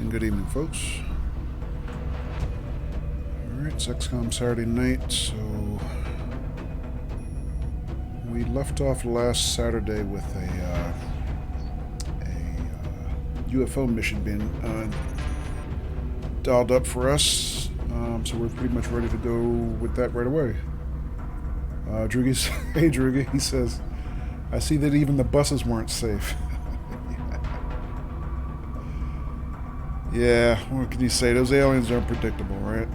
Good evening, folks. Alright, it's XCOM Saturday night, so we left off last Saturday with a UFO mission being dialed up for us, so we're pretty much ready to go with that right away. Droogy's, hey Droogy, he says, I see that even the buses weren't safe. Yeah, what can you say? Those aliens are unpredictable, right?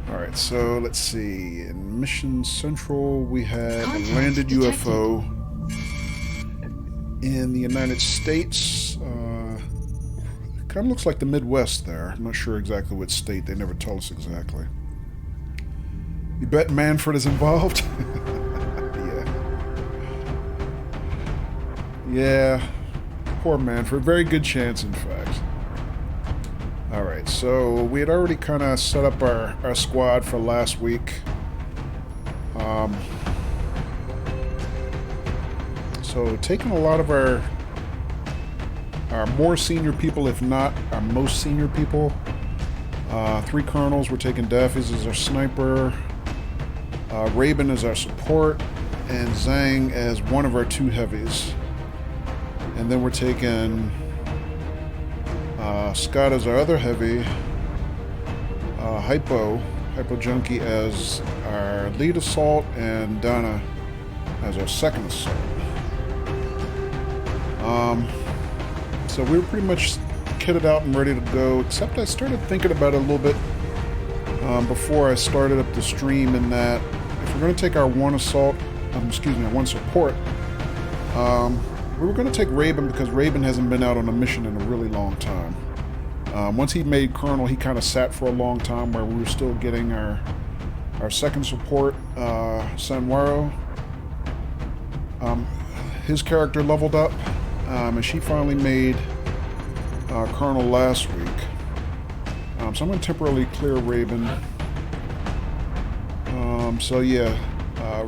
Alright, so let's see. In Mission Central, we had a landed UFO in the United States. Kind of looks like the Midwest there. I'm not sure exactly what state. They never tell us exactly. You bet Manfred is involved? Yeah. Poor Manfred. Very good chance, in fact. Alright, so we had already kind of set up our squad for last week. So taking a lot of our more senior people, if not our most senior people. 3 colonels. We're taking Daffy's as our sniper. Raven as our support. And Zhang as one of our 2 heavies. And then we're taking Scott as our other heavy, Hypo Junkie as our lead assault, and Donna as our second assault. So we were pretty much kitted out and ready to go, except I started thinking about it a little bit before I started up the stream, in that if we're going to take our one assault, our one support, we were going to take Raven because Raven hasn't been out on a mission in a really long time. Once he made Colonel, he kind of sat for a long time where we were still getting our second support, Sanwaro. His character leveled up, and she finally made Colonel last week. So I'm going to temporarily clear Raven. So yeah.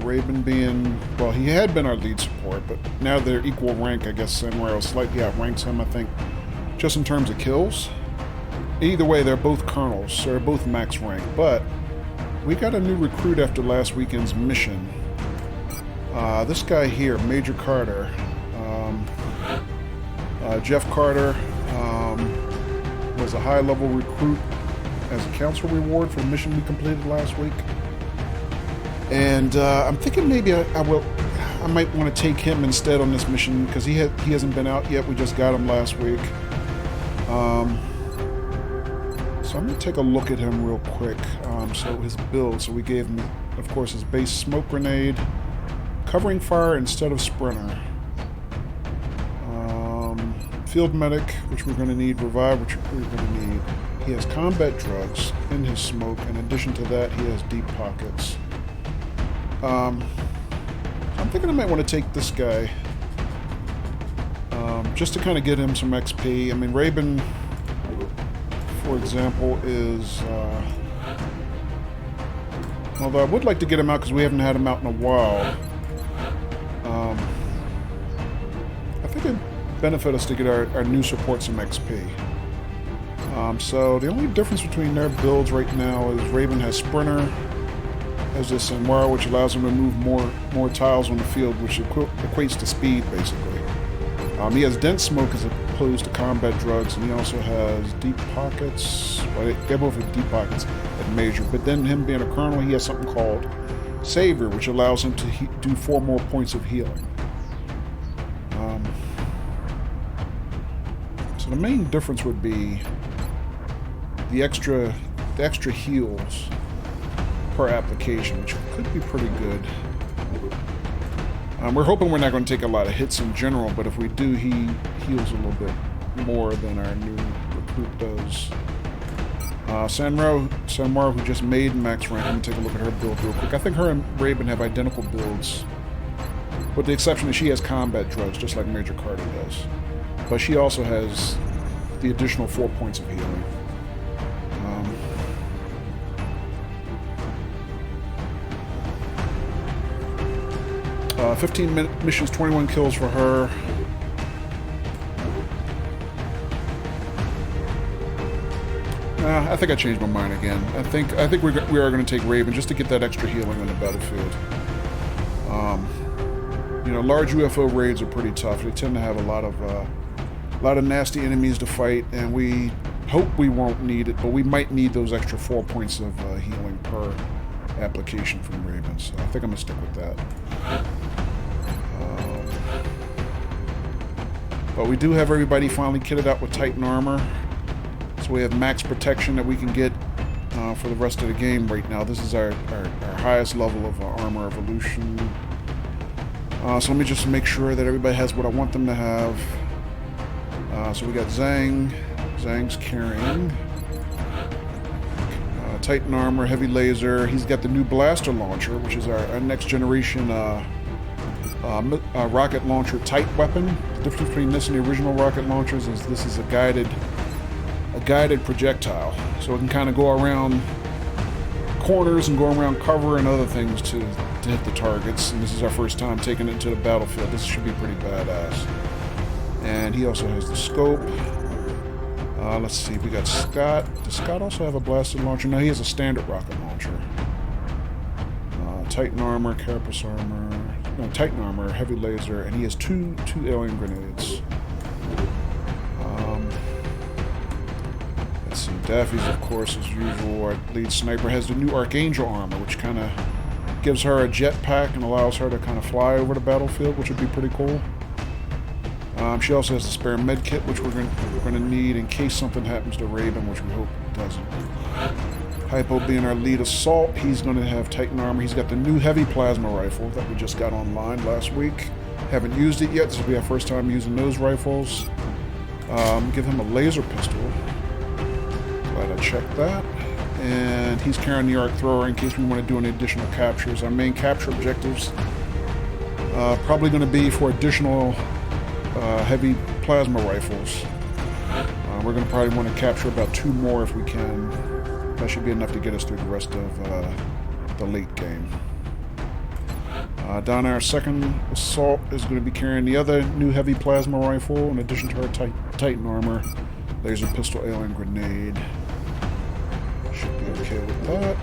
Raven being, well, he had been our lead support, but now they're equal rank. I guess Sanwaro slightly outranks him, I think, just in terms of kills. Either way, they're both colonels, so they're both max rank. But we got a new recruit after last weekend's mission. This guy here, Major Carter, Jeff Carter, was a high-level recruit as a council reward for the mission we completed last week. And I'm thinking maybe I might want to take him instead on this mission because he hasn't been out yet. We just got him last week. So I'm going to take a look at him real quick. So his build. So we gave him, of course, his base smoke grenade, covering fire instead of sprinter, field medic, which we're going to need, revive, which we're going to need. He has combat drugs in his smoke. In addition to that, he has deep pockets. I'm thinking I might want to take this guy, just to kind of get him some XP. I mean, Raven, for example, is, although I would like to get him out because we haven't had him out in a while. I think it'd benefit us to get our new support some XP. So the only difference between their builds right now is Raven has Sprinter, has this Sanwaro, which allows him to move more tiles on the field, which equates to speed, basically. He has dense smoke as opposed to combat drugs, and he also has deep pockets. Well, they both have deep pockets at Major, but then him being a Colonel, he has something called Savior, which allows him to do 4 more points of healing. So the main difference would be the extra heals per application, which could be pretty good. We're hoping we're not going to take a lot of hits in general, but if we do, he heals a little bit more than our new recruit does. Sanmar, who just made max rank, let me take a look at her build real quick. I think her and Raven have identical builds, with the exception that she has combat drugs, just like Major Carter does. But she also has the additional 4 points of healing. 15 missions, 21 kills for her. I think I changed my mind again. I think we are going to take Raven just to get that extra healing on the battlefield. You know, large UFO raids are pretty tough. They tend to have a lot of nasty enemies to fight, and we hope we won't need it, but we might need those extra 4 points of healing per application from Raven. So I think I'm going to stick with that. But we do have everybody finally kitted out with Titan armor. So we have max protection that we can get for the rest of the game right now. This is our highest level of armor evolution. So let me just make sure that everybody has what I want them to have. So we got Zhang. Zhang's carrying Titan armor, heavy laser. He's got the new blaster launcher, which is our next generation rocket launcher type weapon. The difference between this and the original rocket launchers is this is a guided projectile, so it can kind of go around corners and go around cover and other things to hit the targets. And this is our first time taking it to the battlefield. This should be pretty badass. And he also has the scope. Let's see, we got Scott. Does Scott also have a blaster launcher? No, he has a standard rocket launcher. Titan armor, carapace armor. No, Titan armor, heavy laser, and he has two alien grenades. Let's see, Daffy's, of course, as usual, our lead sniper, has the new Archangel armor, which kind of gives her a jetpack and allows her to kind of fly over the battlefield, which would be pretty cool. She also has the spare med kit, which we're going to need in case something happens to Raven, which we hope it doesn't. Hypo being our lead assault, he's going to have Titan armor. He's got the new heavy plasma rifle that we just got online last week. Haven't used it yet. This will be our first time using those rifles. Give him a laser pistol. Glad I checked that. And he's carrying the arc thrower in case we want to do any additional captures. Our main capture objectives probably going to be for additional heavy plasma rifles. We're going to probably want to capture about 2 more if we can. That should be enough to get us through the rest of the late game. Down our second assault is going to be carrying the other new heavy plasma rifle in addition to our Titan armor, laser pistol, alien grenade. Should be okay with that.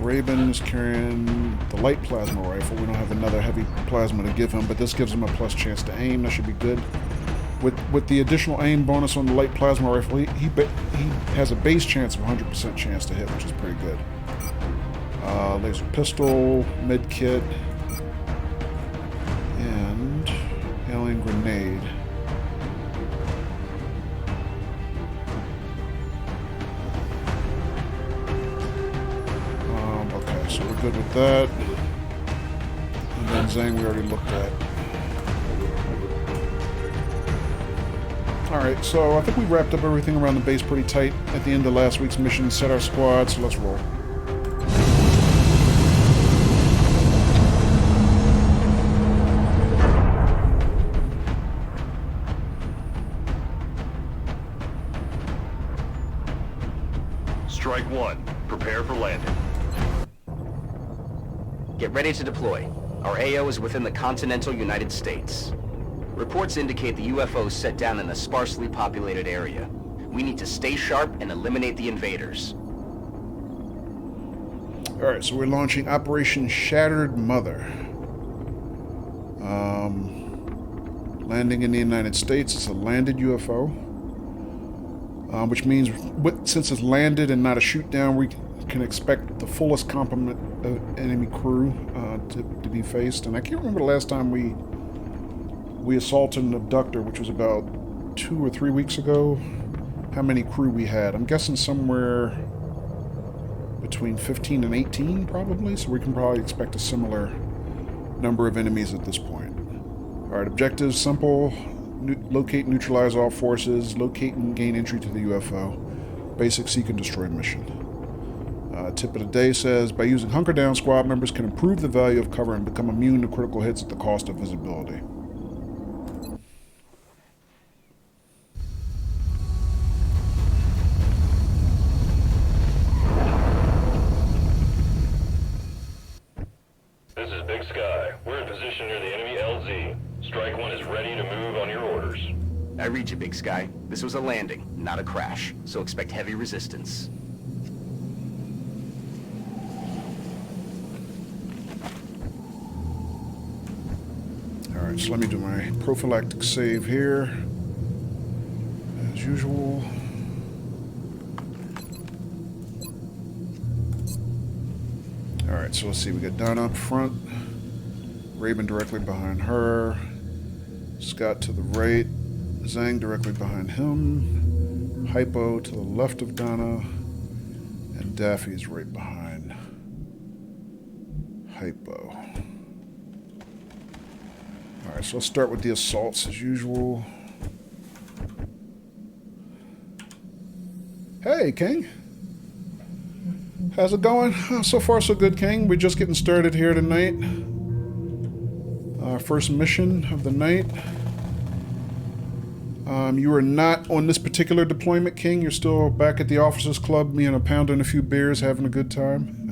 Raven is carrying the light plasma rifle. We don't have another heavy plasma to give him, but this gives him a plus chance to aim. That should be good. With the additional aim bonus on the light plasma rifle, he has a base chance of 100% chance to hit, which is pretty good. Laser pistol, med kit, and alien grenade. Okay, so we're good with that. And then Zhang we already looked at. Alright, so I think we wrapped up everything around the base pretty tight at the end of last week's mission, set our squad, so let's roll. Strike 1. Prepare for landing. Get ready to deploy. Our AO is within the continental United States. Reports indicate the UFO is set down in a sparsely populated area. We need to stay sharp and eliminate the invaders. Alright, so we're launching Operation Shattered Mother. Landing in the United States. It's a landed UFO. Which means, since it's landed and not a shoot down, we can expect the fullest complement of enemy crew to be faced. And I can't remember the last time we assaulted an abductor, which was about 2 or 3 weeks ago. how many crew we had. I'm guessing somewhere between 15 and 18, probably, so we can probably expect a similar number of enemies at this point. Alright, objectives, simple. Locate and neutralize all forces. Locate and gain entry to the UFO. Basic seek and destroy mission. Tip of the day says, by using Hunker Down, squad members can improve the value of cover and become immune to critical hits at the cost of visibility. This is Big Sky. We're in position near the enemy LZ. Strike 1 is ready to move on your orders. I read you, Big Sky. This was a landing, not a crash, so expect heavy resistance. Alright, so let me do my prophylactic save here. As usual. Alright, so let's see. We got Donna up front. Raven directly behind her. Scott to the right. Zhang directly behind him. Hypo to the left of Donna. And Daffy is right behind Hypo. Alright, so let's start with the assaults as usual. Hey, King. How's it going? Oh, so far, so good, King. We're just getting started here tonight. Our first mission of the night. You are not on this particular deployment, King. You're still back at the Officers Club, me and a pound and a few beers, having a good time.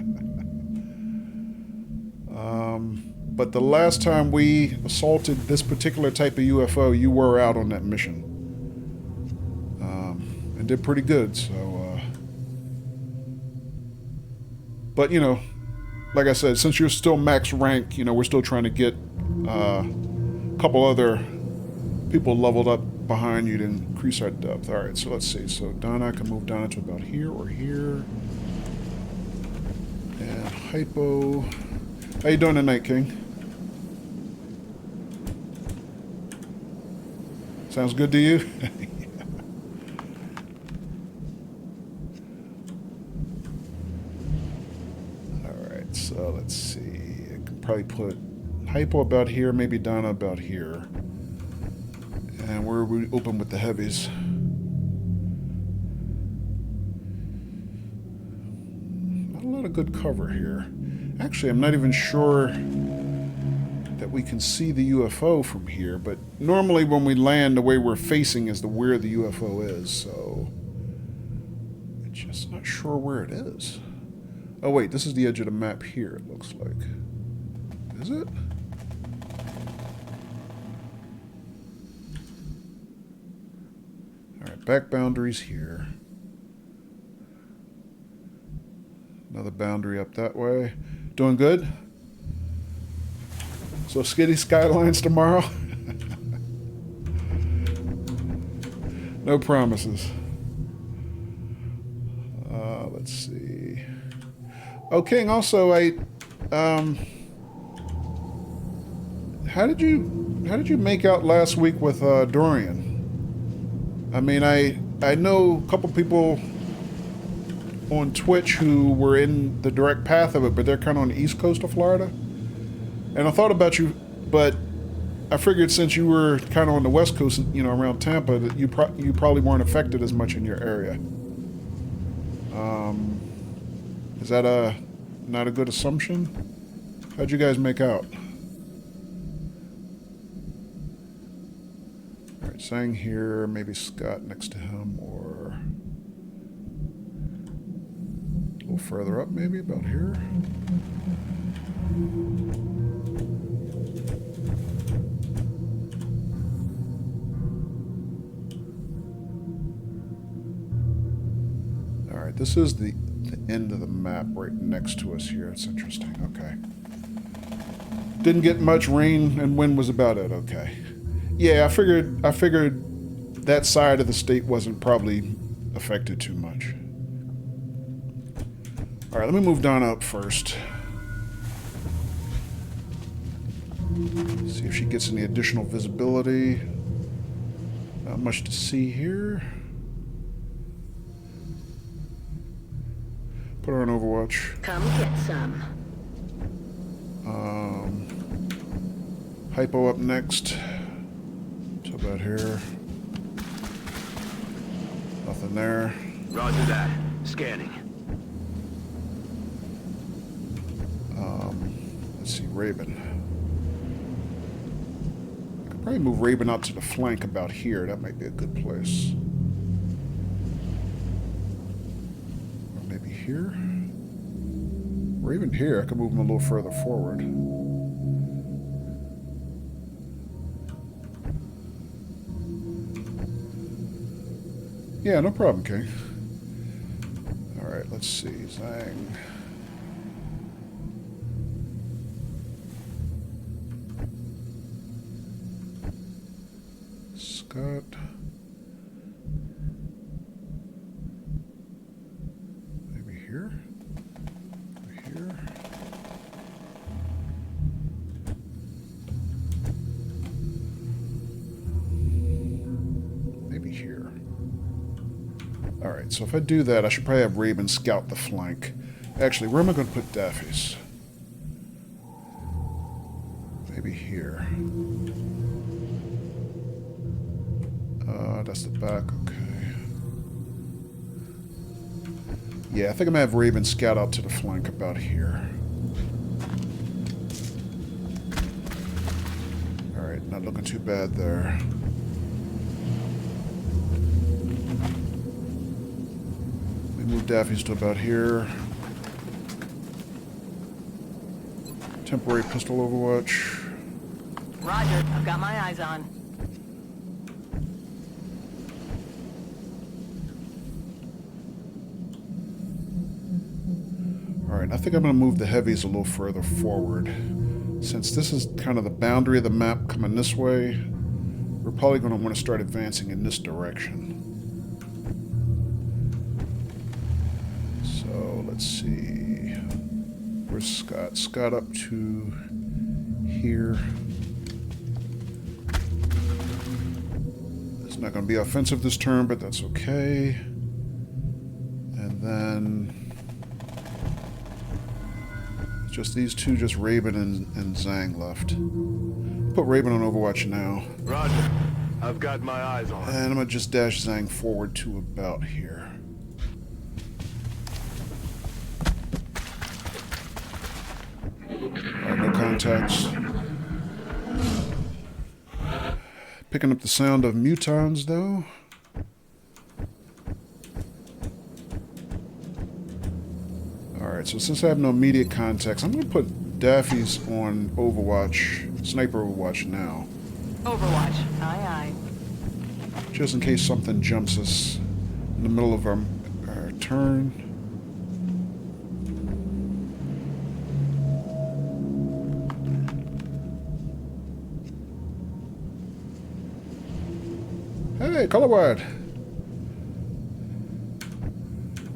But the last time we assaulted this particular type of UFO, you were out on that mission. And did pretty good, so... But, you know, like I said, since you're still max rank, you know, we're still trying to get a couple other people leveled up behind you to increase our depth. Alright, so let's see. So Donna, I can move Donna to about here or here. And Hypo. How you doing tonight, King? Sounds good to you? Alright, so let's see. I can probably put Hypo about here, maybe Donna about here. And we're open with the heavies. Not a lot of good cover here. Actually, I'm not even sure that we can see the UFO from here, but normally when we land, the way we're facing is where the UFO is, so... I'm just not sure where it is. Oh wait, this is the edge of the map here, it looks like. Is it? Alright, back boundaries here. Another boundary up that way. Doing good? So skitty skylines tomorrow? No promises. Let's see. Oh, King, also, how did you make out last week with Dorian? I mean, I know a couple people on Twitch who were in the direct path of it, but they're kind of on the east coast of Florida. And I thought about you, but I figured since you were kind of on the west coast, you know, around Tampa, that you probably weren't affected as much in your area. Is that not a good assumption? How'd you guys make out? All right, Sang here, maybe Scott next to him, or a little further up, maybe about here. Alright, this is the end of the map right next to us here. It's interesting. Okay. Didn't get much rain and wind was about it. Okay. Yeah, I figured that side of the state wasn't probably affected too much. Alright, let me move Donna up first. See if she gets any additional visibility. Not much to see here. Put her on Overwatch. Come get some. Hypo up next. So about here. Nothing there. Roger that. Scanning. Let's see, Raven. I could probably move Raven out to the flank about here. That might be a good place. Or maybe here? Or even here. I could move him a little further forward. Yeah, no problem, King. Alright, let's see. Zang. Scott. Maybe here? Maybe here? Maybe here. Alright, so if I do that, I should probably have Raven scout the flank. Actually, where am I going to put Daffy's? Maybe here. That's the back, okay. Yeah, I think I'm going to have Raven scout out to the flank about here. Alright, not looking too bad there. Move Daffy's to about here. Temporary pistol Overwatch. Roger, I've got my eyes on. Alright, I think I'm going to move the heavies a little further forward. Since this is kind of the boundary of the map coming this way, we're probably going to want to start advancing in this direction. Let's see. Where's Scott? Scott up to here. It's not going to be offensive this turn, but that's okay. And then just these two, just Raven and Zhang left. Put Raven on Overwatch now. Roger. I've got my eyes on. And I'm going to just dash Zhang forward to about here. No contacts. Picking up the sound of mutons, though. Alright, so since I have no immediate contacts, I'm going to put Daffy's on Overwatch, Sniper Overwatch now. Overwatch. Aye, aye. Just in case something jumps us in the middle of our turn. Hey, Color Wide.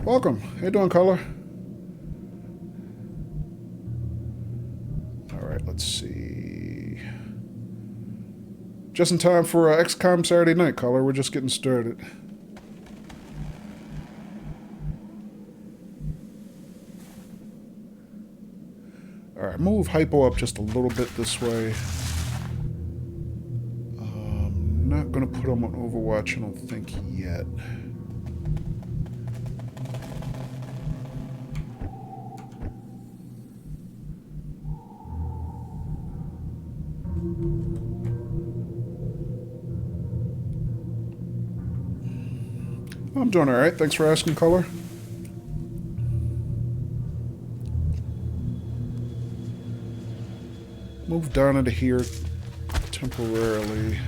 Welcome. How you doing, Color? Alright, let's see. Just in time for XCOM Saturday night, Color. We're just getting started. Alright, move Hypo up just a little bit this way. Not going to put him on Overwatch, I don't think, yet. I'm doing alright, thanks for asking, Color. Move down into here temporarily.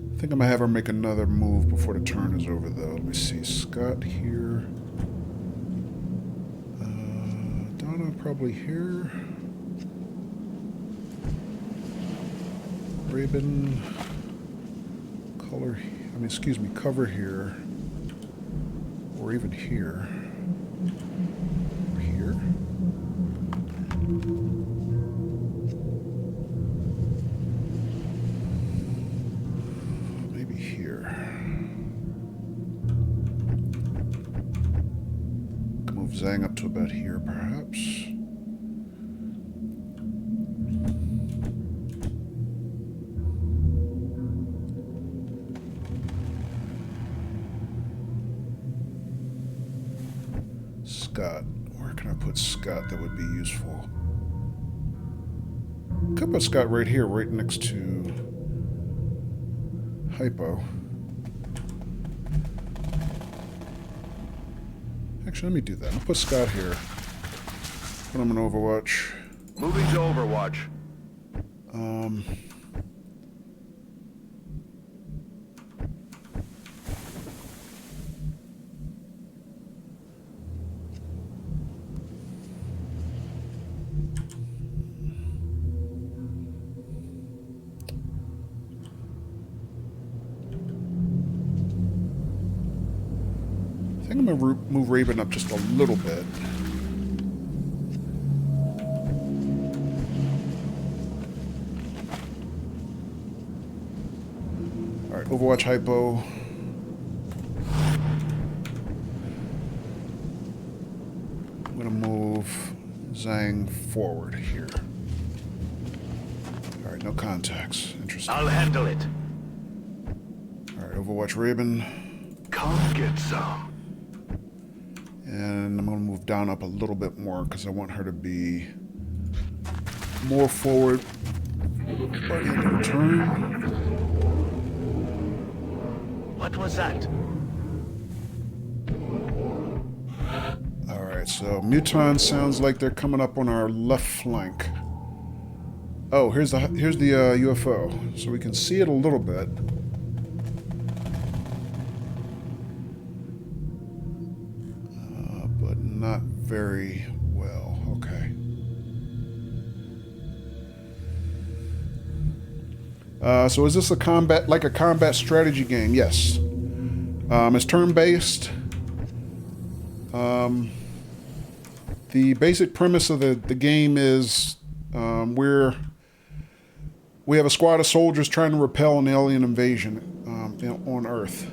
I think I'm going to have her make another move before the turn is over, though. Let me see. Scott here. Donna probably here. Raven. Color. I mean, excuse me. Cover here. Or even here. Or here. move Zhang up to about here, perhaps. Scott. Where can I put Scott that would be useful? Could put Scott right here, right next to Hypo. Actually, let me do that. I'll put Scott here. Put him in Overwatch. Moving to Overwatch. I think I'm going to move Raven up just a little bit. Alright, Overwatch Hypo. I'm going to move Zhang forward here. Alright, no contacts. Interesting. I'll handle it. Alright, Overwatch Raven. Come get some. And I'm going to move down up a little bit more because I want her to be more forward by the end of the turn. What was that? Alright, so Muton sounds like they're coming up on our left flank. Oh, here's the UFO. So we can see it a little bit. But not very well. Okay. So is this a combat strategy game? Yes. It's turn-based. The basic premise of the game is we have a squad of soldiers trying to repel an alien invasion on Earth.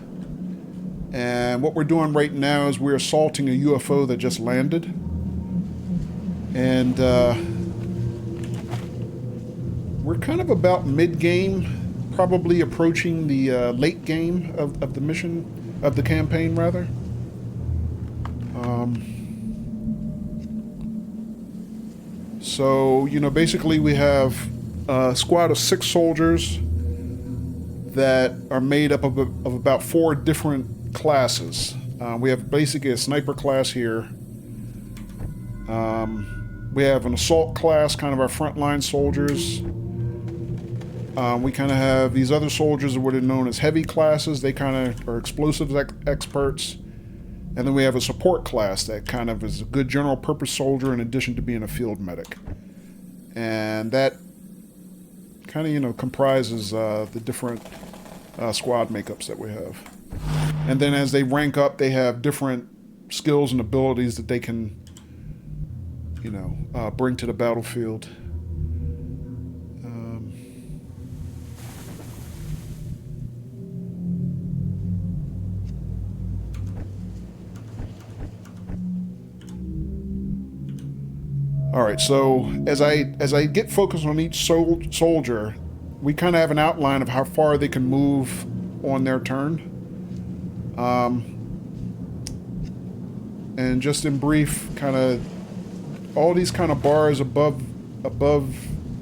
And what we're doing right now is we're assaulting a UFO that just landed. And we're kind of about mid-game, probably approaching the late game of the mission, of the campaign, rather. So, you know, basically we have a squad of 6 soldiers that are made up of about 4 different classes. We have basically a sniper class here. We have an assault class, kind of our frontline soldiers. We kind of have these other soldiers, what are known as heavy classes. They kind of are explosives experts. And then we have a support class that kind of is a good general purpose soldier in addition to being a field medic. And that kind of, you know, comprises the different squad makeups that we have. And then as they rank up, they have different skills and abilities that they can, you know, bring to the battlefield. All right, so as I get focused on each soldier, we kind of have an outline of how far they can move on their turn. And just in brief, kind of all these kind of bars above,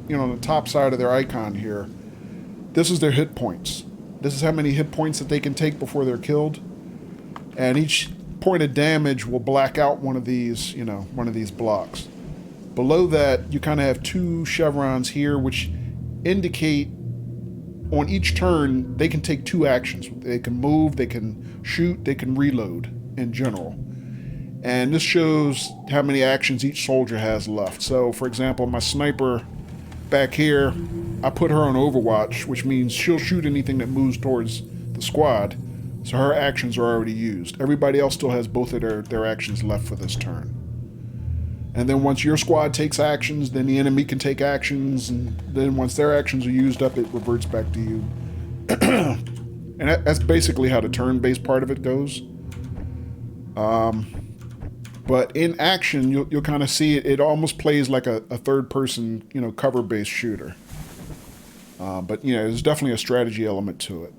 you know, on the top side of their icon here, this is their hit points. This is how many hit points that they can take before they're killed. And each point of damage will black out one of these, you know, one of these blocks. Below that, you kind of have 2 chevrons here, which indicate on each turn, they can take 2 actions. They can move, they can shoot, they can reload in general. And this shows how many actions each soldier has left. So, for example, my sniper back here, I put her on Overwatch, which means she'll shoot anything that moves towards the squad. So her actions are already used. Everybody else still has both of their actions left for this turn. And then once your squad takes actions, then the enemy can take actions, and then once their actions are used up, it reverts back to you. And that's basically how the turn-based part of it goes. But in action, you'll kind of see it. It almost plays like a third-person, cover-based shooter. But, there's definitely a strategy element to it.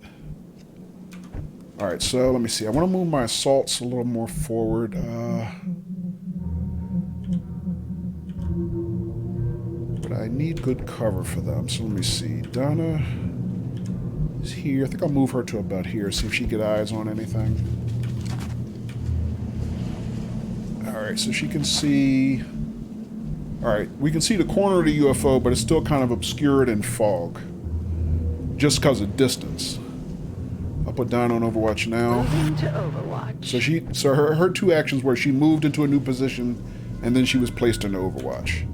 All right, so let me see. I want to move my assaults a little more forward. But I need good cover for them. So let me see. Donna is here. I think I'll move her to about here, see if she get eyes on anything. Alright, so she can see... Alright, we can see the corner of the UFO, but it's still kind of obscured in fog. Just because of distance. I'll put Donna on Overwatch now. Moving to Overwatch. So her two actions were she moved into a new position, and then she was placed into Overwatch.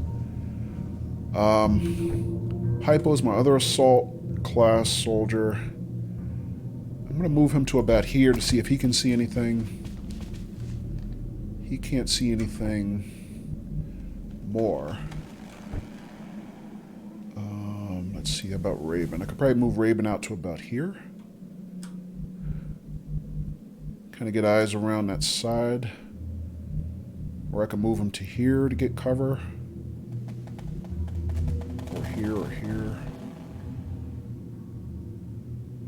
Hypo is my other assault class soldier. I'm going to move him to about here to see if he can see anything. He can't see anything more. Let's see about Raven. I could probably move Raven out to about here. Kind of get eyes around that side. Or I can move him to here to get cover. Or here or here.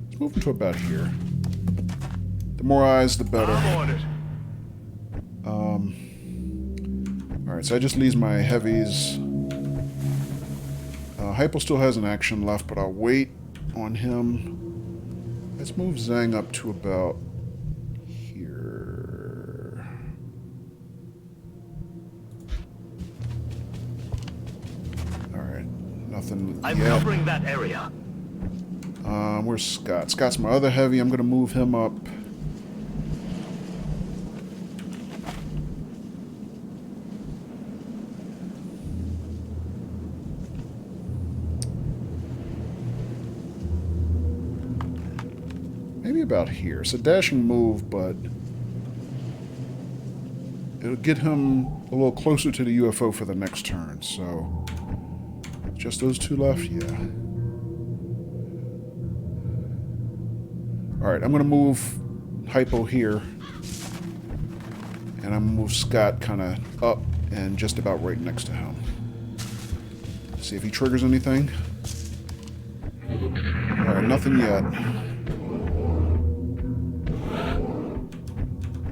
Let's move him to about here. The more eyes, the better. I'm on it. Alright, so that just leaves my heavies. Hypo still has an action left, but I'll wait on him. Let's move Zhang up to about here. Alright, nothing I'm yet. covering that area. Where's Scott? Scott's my other heavy. I'm going to move him up. Maybe about here. It's a dashing move, but it'll get him a little closer to the UFO for the next turn. So, just those two left? Yeah. Alright, I'm going to move Hypo here. And I'm going to move Scott kind of up and just about right next to him. See if he triggers anything. Alright, nothing yet.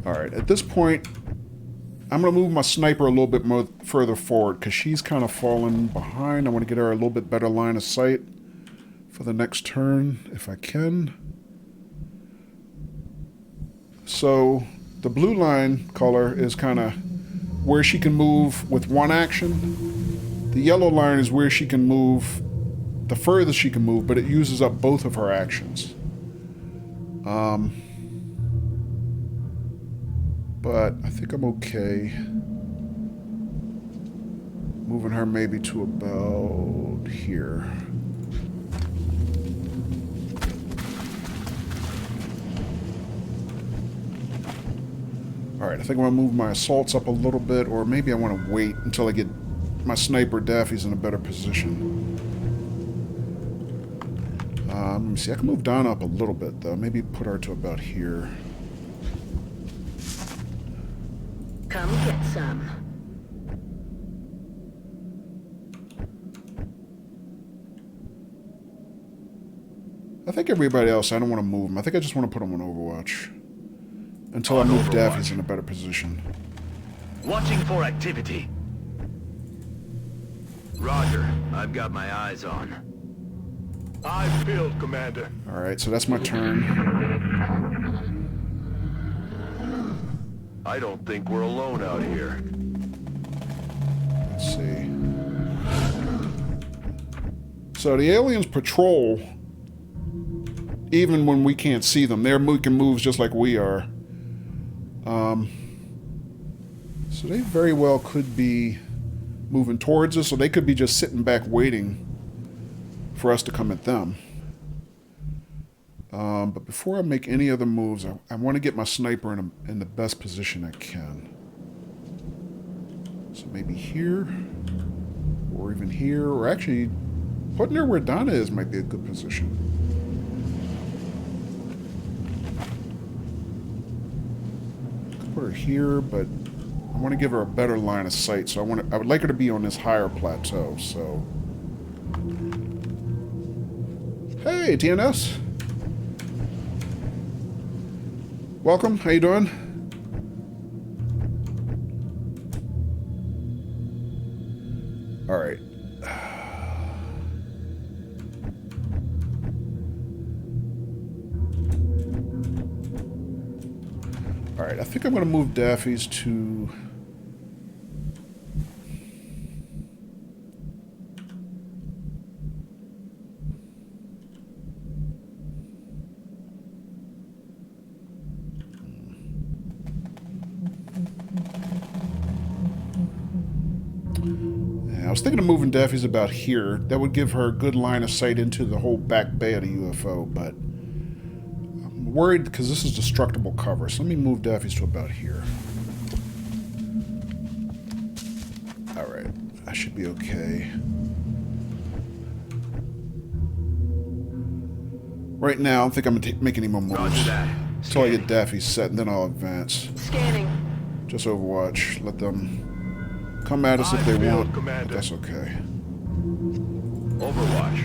Alright, at this point, I'm going to move my sniper a little bit more further forward because she's kind of falling behind. I want to get her a little bit better line of sight for the next turn, if I can. So, the blue line color is kind of where she can move with one action. The yellow line is where she can move the furthest she can move, but it uses up both of her actions. But I think I'm okay. Moving her maybe to about here. Alright, I think I'm going to move my assaults up a little bit, or maybe I want to wait until I get my sniper Daffy's in a better position. Let me see, I can move Donna up a little bit though. Maybe put her to about here. Come get some. I think everybody else, I don't want to move them. I think I just want to put them on Overwatch. Until I move Daffy's in a better position. Watching for activity. Roger. I've got my eyes on. Eyes peeled, Commander. Alright, so that's my turn. I don't think we're alone out here. Let's see. So the aliens patrol even when we can't see them. They're making moves just like we are. So they very well could be moving towards us, or they could be just sitting back waiting for us to come at them. But before I make any other moves, I want to get my sniper in the best position I can. So maybe here, or even here, or actually putting her where Donna is might be a good position. Could put her here, but I want to give her a better line of sight, so I would like her to be on this higher plateau, so... Hey, TNS! Welcome, how you doing? Alright. Alright, I think I'm going to move Daffy's to... I was thinking of moving Daffy's about here. That would give her a good line of sight into the whole back bay of the UFO, but I'm worried because this is destructible cover, so let me move Daffy's to about here. Alright, I should be okay. Right now, I don't think I'm going to make any more moves until I get Daffy set, and then I'll advance. Scanning. Just Overwatch. Let them come at us if they want, but that's okay. Overwatch.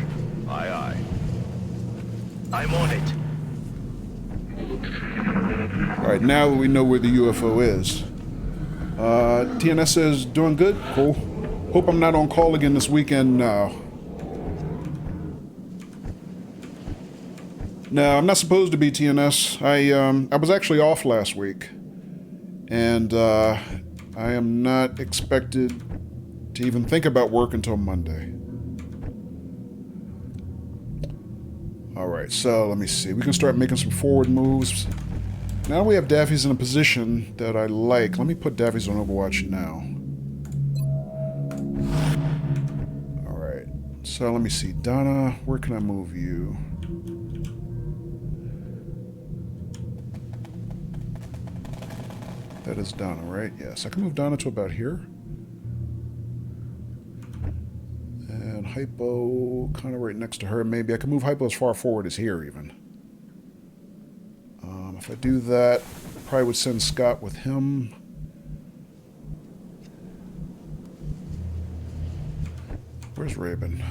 Aye, aye. I'm on it. Alright, now that we know where the UFO is. TNS is doing good? Cool. Hope I'm not on call again this weekend. No, I'm not supposed to be, TNS. I was actually off last week. And, I am not expected to even think about work until Monday. Alright, so let me see. We can start making some forward moves. Now we have Daffy's in a position that I like. Let me put Daffy's on Overwatch now. Alright, so let me see. Donna, where can I move you? That is Donna, right? Yes, I can move Donna to about here. And Hypo kind of right next to her. Maybe I can move Hypo as far forward as here, even. If I do that, I probably would send Scott with him. Where's Raven?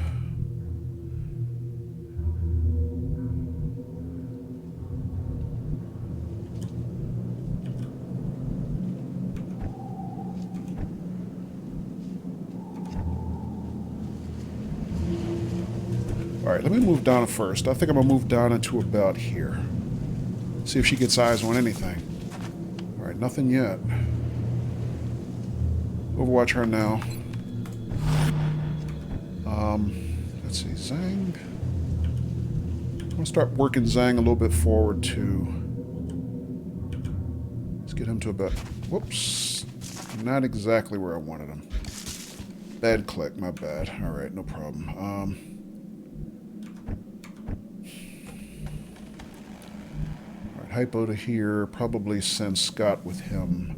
Alright, let me move Donna first. I think I'm going to move Donna to about here. See if she gets eyes on anything. Alright, nothing yet. Overwatch her now. Let's see, Zhang. I'm going to start working Zhang a little bit forward too. Let's get him to about... Whoops. Not exactly where I wanted him. Bad click, my bad. Alright, no problem. Hypo to here, probably send Scott with him.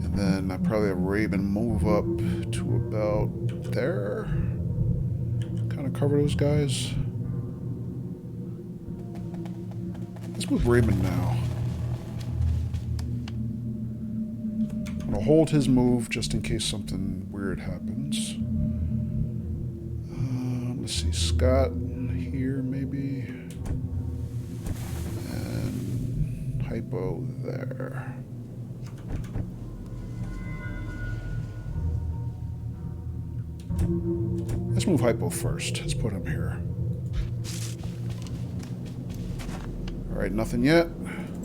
And then I probably have Raven move up to about there. Kind of cover those guys. Let's move Raven now. I'm gonna hold his move just in case something weird happens. Let's see, Scott here maybe. Hypo there. Let's move Hypo first. Let's put him here. Alright, nothing yet.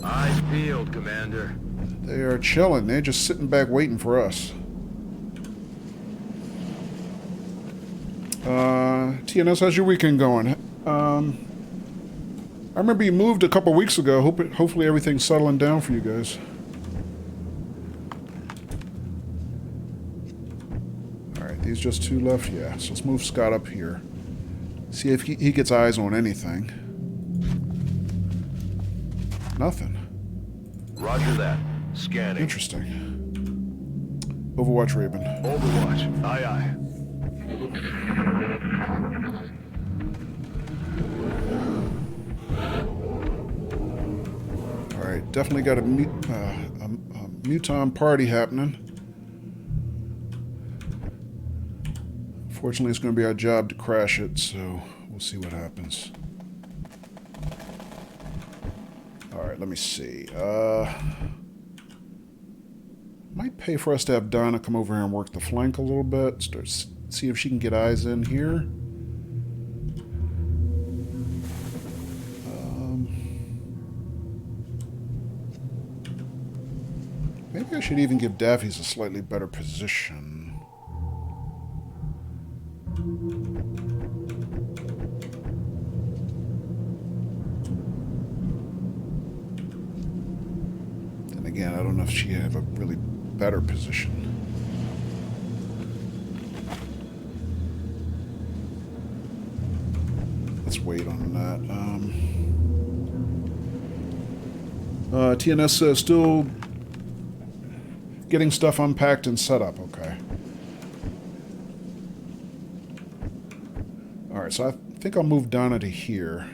Eyes peeled, Commander. They are chilling. They're just sitting back waiting for us. TNS, how's your weekend going? I remember you moved a couple weeks ago. Hopefully everything's settling down for you guys. Alright, these just two left? Yeah, so let's move Scott up here. See if he gets eyes on anything. Nothing. Roger that. Scanning. Interesting. Overwatch Raven. Overwatch. Aye, aye. Alright, definitely got to Muton party happening. Fortunately, it's going to be our job to crash it, so we'll see what happens. Alright, let me see. Might pay for us to have Donna come over here and work the flank a little bit. See if she can get eyes in here. Maybe I should even give Daffy's a slightly better position. Then again, I don't know if she have a really better position. Let's wait on that. TNS still getting stuff unpacked and set up. Okay. Alright, so I think I'll move Donna to here.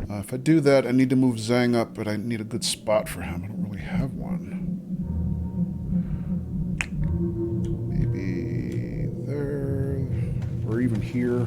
If I do that, I need to move Zhang up, but I need a good spot for him. I don't really have one. Maybe there, or even here.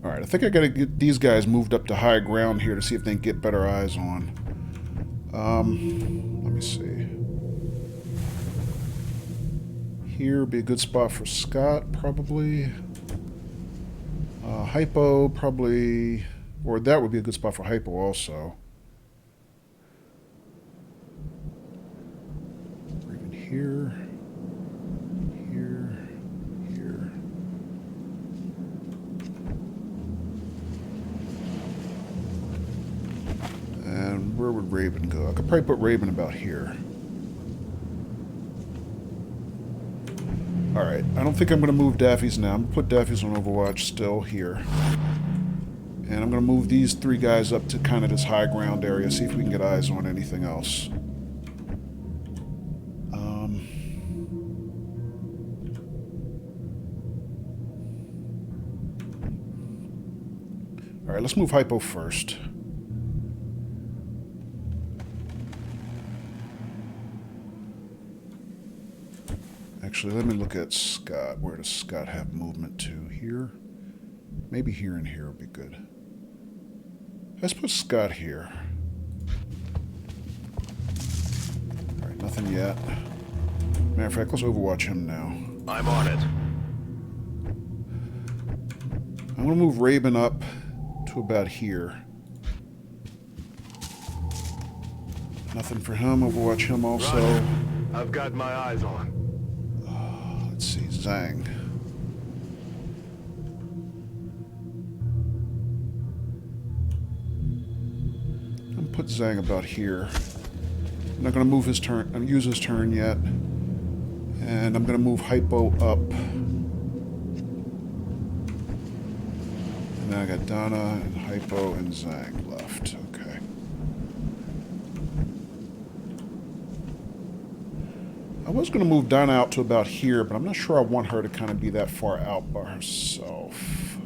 Alright, I think I gotta get these guys moved up to high ground here to see if they can get better eyes on. Let me see. Here would be a good spot for Scott, probably. Hypo, probably. Or that would be a good spot for Hypo also. Or even here. Here. Here. And where would Raven go? I could probably put Raven about here. Alright, I don't think I'm going to move Daffy's now. I'm going to put Daffy's on Overwatch still here. And I'm going to move these three guys up to kind of this high ground area, see if we can get eyes on anything else. Alright, let's move Hypo first. Actually, let me look at Scott. Where does Scott have movement to? Here? Maybe here and here would be good. Let's put Scott here. Alright, nothing yet. Matter of fact, let's Overwatch him now. I'm on it. I'm going to move Raven up to about here. Nothing for him. Overwatch him also. Roger. I've got my eyes on. Let's see, Zhang. I'm going to put Zhang about here. I'm not going to move his turn. I'm going to use his turn yet. And I'm going to move Hypo up. And then I got Donna and Hypo and Zhang left. Okay. I was going to move Donna out to about here, but I'm not sure I want her to kind of be that far out by herself.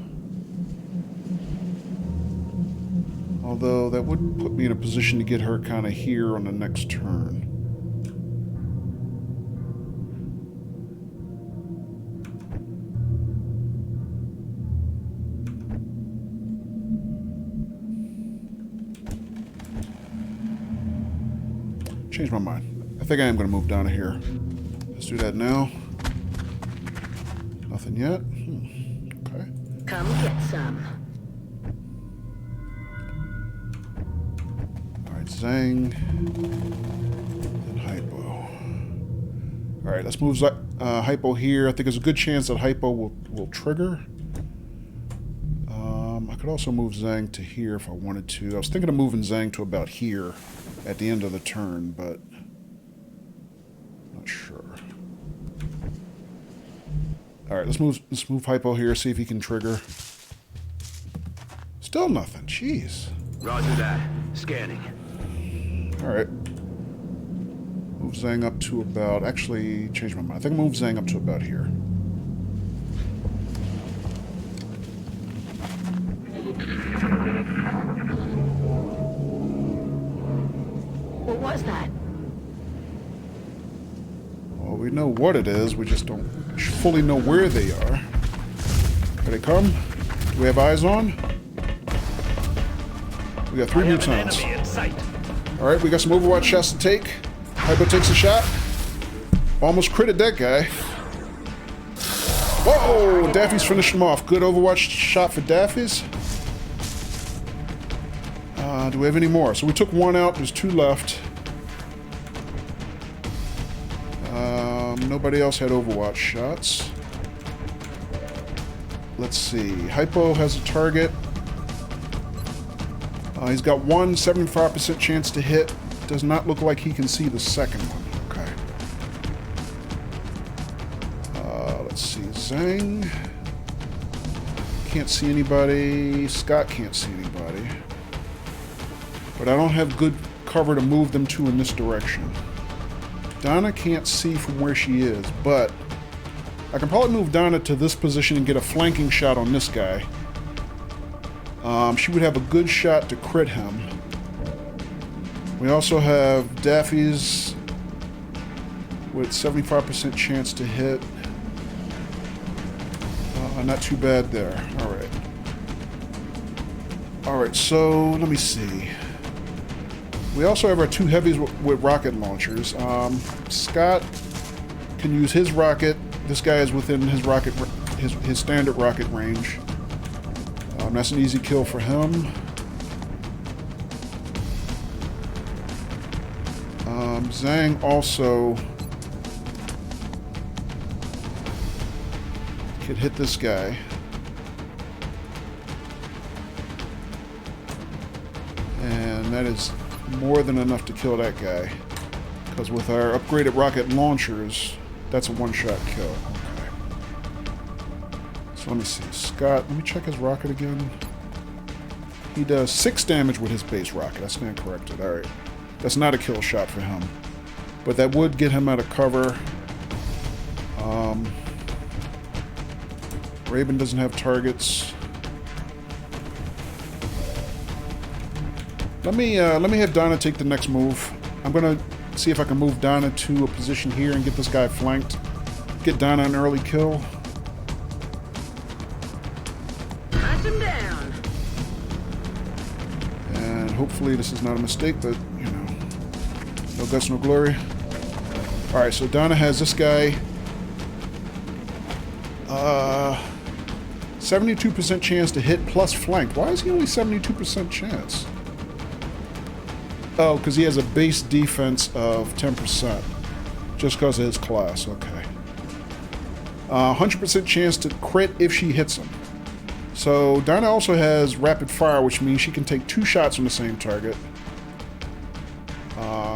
Although that would put me in a position to get her kind of here on the next turn. Changed my mind. I think I am going to move Donna here. Let's do that now. Nothing yet. Okay. Come get some. Alright, Zhang. And Hypo. Alright, let's move Hypo here. I think there's a good chance that Hypo will trigger. I could also move Zhang to here if I wanted to. I was thinking of moving Zhang to about here at the end of the turn, but not sure. Alright, let's move Hypo here, see if he can trigger. Still Still nothing. Jeez. Roger that. Scanning. Alright. Move Zhang up to about... Actually, change my mind. I think I'll move Zhang up to about here. What was that? Well, we know what it is. We just don't fully know where they are. Here they come. Do we have eyes on? We got 3 mutons. Alright, we got some Overwatch shots to take. Hypo takes a shot. Almost critted that guy. Whoa! Daffy's finished him off. Good Overwatch shot for Daffy's. Do we have any more? So we took 1 out. There's 2 left. Nobody else had Overwatch shots. Let's see. Hypo has a target. He's got 1 75% chance to hit. Does not look like he can see the second one. Okay. Let's see. Zhang. Can't see anybody. Scott can't see anybody. But I don't have good cover to move them to in this direction. Donna can't see from where she is, but I can probably move Donna to this position and get a flanking shot on this guy. She would have a good shot to crit him. We also have Daffy's with 75% chance to hit. Not too bad there. Alright. Alright, so let me see. We also have our 2 heavies with rocket launchers. Scott can use his rocket. This guy is within his rocket, his standard rocket range. That's an easy kill for him. Zhang also could hit this guy. And that is more than enough to kill that guy. Because with our upgraded rocket launchers, that's a 1-shot kill. Okay. So let me see. Scott, let me check his rocket again. He does 6 damage with his base rocket. I stand corrected. Alright. That's not a kill shot for him. But that would get him out of cover. Raven doesn't have targets. Let me have Donna take the next move. I'm gonna see if I can move Donna to a position here and get this guy flanked. Get Donna an early kill. Hunt him down. And hopefully this is not a mistake, but you know, no guts, no glory. All right, so Donna has this guy. 72% chance to hit plus flanked. Why is he only 72% chance? Oh, because he has a base defense of 10%. Just because of his class, okay. 100% chance to crit if she hits him. So Donna also has rapid fire, which means she can take 2 shots on the same target.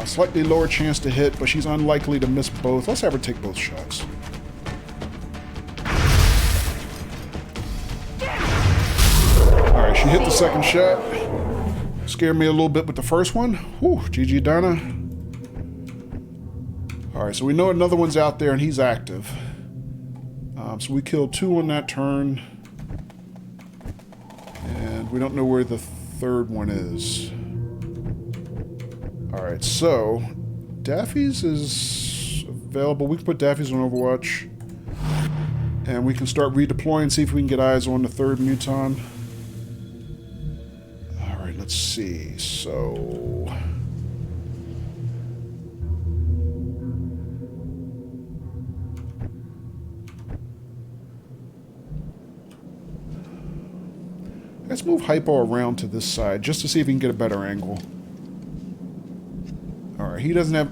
Slightly lower chance to hit, but she's unlikely to miss both. Let's have her take both shots. Alright, she hit the second shot. Scared me a little bit with the first one. Whew, GG Donna. Alright, so we know another one's out there and he's active. So we killed 2 on that turn. And we don't know where the third one is. Alright, so Daffy's is available. We can put Daffy's on Overwatch. And we can start redeploying, see if we can get eyes on the third muton. Alright, let's see. So let's move Hypo around to this side just to see if we can get a better angle. Alright,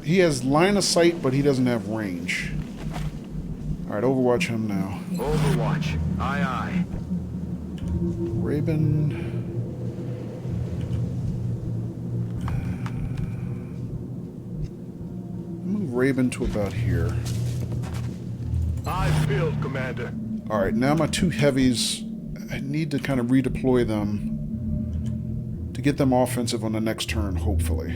he has line of sight, but he doesn't have range. Alright, Overwatch him now. Overwatch. Aye, aye. Raven. Move Raven to about here. I feel, Commander. Alright, now my 2 heavies, I need to kind of redeploy them to get them offensive on the next turn, hopefully.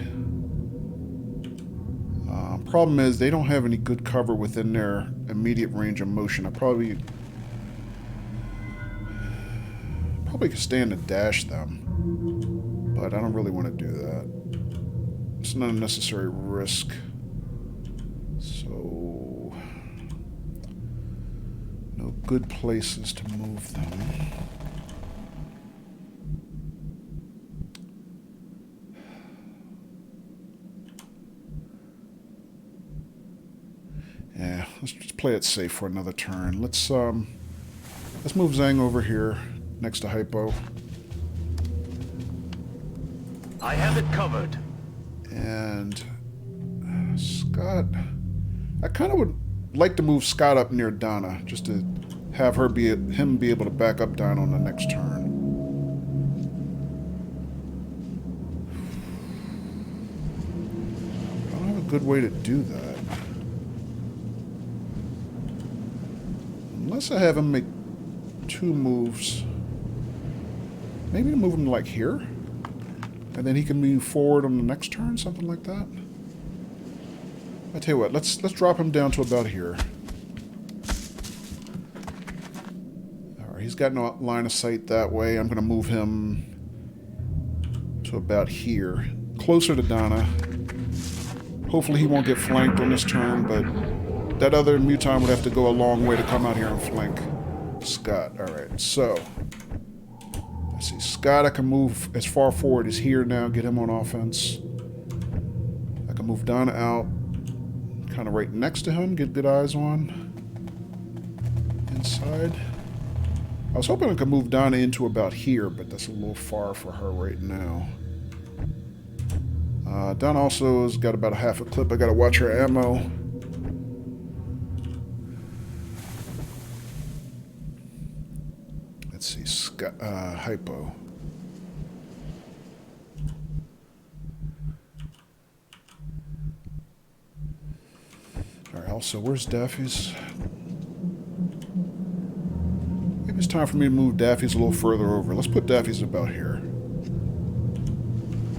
Problem is, they don't have any good cover within their immediate range of motion. I probably could stand to dash them, but I don't really want to do that. It's not a necessary risk. So, no good places to move them. Yeah, let's just play it safe for another turn. Let's move Zhang over here next to Hypo. I have it covered. And Scott, I kind of would like to move Scott up near Donna, just to have him be able to back up Donna on the next turn. I don't have a good way to do that. Unless I have him make 2 moves. Maybe to move him like here? And then he can move forward on the next turn, something like that. I tell you what, let's drop him down to about here. Alright, he's got no line of sight that way. I'm going to move him to about here. Closer to Donna. Hopefully he won't get flanked on this turn, but that other Muton would have to go a long way to come out here and flank Scott. Alright, so let's see. Scott, I can move as far forward as here now, get him on offense. I can move Donna out, kind of right next to him, get good eyes on. Inside. I was hoping I could move Donna into about here, but that's a little far for her right now. Donna also has got about a half a clip. I gotta watch her ammo. Let's see, Hypo. Alright, also, where's Daffy's? Maybe it's time for me to move Daffy's a little further over. Let's put Daffy's about here.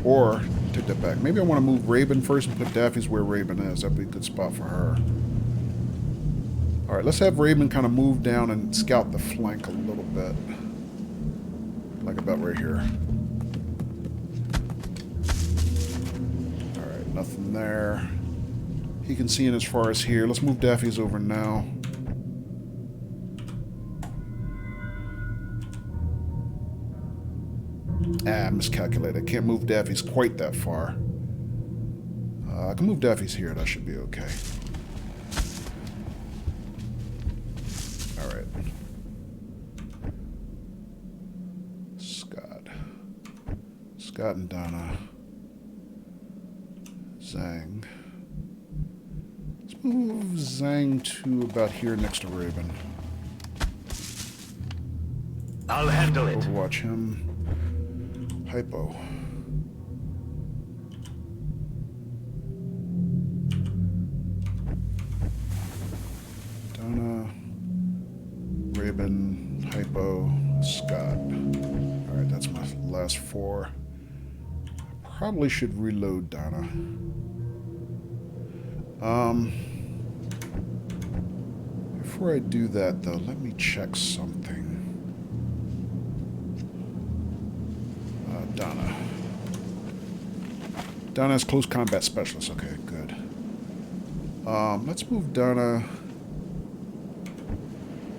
Or, take that back. Maybe I want to move Raven first and put Daffy's where Raven is. That'd be a good spot for her. Alright, let's have Raven kind of move down and scout the flank a little bit. Like about right here. Alright, nothing there. He can see in as far as here. Let's move Daffy's over now. Ah, miscalculated. I can't move Daffy's quite that far. I can move Daffy's here. That should be okay. Alright. Scott and Donna. Zhang. Let's move Zhang to about here next to Raven. I'll handle it. Overwatch him. Hypo. Donna, Raven, Hypo, Scott. Alright, that's my last 4. I probably should reload Donna. Before I do that, though, let me check something. Donna. Donna's close combat specialist. Okay, good. Let's move Donna.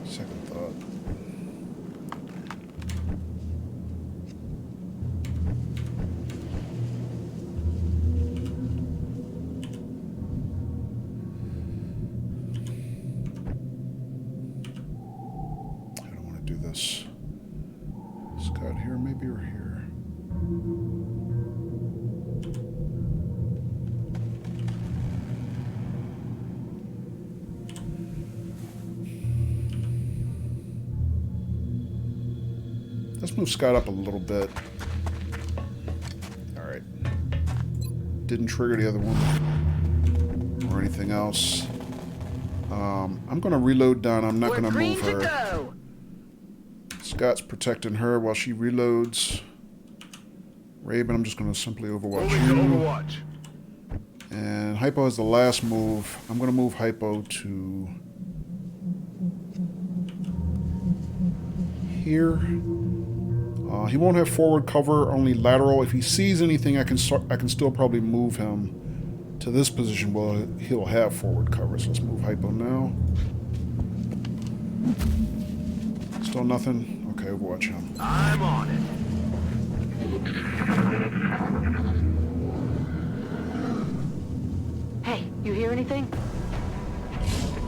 Second thought. I don't want to do this. Scott here, maybe, or here. Let's move Scott up a little bit. Alright. Didn't trigger the other one. Or anything else. I'm going to reload Donna. I'm not going to move her. Go. Scott's protecting her while she reloads. Raven, I'm just going to simply overwatch Moving to you. Overwatch. And Hypo has the last move. I'm going to move Hypo to here. He won't have forward cover, only lateral. If he sees anything, I can still probably move him to this position where he'll have forward cover. So let's move Hypo now. Still nothing? Okay, watch him. I'm on it. Hey, you hear anything?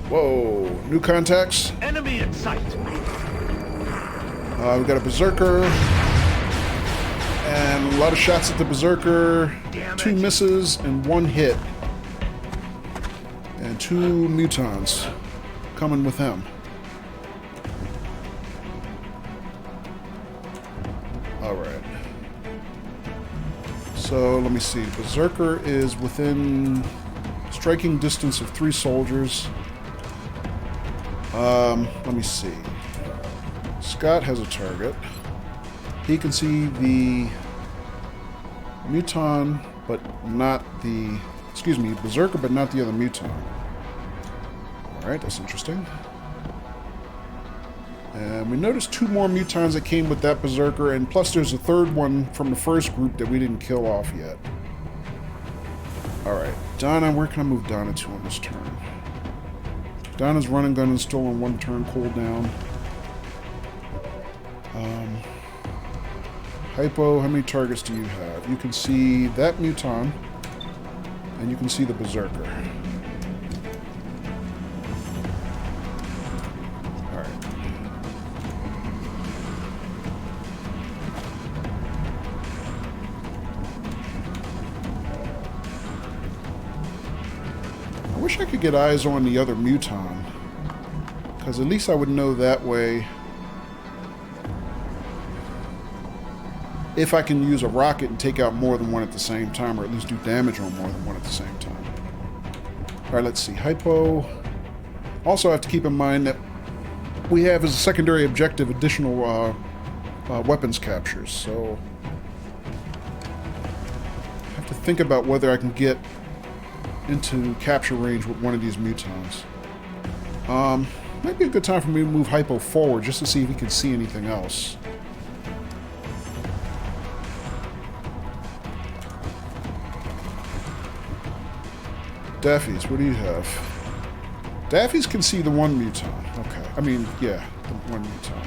Whoa, new contacts. Enemy in sight. We've got a Berserker. And a lot of shots at the Berserker. Damn 2 it. misses and 1 hit. And 2 mutons coming with him. Alright. So, let me see. Berserker is within striking distance of 3 soldiers. Let me see. Scott has a target. He can see the Muton, but not the... Excuse me, Berserker, but not the other Muton. Alright, that's interesting. And we noticed 2 more Mutons that came with that Berserker, and plus there's a 3rd one from the first group that we didn't kill off yet. Alright, Donna, where can I move Donna to on this turn? Donna's running gun is still on 1 turn cooldown. Hypo, how many targets do you have? You can see that Muton, and you can see the Berserker. Alright. I wish I could get eyes on the other Muton, because at least I would know that way if I can use a rocket and take out more than one at the same time, or at least do damage on more than one at the same time. Alright, let's see. Hypo. Also, I have to keep in mind that we have as a secondary objective additional weapons captures, so I have to think about whether I can get into capture range with one of these Mutons. Might be a good time for me to move Hypo forward just to see if he can see anything else. Daffy's, what do you have? Daffy's can see the 1 Muton. Okay. I mean, yeah, the 1 Muton.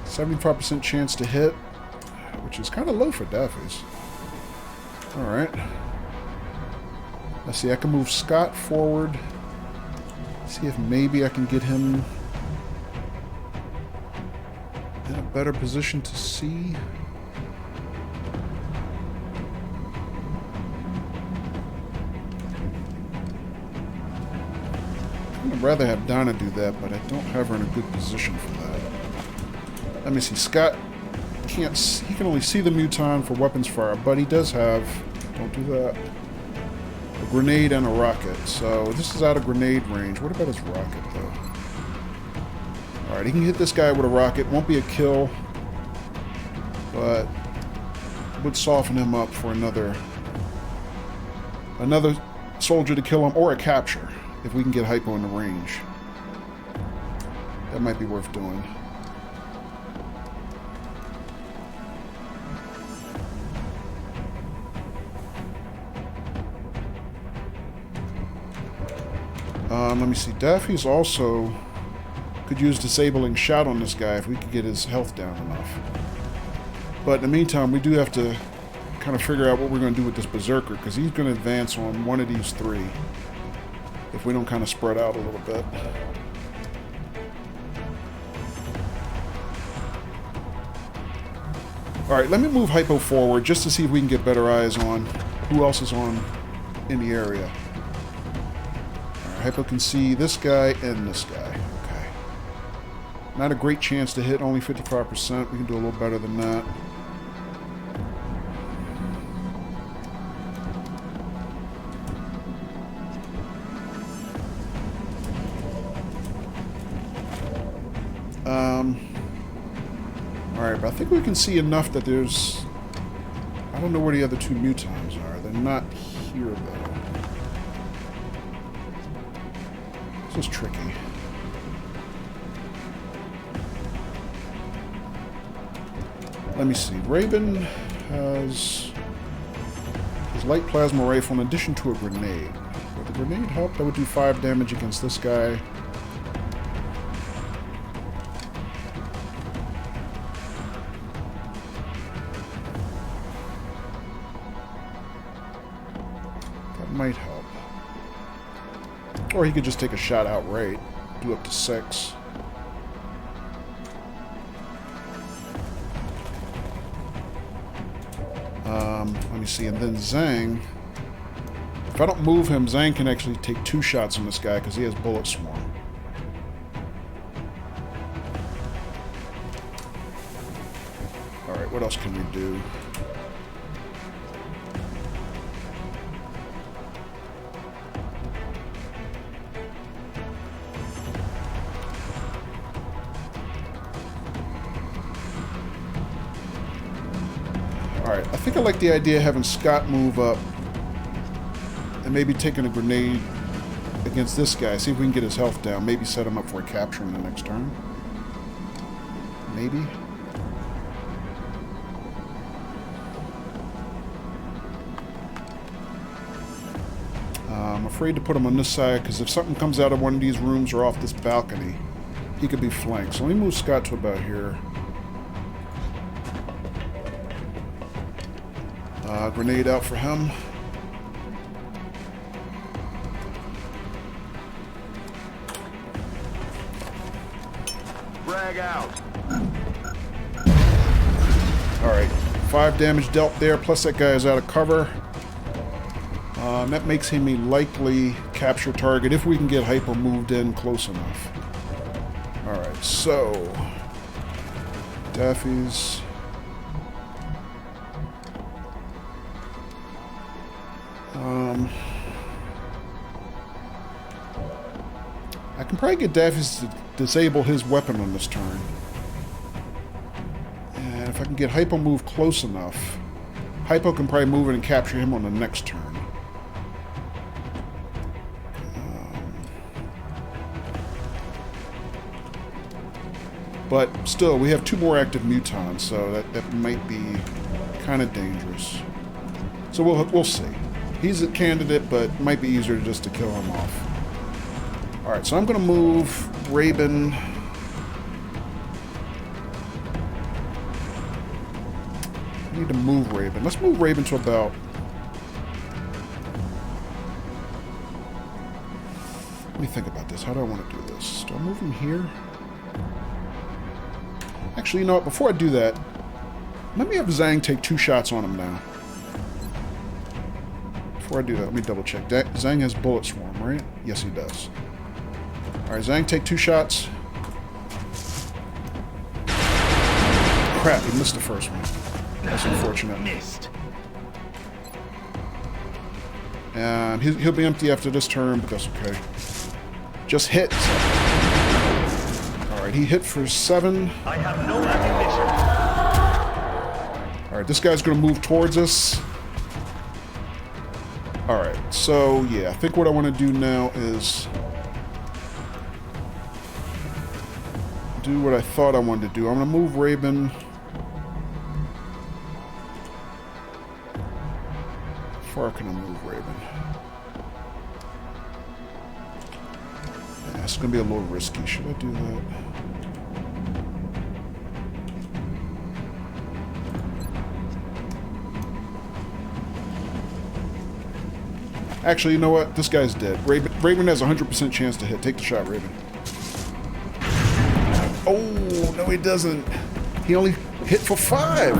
75% chance to hit, which is kind of low for Daffy's. Alright. Let's see, I can move Scott forward. See if maybe I can get him in a better position to see. I'd rather have Donna do that, but I don't have her in a good position for that. Let me see. Scott can't. He can only see the Muton for weapons fire, but he does have. Don't do that. A grenade and a rocket. So this is out of grenade range. What about his rocket, though? All right, he can hit this guy with a rocket. Won't be a kill, but would soften him up for another soldier to kill him, or a capture. If we can get Hypo in the range. That might be worth doing. Let me see. Daffy's also could use disabling shot on this guy if we could get his health down enough. But in the meantime, we do have to kind of figure out what we're going to do with this Berserker, because he's going to advance on one of these 3. If we don't kind of spread out a little bit. Alright, let me move Hypo forward just to see if we can get better eyes on who else is on in the area. Alright, Hypo can see this guy and this guy. Okay. Not a great chance to hit, only 55%. We can do a little better than that. Alright, but I think we can see enough that there's I don't know where the other two mutons are. They're not here, though. This is tricky. Let me see. Raven has his light plasma rifle in addition to a grenade. Would the grenade help? That would do 5 damage against this guy. That might help. Or he could just take a shot outright. Do up to 6. Let me see, and then Zhang. If I don't move him, Zhang can actually take 2 shots on this guy because he has bullet swarm. Alright, what else can we do? Alright, I think I like the idea of having Scott move up and maybe taking a grenade against this guy. See if we can get his health down. Maybe set him up for a capture in the next turn. Maybe. I'm afraid to put him on this side because if something comes out of one of these rooms or off this balcony, he could be flanked. So let me move Scott to about here. Grenade out for him. Frag out. Alright, 5 damage dealt there, plus that guy is out of cover. That makes him a likely capture target if we can get Hypo moved in close enough. Alright, so Daffy's. I can probably get Daffy's to disable his weapon on this turn. And if I can get Hypo moved close enough, Hypo can probably move in and capture him on the next turn. But still, we have 2 more active mutons, so that might be kind of dangerous. So we'll see. He's a candidate, but it might be easier just to kill him off. Alright, so I'm going to move Raven. I need to move Raven. Let's move Raven to about... Let me think about this. How do I want to do this? Do I move him here? Actually, you know what? Before I do that, let me have Zhang take 2 shots on him now. Before I do that, let me double check. Zhang has bullet swarm, right? Yes, he does. Alright, Zhang, take 2 shots. Crap, he missed the first one. That's unfortunate. Missed. And he'll be empty after this turn, but that's okay. Just hit. Alright, he hit for 7. I have no ammunition. Alright, this guy's going to move towards us. Alright, so yeah, I think what I want to do now is do what I thought I wanted to do. I'm going to move Raven. How far can I move Raven? Yeah, it's going to be a little risky. Should I do that? Actually, you know what? This guy's dead. Raven has a 100% chance to hit. Take the shot, Raven. Oh, no he doesn't. He only hit for 5. Oh.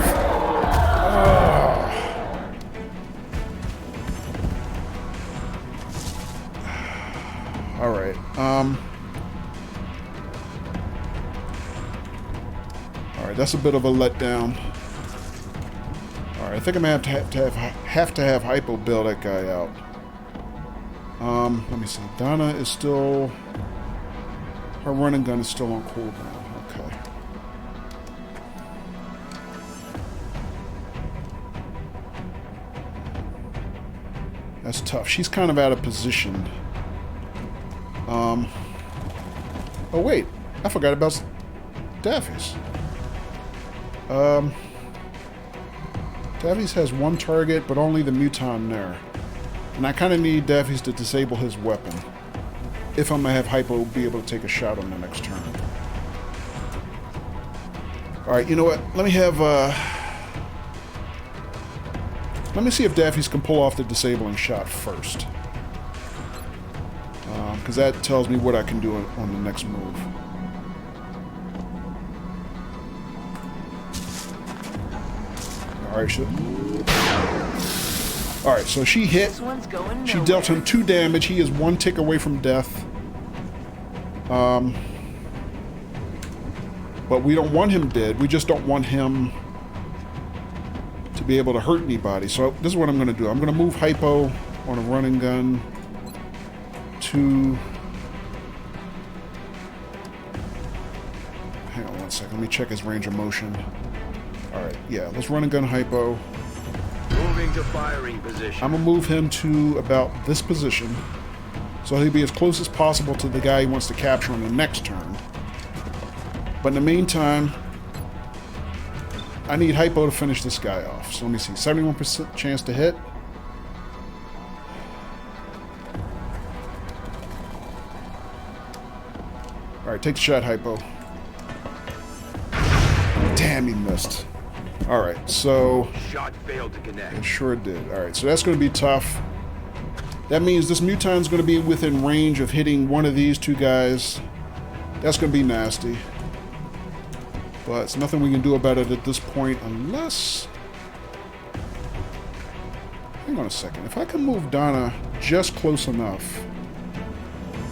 Alright. Alright, that's a bit of a letdown. Alright, I think I'm going to have to have Hypo bail that guy out. Let me see. Donna is still... Her running gun is still on cooldown. Okay. That's tough. She's kind of out of position. Oh, wait. I forgot about Daffy's. Daffy's has one target, but only the Muton there. And I kind of need Daffy's to disable his weapon. If I'm going to have Hypo be able to take a shot on the next turn. Alright, you know what? Let me have, let me see if Daffy's can pull off the disabling shot first. Because that tells me what I can do on the next move. Alright, so she hit. This one's going She nowhere. dealt him 2 damage. He is 1 tick away from death. But we don't want him dead. We just don't want him to be able to hurt anybody. So this is what I'm going to do. I'm going to move Hypo on a running gun to... Hang on 1 second. Let me check his range of motion. Alright, yeah. Let's run and gun Hypo. Moving to firing position. I'm going to move him to about this position. So he'll be as close as possible to the guy he wants to capture on the next turn. But in the meantime, I need Hypo to finish this guy off. So let me see. 71% chance to hit. Alright, take the shot, Hypo. Damn, he missed. Alright, so... Shot failed to It connect. sure did. Alright, so that's going to be tough. That means this Muton's going to be within range of hitting one of these 2 guys. That's going to be nasty. But it's nothing we can do about it at this point unless... Hang on a second. If I can move Donna just close enough,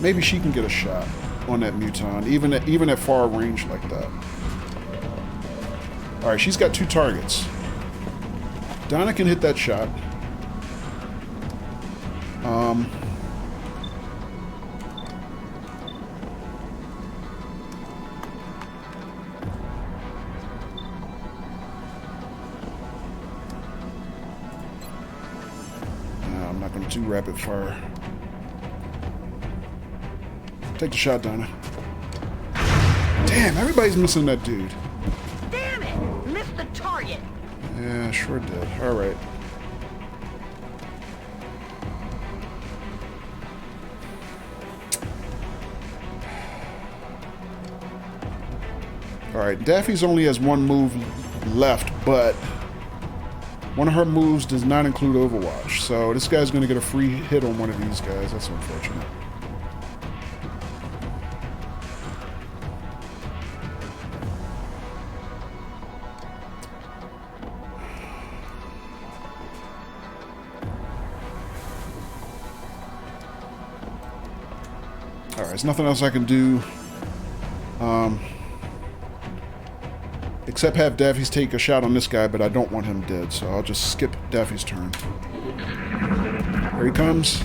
maybe she can get a shot on that Muton, even at far range like that. Alright, she's got 2 targets. Donna can hit that shot. No, I'm not going to do rapid fire. Take the shot, Donna. Damn, everybody's missing that dude. Damn it! Missed the target. Yeah, sure did. Alright. Alright, Daffy's only has 1 move left, but one of her moves does not include Overwatch. So this guy's going to get a free hit on one of these guys. That's unfortunate. Alright, there's nothing else I can do. Except have Daffy's take a shot on this guy, but I don't want him dead, so I'll just skip Daffy's turn. Here he comes.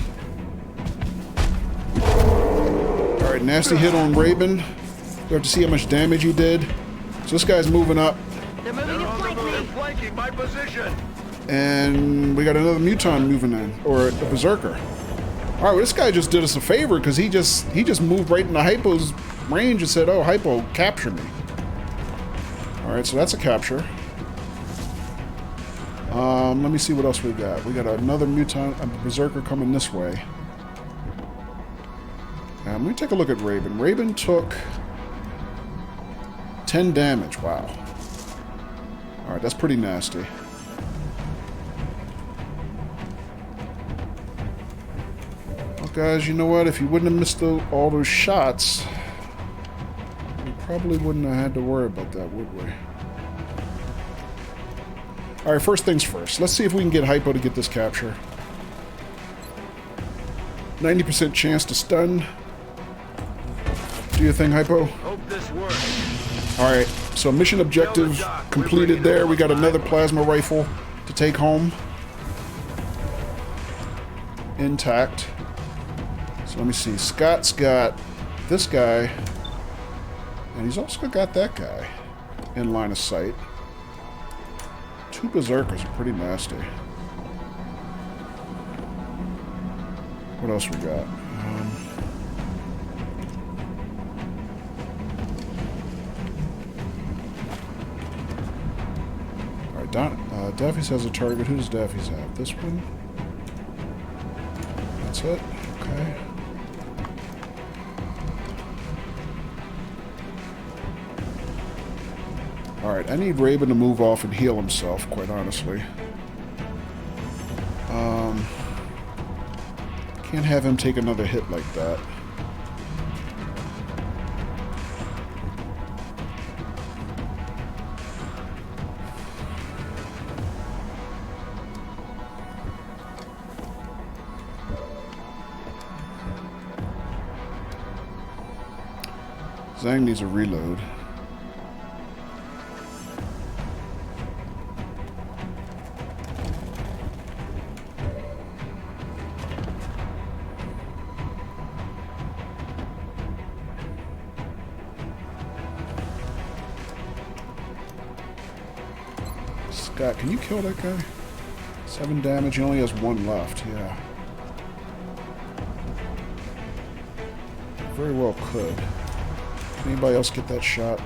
Alright, nasty hit on Raven. We have to see how much damage he did. So this guy's moving up. They're moving in flank me. Flanking my position. And we got another Muton moving in, or a Berserker. All right, well, this guy just did us a favor because he just moved right into Hypo's range and said, "Oh, Hypo, capture me." All right, so that's a capture. Let me see what else we got. We got another Muton, a Berserker coming this way. Let me take a look at Raven. Raven took 10 damage. Wow. All right, that's pretty nasty. Guys, you know what? If you wouldn't have missed all those shots, we probably wouldn't have had to worry about that, would we? Alright, first things first. Let's see if we can get Hypo to get this capture. 90% chance to stun. Do your thing, Hypo. Hope this works. Alright, so mission objective completed there. We got another plasma rifle to take home. Intact. So let me see. Scott's got this guy, and he's also got that guy in line of sight. 2 Berserkers are pretty nasty. What else we got? Alright, Daffy's has a target. Who does Daffy's have? This one? That's it? Okay. Alright, I need Raven to move off and heal himself, quite honestly. Can't have him take another hit like that. Zhang needs a reload. Scott, can you kill that guy? 7 damage, he only has 1 left, yeah. Very well could. Can anybody else get that shot?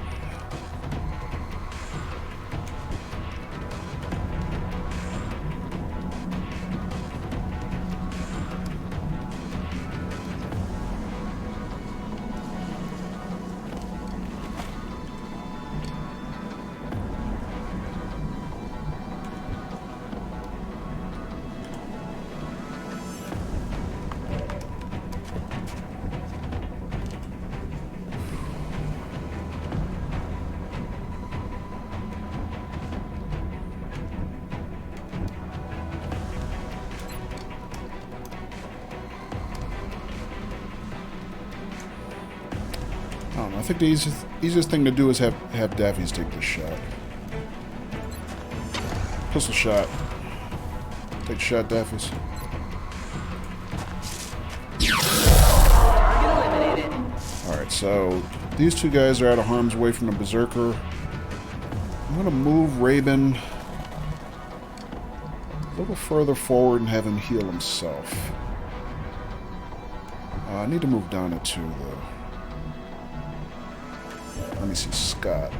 I don't know. I think the easiest thing to do is have Daffy's take this shot. Pistol shot. Take a shot, Daffy's. Alright, so these two guys are out of harm's way from the Berserker. I'm going to move Raven a little further forward and have him heal himself. I need to move Donna too, though. Let me see, Scott.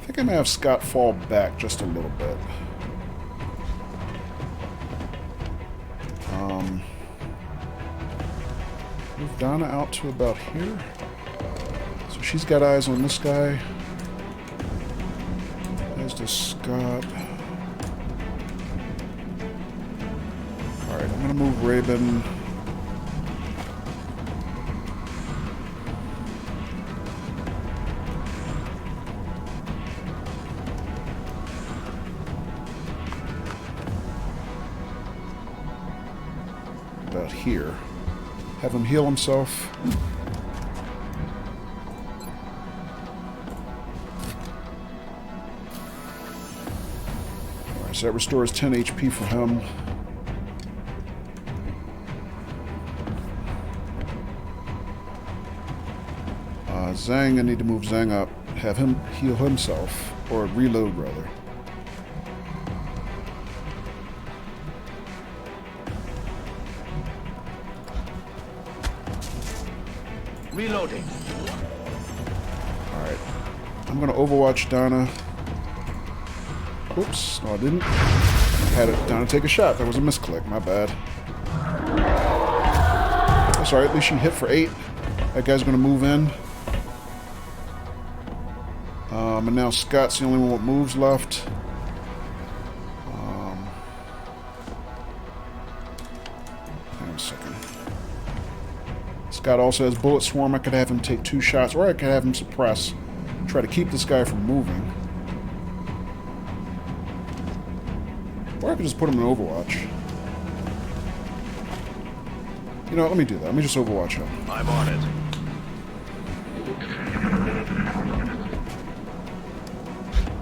I think I may have Scott fall back just a little bit. Move Donna out to about here. So she's got eyes on this guy. As does Scott. Alright, I'm going to move Raven. About here. Have him heal himself. Alright, so that restores 10 HP for him. Zhang, I need to move Zhang up. Have him heal himself. Or reload, rather. Reloading. Alright. I'm going to Overwatch Donna. Oops. No, I didn't. Had it Donna take a shot. That was a misclick. My bad. That's alright. At least she hit for 8. That guy's going to move in. And now Scott's the only one with moves left. Hang on a second. Scott also has Bullet Swarm. I could have him take 2 shots, or I could have him suppress. Try to keep this guy from moving. Or I could just put him in Overwatch. You know what, let me do that. Let me just Overwatch him. I'm on it.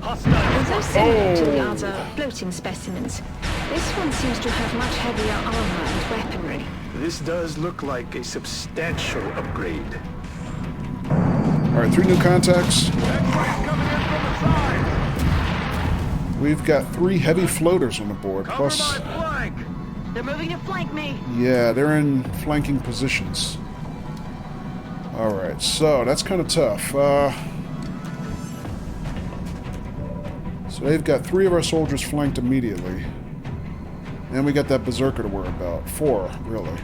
Although similar to the other floating specimens, this one seems to have much heavier armor and weaponry. This does look like a substantial upgrade. Alright, 3 new contacts. We've got 3 heavy floaters on the board, plus They're moving to flank me. Yeah, they're in flanking positions. Alright, so that's kind of tough. So they've got 3 of our soldiers flanked immediately. And we got that berserker to worry about. 4, really.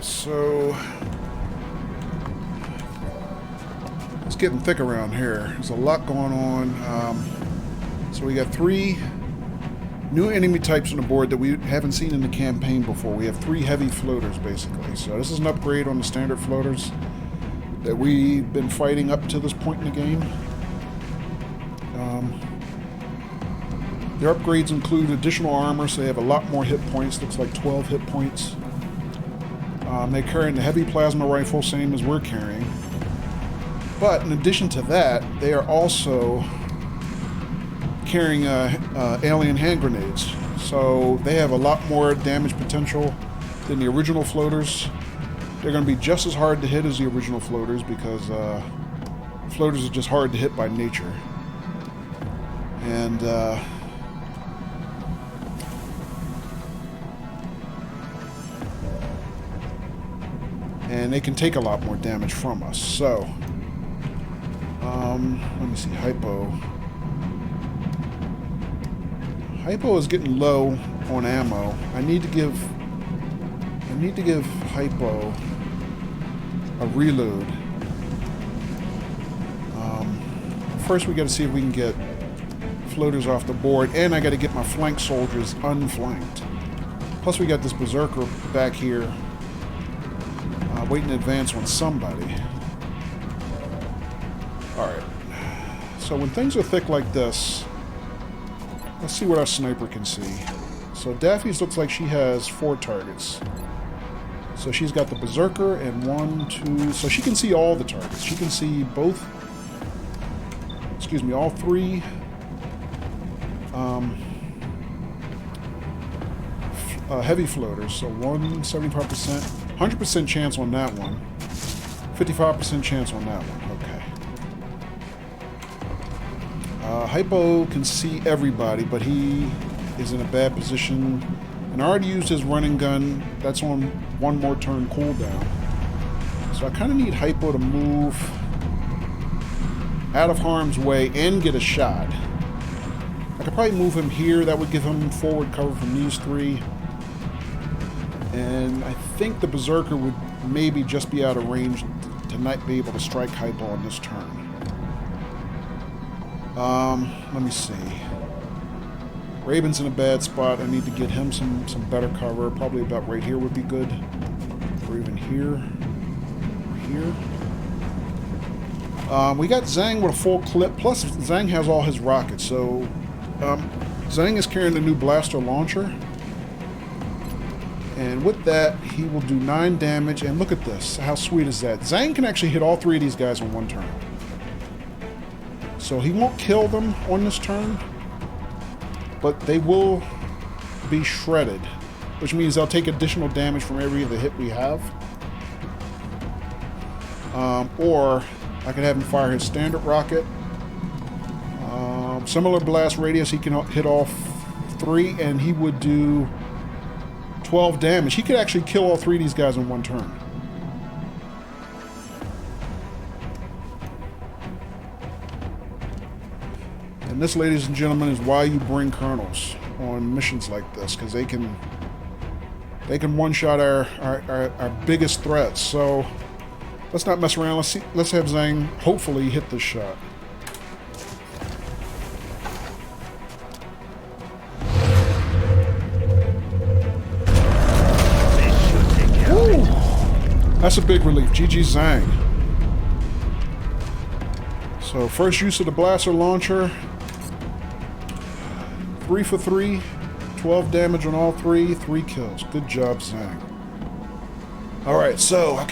So it's getting thick around here. There's a lot going on. So we got 3 new enemy types on the board that we haven't seen in the campaign before. We have 3 heavy floaters, basically. So this is an upgrade on the standard floaters that we've been fighting up to this point in the game. Their upgrades include additional armor, so they have a lot more hit points. Looks like 12 hit points. They're carrying the heavy plasma rifle, same as we're carrying. But in addition to that, they are also carrying alien hand grenades. So they have a lot more damage potential than the original floaters. They're going to be just as hard to hit as the original floaters because floaters are just hard to hit by nature. And they can take a lot more damage from us. So, let me see, Hypo. Hypo is getting low on ammo. I need to give Hypo a reload. First we got to see if we can get floaters off the board, and I got to get my flank soldiers unflanked. Plus we got this berserker back here waiting to advance on somebody. Alright. So when things are thick like this, let's see what our sniper can see. So Daffy's looks like she has 4 targets. So she's got the berserker and 1, 2... So she can see all the targets. She can see both... Excuse me, all 3... heavy floaters. So 75%... 100% chance on that one. 55% chance on that one. Okay. Hypo can see everybody, but he is in a bad position. And I already used his running gun. That's on 1 more turn cooldown. So I kind of need Hypo to move out of harm's way and get a shot. I could probably move him here. That would give him forward cover from these 3. And I think the berserker would maybe just be out of range to not be able to strike Hypo on this turn. Let me see. Raven's in a bad spot. I need to get him some better cover. Probably about right here would be good. Or even here. Or here. We got Zhang with a full clip. Plus, Zhang has all his rockets. So, Zhang is carrying the new blaster launcher. And with that, he will do 9 damage. And look at this. How sweet is that? Zhang can actually hit all 3 of these guys on 1 turn. So he won't kill them on this turn. But they will be shredded. Which means they'll take additional damage from every other hit we have. Or I could have him fire his standard rocket. Similar blast radius. He can hit all 3 and he would do 12 damage. He could actually kill all 3 of these guys in 1 turn. And this, ladies and gentlemen, is why you bring colonels on missions like this, because they can one-shot our biggest threats. So let's not mess around. Let's have Zhang hopefully hit this shot. That's a big relief. GG Zhang. So first use of the blaster launcher. 3 for 3. 12 damage on all 3. 3 kills. Good job, Zhang. Alright, so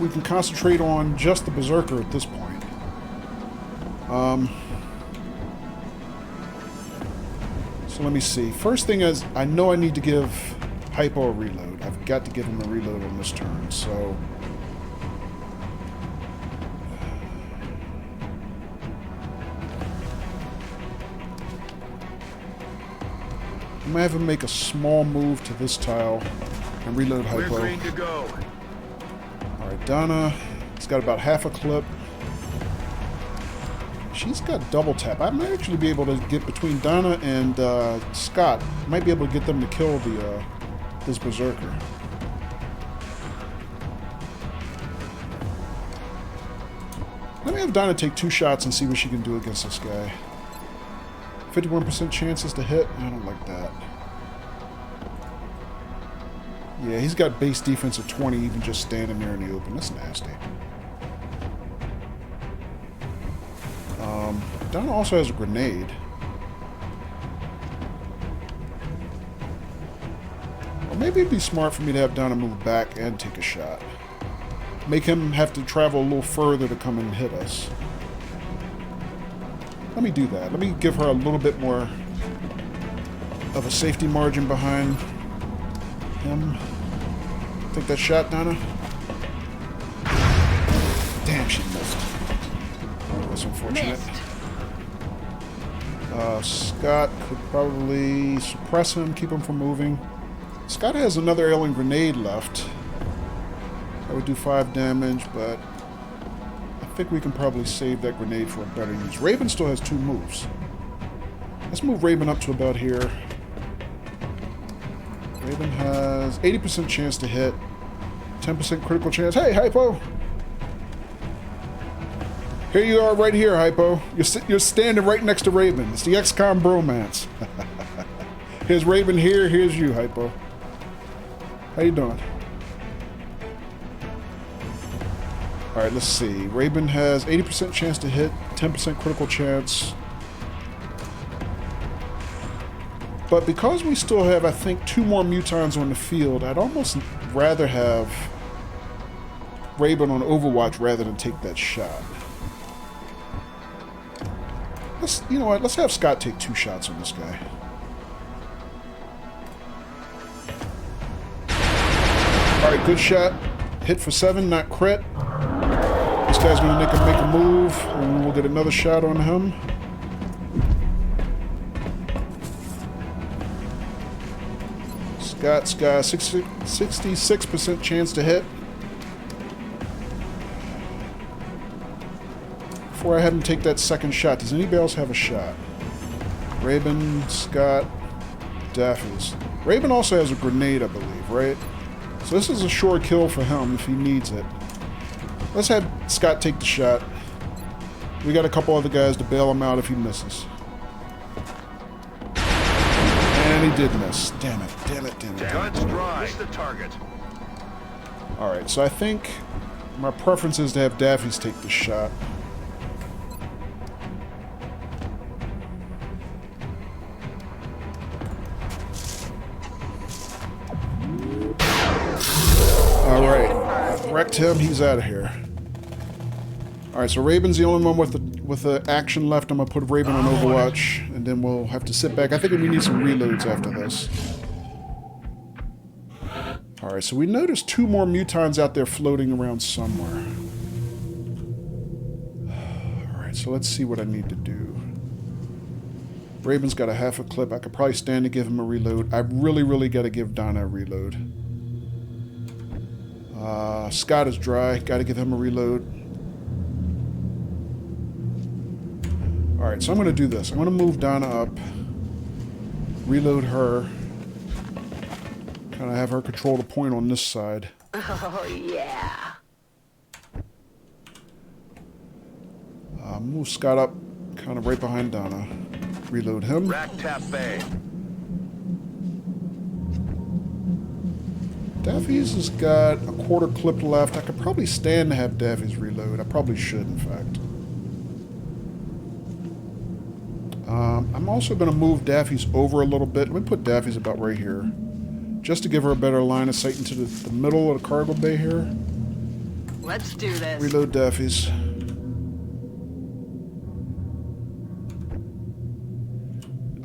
we can concentrate on just the berserker at this point. So let me see. First thing is, I know I need to give Hypo a reload. I've got to give him a reload on this turn, so... I'm gonna have him make a small move to this tile and reload We're hypo. green to go. Alright, Donna. He's got about half a clip. She's got double tap. I might actually be able to get between Donna and Scott. Might be able to get them to kill the this berserker. Let me have Donna take 2 shots and see what she can do against this guy. 51% chances to hit. I don't like that. Yeah, he's got base defense of 20 even just standing there in the open. That's nasty. Donna also has a grenade. Or maybe it'd be smart for me to have Donna move back and take a shot. Make him have to travel a little further to come and hit us. Let me do that. Let me give her a little bit more of a safety margin behind him. Take that shot, Donna. Damn, she missed. Oh, that's unfortunate. Scott could probably suppress him, keep him from moving. Scott has another alien grenade left. That would do 5 damage, but I think we can probably save that grenade for a better use. Raven still has 2 moves. Let's move Raven up to about here. Raven has 80% chance to hit, 10% critical chance. Hey, Hypo! Here you are right here, Hypo. You're standing right next to Raven. It's the XCOM bromance. Here's Raven here, here's you, Hypo. How you doing? Alright, let's see. Raven has 80% chance to hit, 10% critical chance. But because we still have, I think, 2 more mutons on the field, I'd almost rather have Raven on Overwatch rather than take that shot. You know what? Let's have Scott take 2 shots on this guy. Alright, good shot. Hit for 7, not crit. This guy's going to make a move, and we'll get another shot on him. Scott's got 66% chance to hit. Before I have him take that second shot, does anybody else have a shot? Raven, Scott, Daffy's. Raven also has a grenade, I believe, right? So this is a sure kill for him if he needs it. Let's have Scott take the shot. We got a couple other guys to bail him out if he misses. And he did miss. Damn it, damn it, damn it. Guns dry. Miss the target. Alright, so I think my preference is to have Daffy's take the shot. Alright, wrecked him, he's out of here. Alright, so Raven's the only one with the action left. I'm gonna put Raven on Overwatch, and then we'll have to sit back. I think we need some reloads after this. Alright, so we noticed 2 more mutons out there floating around somewhere. Alright, so let's see what I need to do. Raven's got a half a clip. I could probably stand to give him a reload. I really got to give Donna a reload. Scott is dry. Got to give him a reload. Alright, so I'm going to do this. I'm going to move Donna up. Reload her. Kind of have her control the point on this side. Oh, yeah. Move Scott up kind of right behind Donna. Reload him. Rack tap bay. Daffy's has got a quarter clip left. I could probably stand to have Daffy's reload. I probably should, in fact. I'm also going to move Daffy's over a little bit. Let me put Daffy's about right here. Just to give her a better line of sight into the middle of the cargo bay here. Let's do this. Reload Daffy's.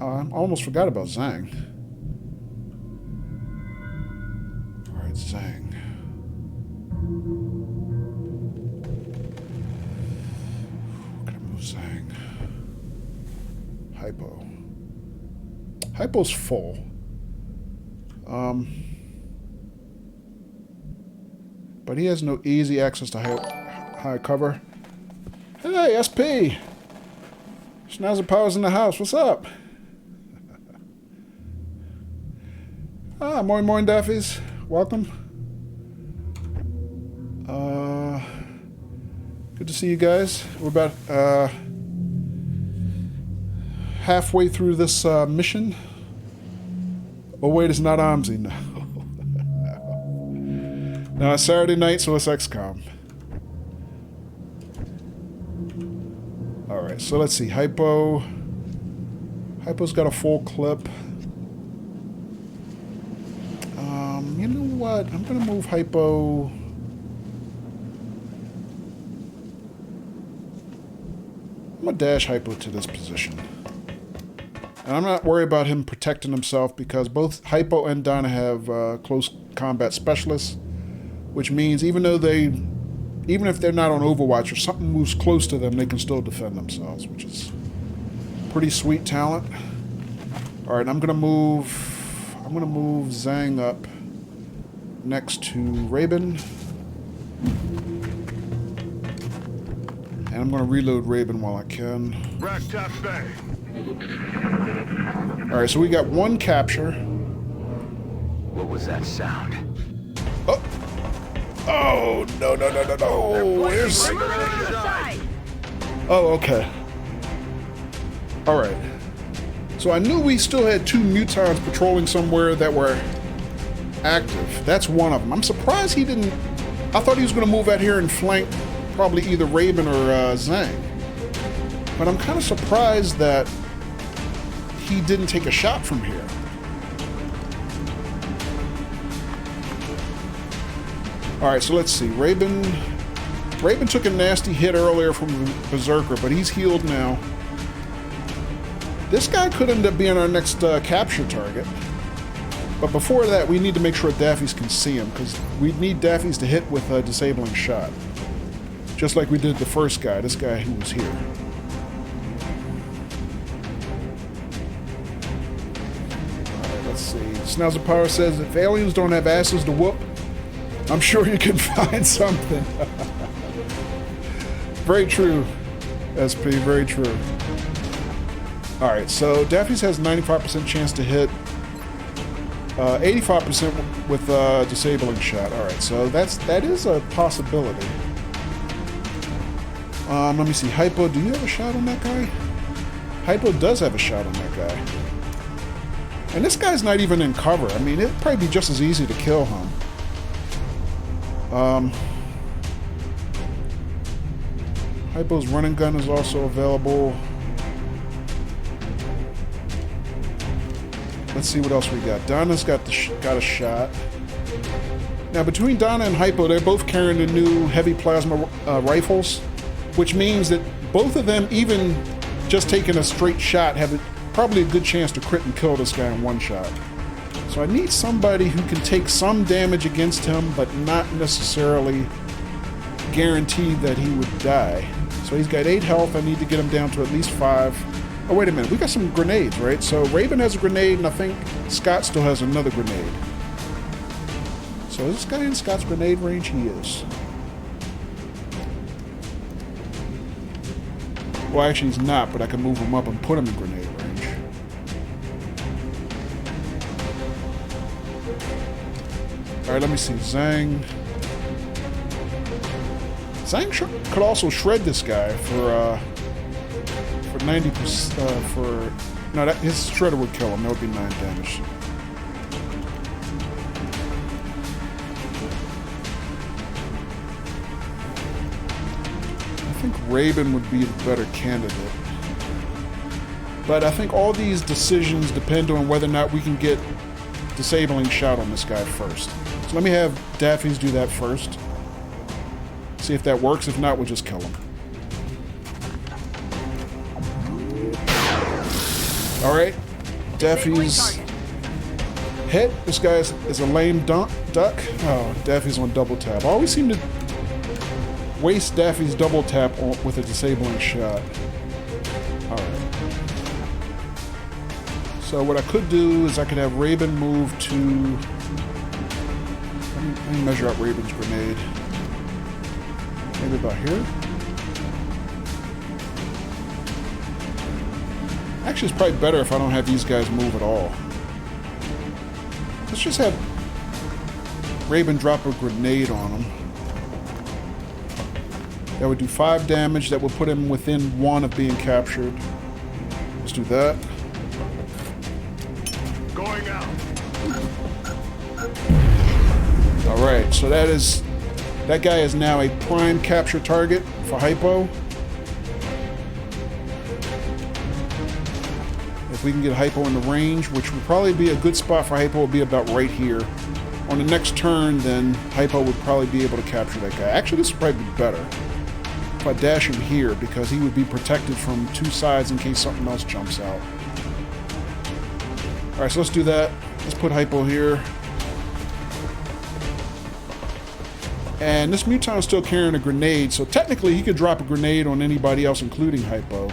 I almost forgot about Zhang. Alright, Zhang. Can I move Zhang? Hypo. Hypo's full. But he has no easy access to high cover. Hey, SP! Schnauzer Power's in the house. What's up? Moin moin Daffies. Welcome. Good to see you guys. We're about halfway through this mission. Oh wait, it's not Armsy. No. No, it's Saturday night, so it's XCOM. Alright, so let's see. Hypo's got a full clip. You know what? I'm gonna move Hypo. I'm gonna dash Hypo to this position. And I'm not worried about him protecting himself because both Hypo and Donna have close combat specialists, which means even if they're not on Overwatch or something moves close to them, they can still defend themselves, which is pretty sweet talent. All right, I'm gonna move Zhang up next to Raven, and I'm gonna reload Raven while I can. All right, so we got one capture. What was that sound? Oh! Oh, no. Where's... Oh, okay. Alright. So I knew we still had 2 mutons patrolling somewhere that were active. That's one of them. I'm surprised he didn't... I thought he was going to move out here and flank probably either Raven or Zhang. But I'm kind of surprised that he didn't take a shot from here. Alright, so let's see. Raven took a nasty hit earlier from Berserker, but he's healed now. This guy could end up being our next capture target. But before that, we need to make sure Daffys can see him, because we need Daffys to hit with a disabling shot. Just like we did the first guy, this guy who was here. Alright, let's see. Schnauzer Power says, if aliens don't have asses to whoop, I'm sure you can find something. Very true, SP, very true. Alright, so Daffys has 95% chance to hit. 85% with disabling shot. Alright, so that is a possibility. Let me see. Hypo, do you have a shot on that guy? Hypo does have a shot on that guy. And this guy's not even in cover. I mean, it'd probably be just as easy to kill him. Hypo's running gun is also available. Let's see what else we got. Donna's got a shot. Now, between Donna and Hypo, they're both carrying the new heavy plasma rifles, which means that both of them, even just taking a straight shot, have probably a good chance to crit and kill this guy in one shot. So I need somebody who can take some damage against him, but not necessarily guaranteed that he would die. So he's got 8 health. I need to get him down to at least 5. Oh, wait a minute. We got some grenades, right? So Raven has a grenade, and I think Scott still has another grenade. So is this guy in Scott's grenade range? He is. Well, actually, he's not, but I can move him up and put him in grenade range. All right, let me see. Zhang could also shred this guy for 90%. No, his shredder would kill him. That would be 9 damage. I think Raven would be the better candidate. But I think all these decisions depend on whether or not we can get disabling shot on this guy first. So let me have Daffys do that first. See if that works. If not, we'll just kill him. Alright. Daffy's hit. This guy is a lame duck. Oh, Daffy's on double tap. I always seem to waste Daffy's double tap with a disabling shot. Alright. So what I could do is I could have Raven move to... Let me measure out Raven's grenade. Maybe about here? Actually, it's probably better if I don't have these guys move at all. Let's just have Raven drop a grenade on him. That would do 5 damage. That would put him within 1 of being captured. Let's do that. Going out. Alright, so that guy is now a prime capture target for Hypo. If we can get Hypo in the range, which would probably be a good spot for Hypo, would be about right here. On the next turn, then Hypo would probably be able to capture that guy. Actually, this would probably be better if I dash him here, because he would be protected from 2 sides in case something else jumps out. Alright, so let's do that. Let's put Hypo here. And this Muton is still carrying a grenade, so technically he could drop a grenade on anybody else, including Hypo.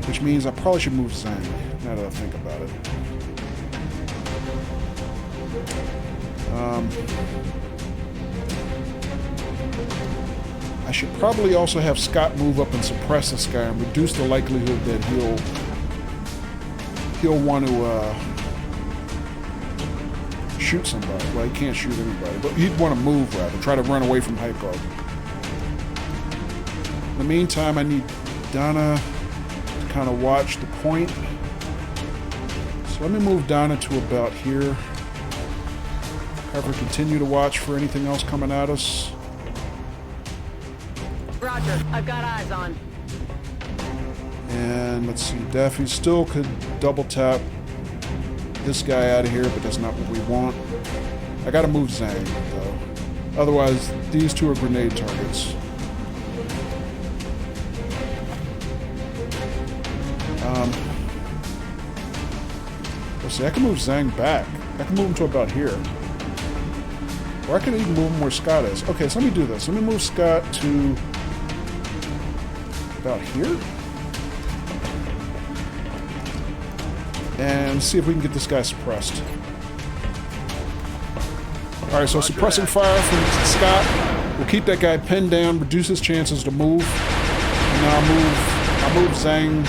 Which means I probably should move Zang, now that I think about it. I should probably also have Scott move up and suppress this guy and reduce the likelihood that he'll want to shoot somebody. Well, he can't shoot anybody, but he'd want to move rather, try to run away from Hypo. In the meantime, I need Donna to kind of watch the point. So let me move Donna to about here. Have her continue to watch for anything else coming at us. Roger, I've got eyes on. And let's see, Daffy still could double tap this guy out of here, but that's not what we want. I gotta move Zang, though. Otherwise, these 2 are grenade targets. Let's see, I can move Zang back. I can move him to about here. Or I can even move him where Scott is. Okay, so let me do this. Let me move Scott to about here. And see if we can get this guy suppressed. Alright, so suppressing fire from Scott will keep that guy pinned down, reduce his chances to move. And now I'll move Zang.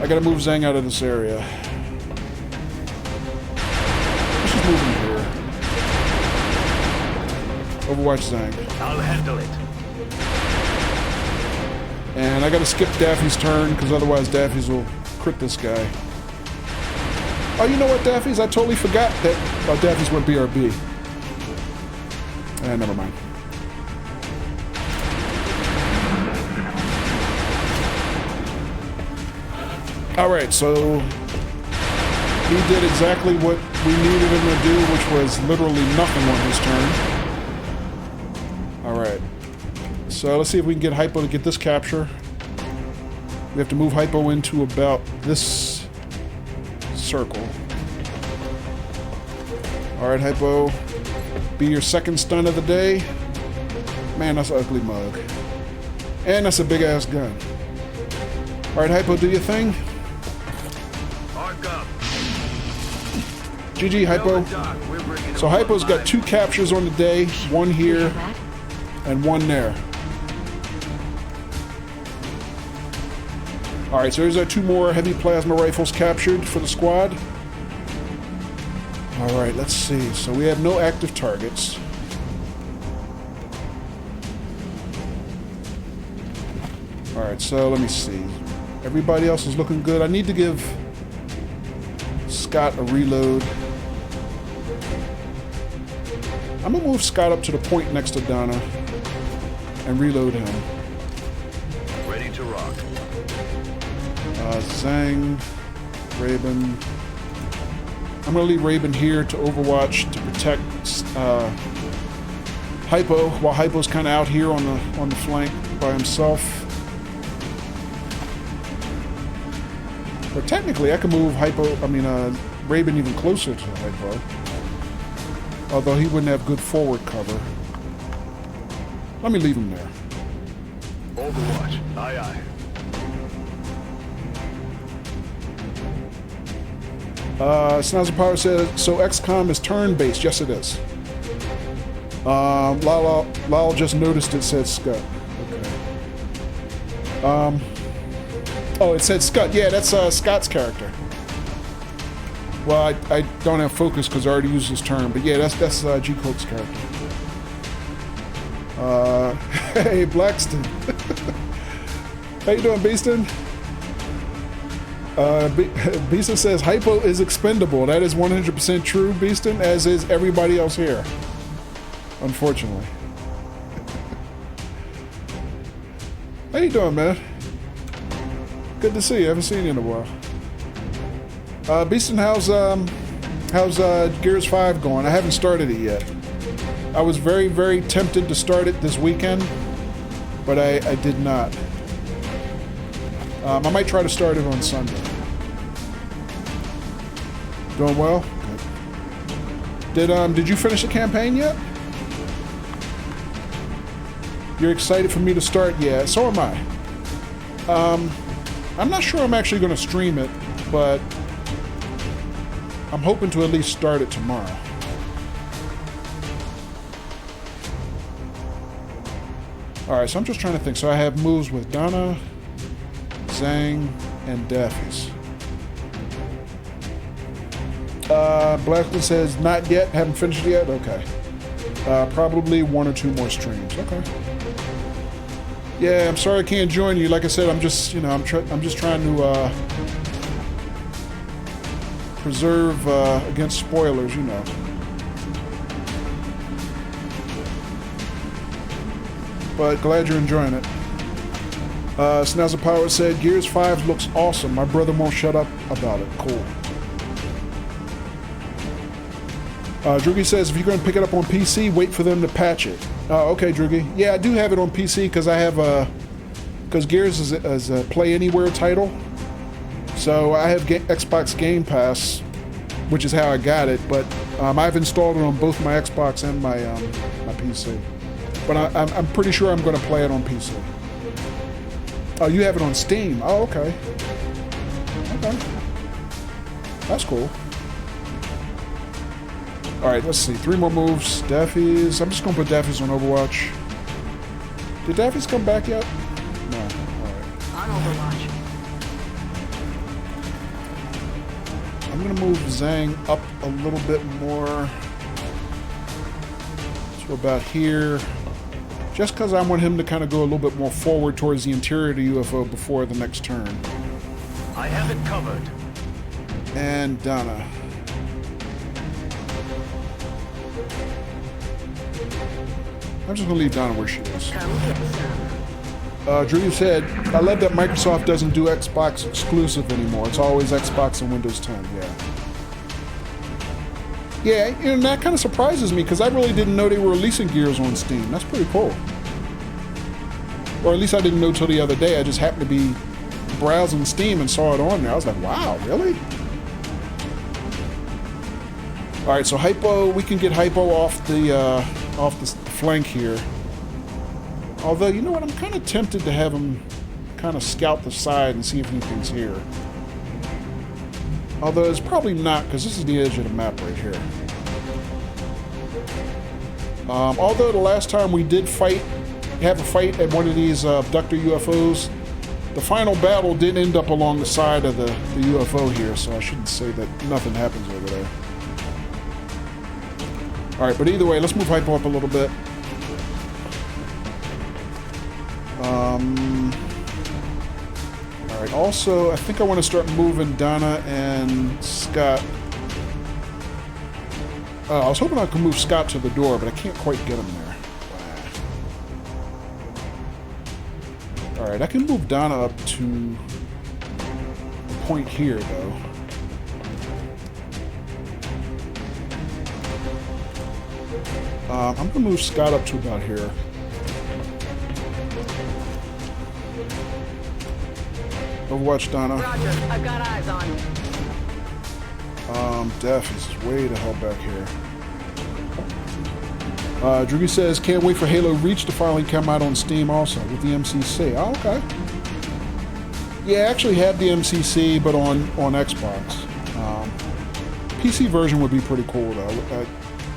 I gotta move Zang out of this area. Let's just move him here. Overwatch Zang. I'll handle it. And I gotta skip Daffy's turn, because otherwise Daffy's will crit this guy. Oh, you know what, Daffy's? I totally forgot that Daffy's went BRB. Never mind. Alright, so he did exactly what we needed him to do, which was literally nothing on his turn. Alright. So let's see if we can get Hypo to get this capture. We have to move Hypo into about this circle. Alright, Hypo. Be your second stun of the day. Man, that's an ugly mug. And that's a big-ass gun. Alright, Hypo, do your thing. Arc up. GG, Hypo. So Hypo's got 2 captures on the day. 1 here and 1 there. Alright, so here's our 2 more heavy plasma rifles captured for the squad. Alright, let's see. So we have no active targets. Alright, so let me see. Everybody else is looking good. I need to give Scott a reload. I'm gonna move Scott up to the point next to Donna and reload him. Ready to rock. Zang, Raven. I'm going to leave Raven here to overwatch to protect Hypo, while Hypo's kind of out here on the flank by himself. But technically, I can move Raven even closer to Hypo. Although he wouldn't have good forward cover. Let me leave him there. Overwatch. Aye, aye. Snazzy Power says, so XCOM is turn-based. Yes, it is. Lyle just noticed it said Scott. Okay. Oh, it said Scott. Yeah, that's Scott's character. Well, I don't have focus because I already used this term, but yeah, that's G Coke's character. Hey, Blackston. How you doing, Beaston? Beaston says hypo is expendable. That is 100% true, Beaston, as is everybody else here. Unfortunately. How you doing, man? Good to see you. I haven't seen you in a while. Beaston, how's Gears 5 going? I haven't started it yet. I was very, very tempted to start it this weekend, but I did not. I might try to start it on Sunday. Doing well? Good. Did you finish the campaign yet? You're excited for me to start? Yeah, so am I. I'm not sure I'm actually going to stream it, but I'm hoping to at least start it tomorrow. Alright, so I'm just trying to think. So I have moves with Donna, Zhang, and Daffy's. Blackwood says, not yet, haven't finished it yet? Okay. Probably 1 or 2 more streams. Okay. Yeah, I'm sorry I can't join you. Like I said, I'm just, I'm just trying to preserve against spoilers, But glad you're enjoying it. Snazza Power said, Gears 5 looks awesome. My brother won't shut up about it. Cool. Drugi says, if you're going to pick it up on PC, wait for them to patch it. Okay, Drugi. Yeah, I do have it on PC because I have because Gears is a Play Anywhere title. So I have Xbox Game Pass, which is how I got it. But I've installed it on both my Xbox and my PC. But I'm pretty sure I'm going to play it on PC. Oh, you have it on Steam. Oh, okay. Okay. That's cool. Alright, let's see. 3 more moves. Daffy's. I'm just going to put Daffy's on Overwatch. Did Daffy's come back yet? No. Alright. On Overwatch. I'm going to move Zhang up a little bit more. So about here. Just because I want him to kind of go a little bit more forward towards the interior of the UFO before the next turn. I have it covered. And Donna. I'm just going to leave Donna where she is. Come get some. Drew said, I love that Microsoft doesn't do Xbox exclusive anymore. It's always Xbox and Windows 10, yeah. Yeah, and that kind of surprises me because I really didn't know they were releasing Gears on Steam. That's pretty cool. Or at least I didn't know till the other day. I just happened to be browsing Steam and saw it on there. I was like, wow, really? Alright, so Hypo, we can get Hypo off the flank here. Although, you know what, I'm kind of tempted to have him kind of scout the side and see if anything's here. Although it's probably not, because this is the edge of the map right here. Although the last time we did have a fight at one of these abductor UFOs, the final battle did end up along the side of the UFO here, so I shouldn't say that nothing happens over there. Alright, but either way, let's move Hypo up a little bit. Alright, also, I think I want to start moving Donna and Scott. I was hoping I could move Scott to the door, but I can't quite get him there. Alright, I can move Donna up to a point here, though. I'm going to move Scott up to about here. Overwatch Donna. Roger, I've got eyes on. Daffy's is way the hell back here. Drugi says, can't wait for Halo Reach to finally come out on Steam also, with the MCC. Oh, okay. Yeah, I actually had the MCC, but on Xbox. PC version would be pretty cool, though.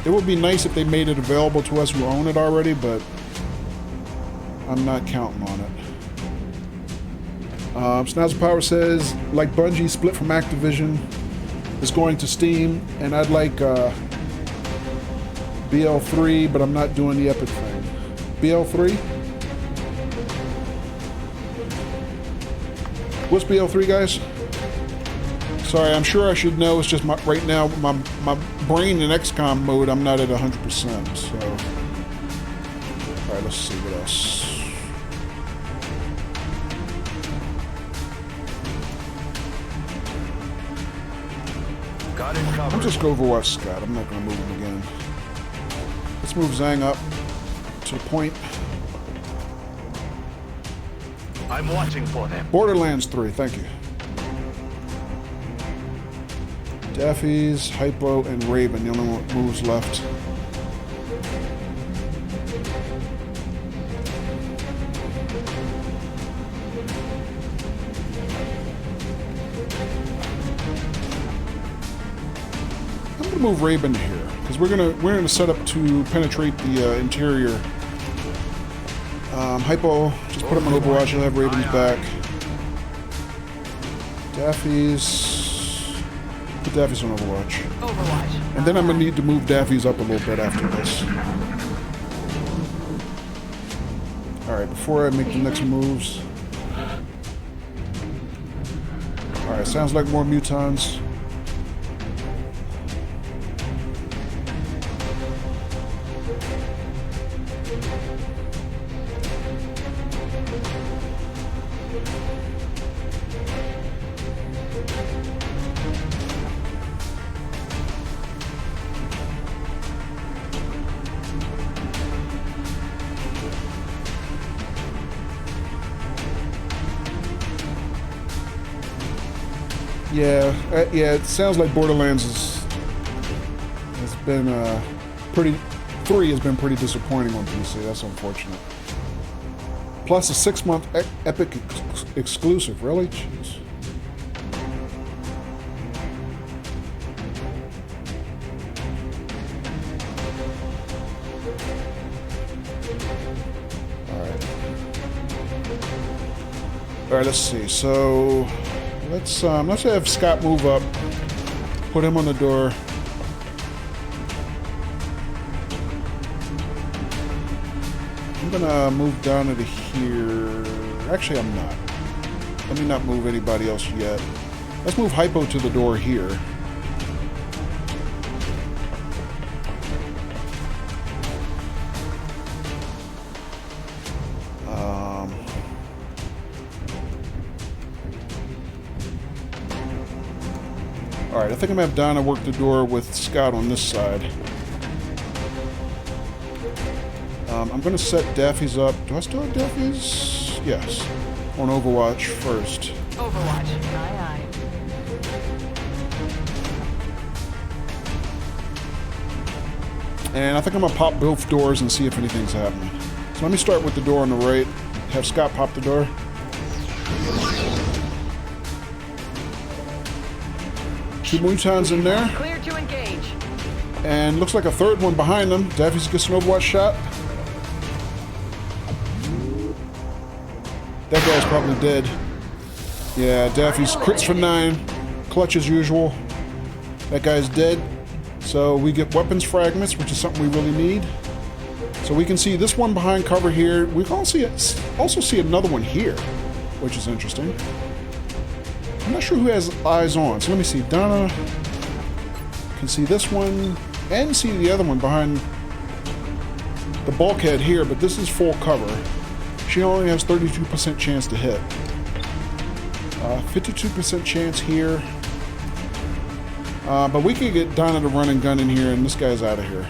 It would be nice if they made it available to us who own it already, but I'm not counting on it. Snazzy Power says, like Bungie split from Activision, is going to Steam, and I'd like BL3, but I'm not doing the Epic thing. BL3? What's BL3, guys? Sorry, I'm sure I should know. It's just right now, my brain in XCOM mode, I'm not at 100%, so... Alright, let's see what else. Got it covered. I'm just going to Overwatch Scott. I'm not going to move him again. Let's move Zhang up to the point. I'm watching for them. Borderlands 3, thank you. Daffy's, Hypo, and Raven, the only one moves left. I'm gonna move Raven here because we're gonna set up to penetrate the interior. Hypo, just put him on Overwatch and have Raven's back. Daffy's, put Daffy's on Overwatch. Overwatch. And then I'm gonna need to move Daffy's up a little bit after this. Alright, before I make the next moves. Alright, sounds like more mutons. Yeah, it sounds like Borderlands has been pretty. 3 has been pretty disappointing on PC. That's unfortunate. Plus a 6-month Epic exclusive. Really? Jeez. All right. Let's see. So. Let's have Scott move up, put him on the door. I'm gonna move down into here. Actually, I'm not. Let me not move anybody else yet. Let's move Hypo to the door here. Alright, I think I'm going to have Donna work the door with Scott on this side. I'm going to set Daffy's up. Do I still have Daffy's? Yes. On Overwatch first. Overwatch. Aye, aye. And I think I'm going to pop both doors and see if anything's happening. So let me start with the door on the right. Have Scott pop the door. Two mutons in there. Clear to engage. And looks like a third one behind them. Daffy's gets an Overwatch shot. That guy's probably dead. Yeah, Daffy's crits for 9. Clutch as usual. That guy's dead. So we get weapons fragments, which is something we really need. So we can see this one behind cover here. We can also see another one here, which is interesting. I'm not sure who has eyes on, so let me see. Donna can see this one and see the other one behind the bulkhead here, but this is full cover. She only has 32% chance to hit. 52% chance here. But we can get Donna to run and gun in here, and this guy's out of here.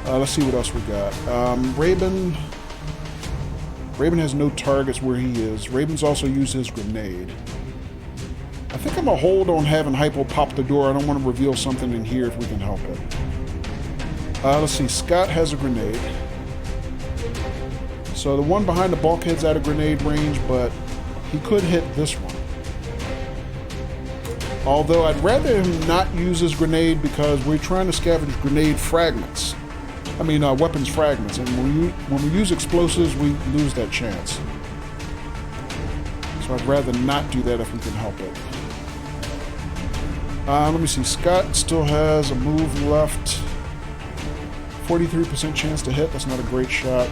Let's see what else we got. Raven has no targets where he is. Raven's also used his grenade. I think I'm going to hold on having Hypo pop the door. I don't want to reveal something in here if we can help it. Let's see. Scott has a grenade. So the one behind the bulkhead's out of grenade range, but he could hit this one. Although I'd rather him not use his grenade because we're trying to scavenge grenade fragments. I mean, weapons fragments. And when we use explosives, we lose that chance. So I'd rather not do that if we can help it. Let me see. Scott still has a move left. 43% chance to hit. That's not a great shot.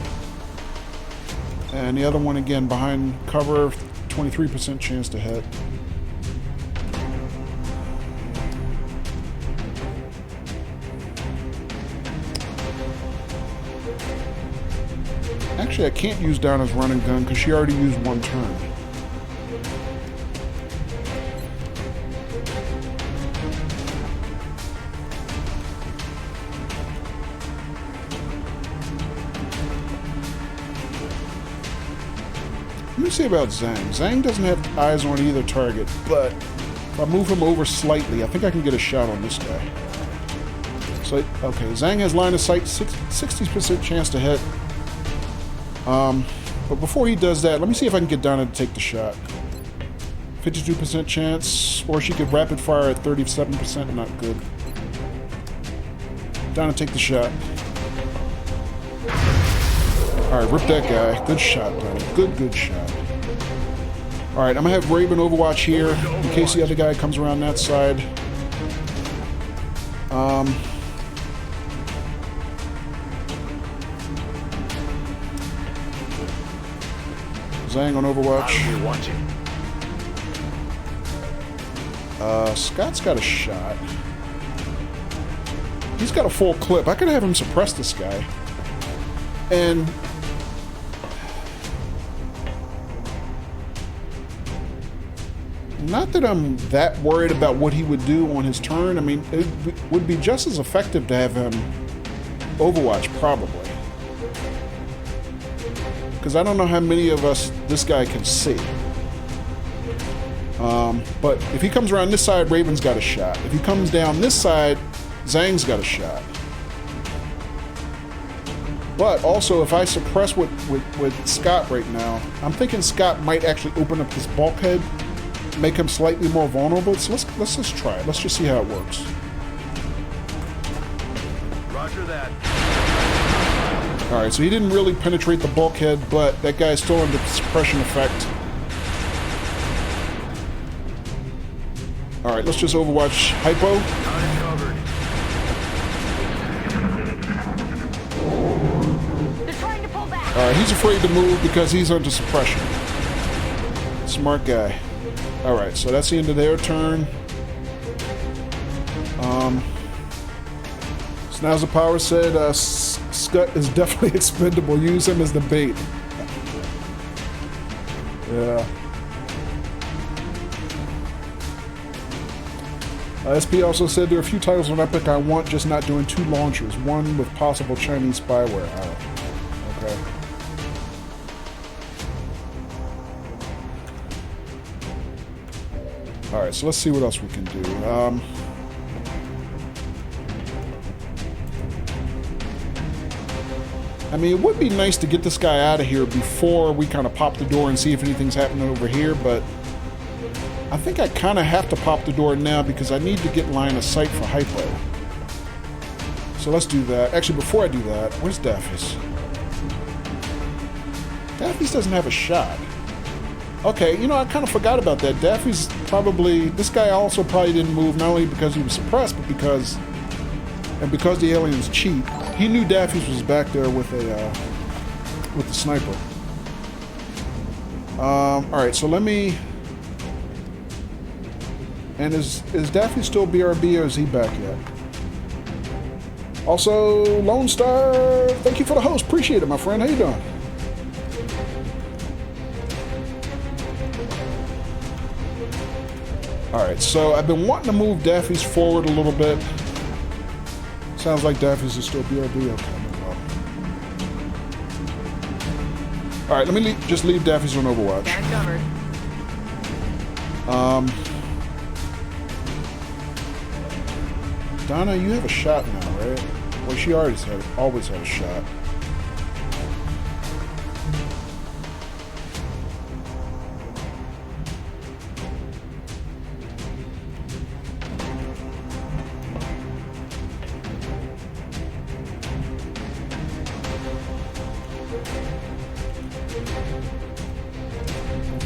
And the other one, again, behind cover, 23% chance to hit. Actually, I can't use Donna's run and gun because she already used one turn. Let me see about Zhang. Zhang doesn't have eyes on either target, but if I move him over slightly, I think I can get a shot on this guy. So, okay, Zhang has line of sight, 60% chance to hit. But before he does that, let me see if I can get Donna to take the shot. 52% chance, or she could rapid fire at 37%, not good. Donna, take the shot. Alright, rip that guy. Good shot, Donna. Good shot. Alright, I'm gonna have Raven Overwatch here, in case the other guy comes around that side. Zhang on Overwatch. Scott's got a shot. He's got a full clip. I could have him suppress this guy. And not that I'm that worried about what he would do on his turn. I mean, it would be just as effective to have him Overwatch, probably. Because I don't know how many of us this guy can see. But if he comes around this side, Raven's got a shot. If he comes down this side, Zhang's got a shot. But also, if I suppress with Scott right now, I'm thinking Scott might actually open up this bulkhead, make him slightly more vulnerable. So let's just try it. Let's just see how it works. Roger that. Alright, so he didn't really penetrate the bulkhead, but that guy's still under the suppression effect. Alright, let's just Overwatch Hypo. They're trying to pull back. Alright, he's afraid to move because he's under suppression. Smart guy. Alright, so that's the end of their turn. Snazza Power said, Scott is definitely expendable. Use him as the bait. Yeah. SP also said there are a few titles on Epic I want, just not doing 2 launchers. One with possible Chinese spyware. Oh, okay. Alright, so let's see what else we can do. I mean, it would be nice to get this guy out of here before we kind of pop the door and see if anything's happening over here, but I think I kind of have to pop the door now because I need to get line of sight for Hypo. So let's do that. Actually, before I do that, where's Daphis? Daphis doesn't have a shot. Okay, you know, I kind of forgot about that. Daphis probably... This guy also probably didn't move, not only because he was suppressed, but because... And because the aliens cheat, he knew Daphis was back there with the sniper. Alright, so let me... And is Daffy still BRB or is he back yet? Also, Lone Star, thank you for the host. Appreciate it, my friend. How you doing? Alright, so I've been wanting to move Daffy's forward a little bit. Sounds like Daffy's is still BRB. Okay, no problem. Alright, let me just leave Daffy's on Overwatch. Got it covered. Donna, you have a shot now, right? Well, she always had a shot.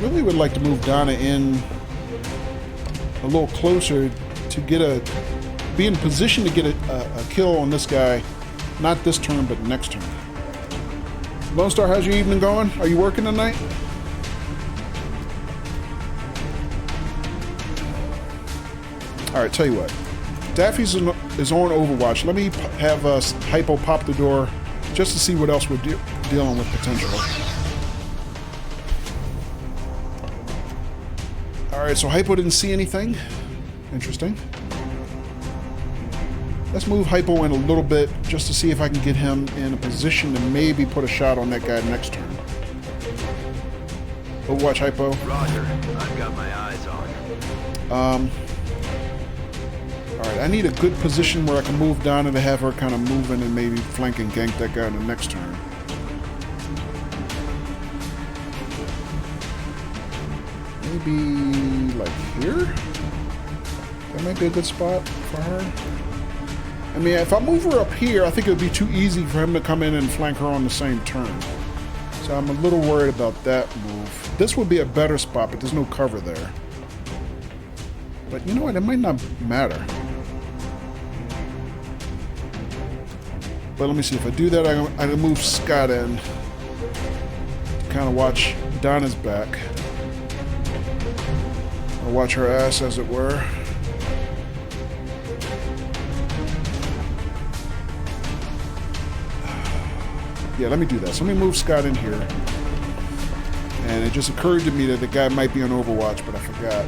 really would like to move Donna in a little closer to be in position to get a kill on this guy. Not this turn, but next turn. Lone Star, how's your evening going? Are you working tonight? Alright, tell you what. Daffy's is on Overwatch. Let me have Hypo pop the door just to see what else we're dealing with potentially. Alright, so Hypo didn't see anything. Interesting. Let's move Hypo in a little bit just to see if I can get him in a position to maybe put a shot on that guy next turn. Overwatch, Hypo. Roger. I've got my eyes on. Alright, I need a good position where I can move Donna to have her kind of move in and maybe flank and gank that guy in the next turn. Maybe like here? That might be a good spot for her. I mean, if I move her up here, I think it would be too easy for him to come in and flank her on the same turn. So I'm a little worried about that move. This would be a better spot, but there's no cover there. But you know what? It might not matter. But let me see. If I do that, I can move Scott in to kind of watch Donna's back. Or watch her ass, as it were. Yeah, let me do that. So let me move Scott in here. And it just occurred to me that the guy might be on Overwatch, but I forgot.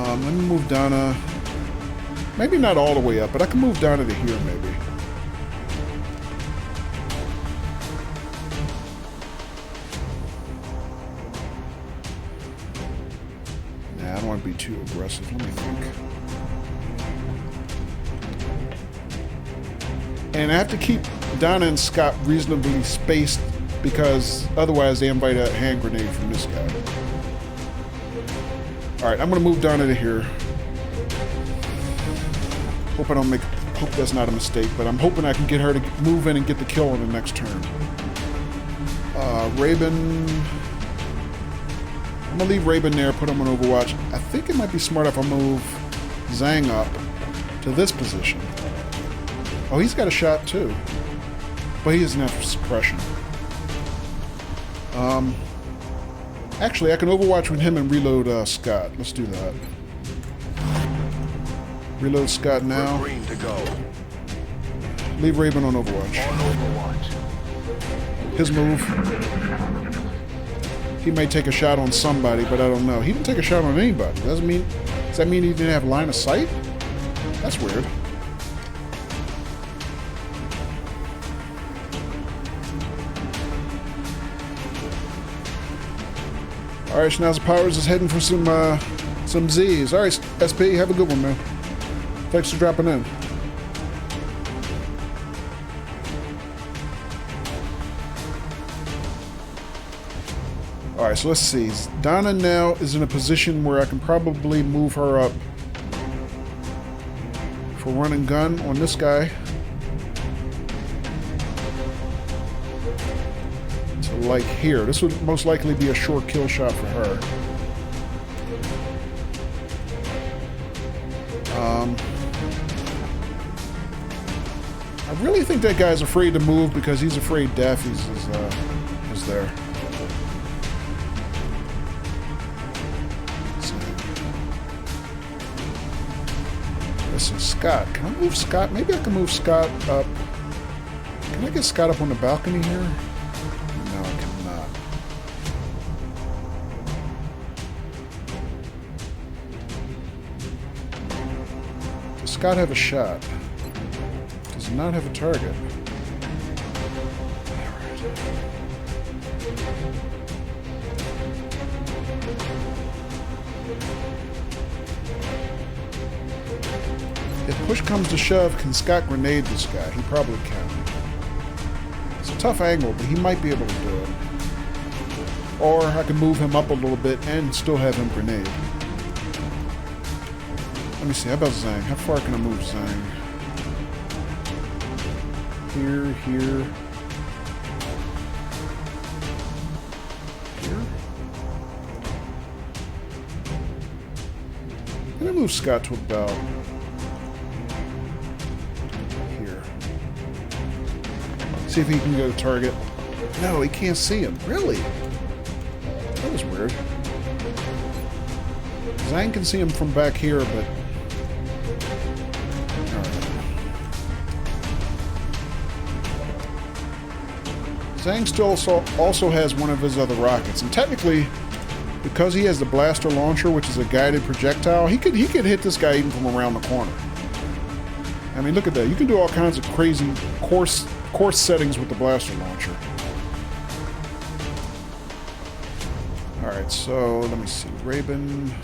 Let me move Donna. Maybe not all the way up, but I can move Donna to here, maybe. Nah, I don't want to be too aggressive. Let me think. And I have to keep Donna and Scott reasonably spaced because otherwise they invite a hand grenade from this guy. Alright, I'm going to move Donna to here. Hope that's not a mistake, but I'm hoping I can get her to move in and get the kill on the next turn. Raven. I'm going to leave Raven there, put him on Overwatch. I think it might be smart if I move Zhang up to this position. Oh, he's got a shot too. But he doesn't have suppression. Actually, I can Overwatch with him and reload Scott. Let's do that. Reload Scott now. We're green to go. Leave Raven on Overwatch. On Overwatch. His move. He may take a shot on somebody, but I don't know. He didn't take a shot on anybody. Does that mean he didn't have line of sight? That's weird. Alright, Schnauzer Powers is heading for some Z's. Alright, SP, have a good one, man. Thanks for dropping in. Alright, so let's see. Donna now is in a position where I can probably move her up for run and gun on this guy. So like here. This would most likely be a short kill shot for her. I really think that guy's afraid to move because he's afraid Daffy's is there. Listen, Scott. Can I move Scott? Maybe I can move Scott up. Can I get Scott up on the balcony here? No, I cannot. Does Scott have a shot? Does not have a target. If push comes to shove, can Scott grenade this guy? He probably can. It's a tough angle, but he might be able to do it. Or I can move him up a little bit and still have him grenade. Let me see, how about Zhang? How far can I move Zhang? Here. move Scott to about here. See if he can get a target. No, he can't see him. Really? That was weird. Zhang can see him from back here, but... Zhang still also has one of his other rockets, and technically, because he has the blaster launcher, which is a guided projectile, he could hit this guy even from around the corner. I mean, look at that. You can do all kinds of crazy course settings with the blaster launcher. All right, so let me see. Raven.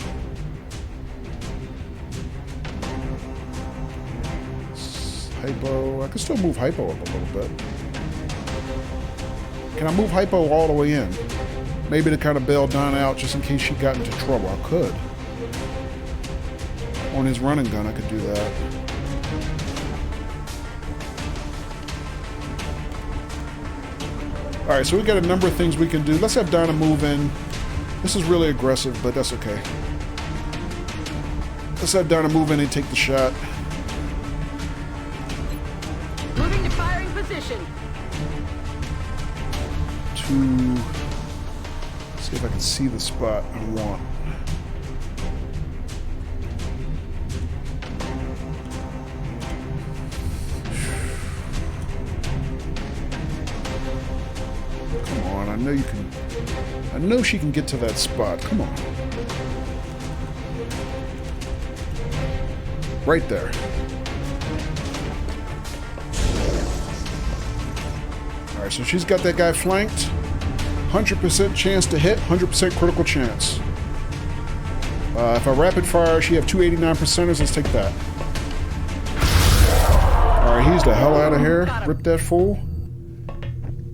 Hypo. I can still move Hypo up a little bit. Can I move Hypo all the way in? Maybe to kind of bail Donna out just in case she got into trouble. I could. On his running gun, I could do that. Alright, so we got a number of things we can do. Let's have Donna move in. This is really aggressive, but that's okay. Let's have Donna move in and take the shot. Moving to firing position. To see if I can see the spot I want. Come on, I know you can. I know she can get to that spot. Come on. Right there. Alright, so she's got that guy flanked. 100% chance to hit, 100% critical chance. If I rapid fire, she have 289%ers. Let's take that. Alright, he's the hell out of here. Rip that fool.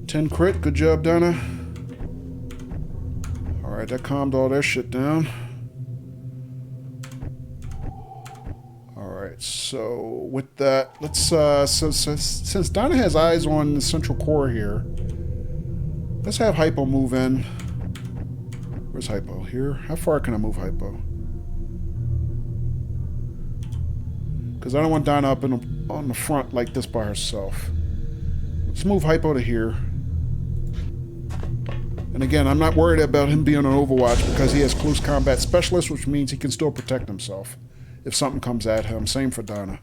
10 crit. Good job, Donna. Alright, that calmed all that shit down. Alright, so with that, let's since Donna has eyes on the central core here, let's have Hypo move in. Where's Hypo? Here? How far can I move Hypo? Because I don't want Donna up on the front like this by herself. Let's move Hypo to here. And again, I'm not worried about him being on Overwatch because he has close combat specialist, which means he can still protect himself if something comes at him. Same for Donna.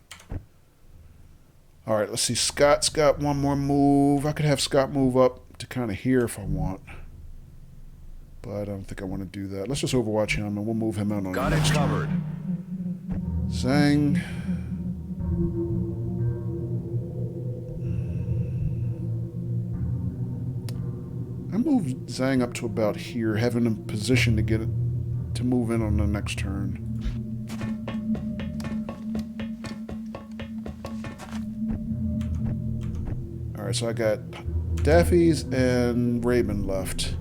Alright, let's see. Scott's got one more move. I could have Scott move up to kind of here if I want. But I don't think I want to do that. Let's just Overwatch him and we'll move him out on Got the it next covered. Zhang. I moved Zhang up to about here, having him positioned to get it to move in on the next turn. Alright, so I got Daffy's and Raven left.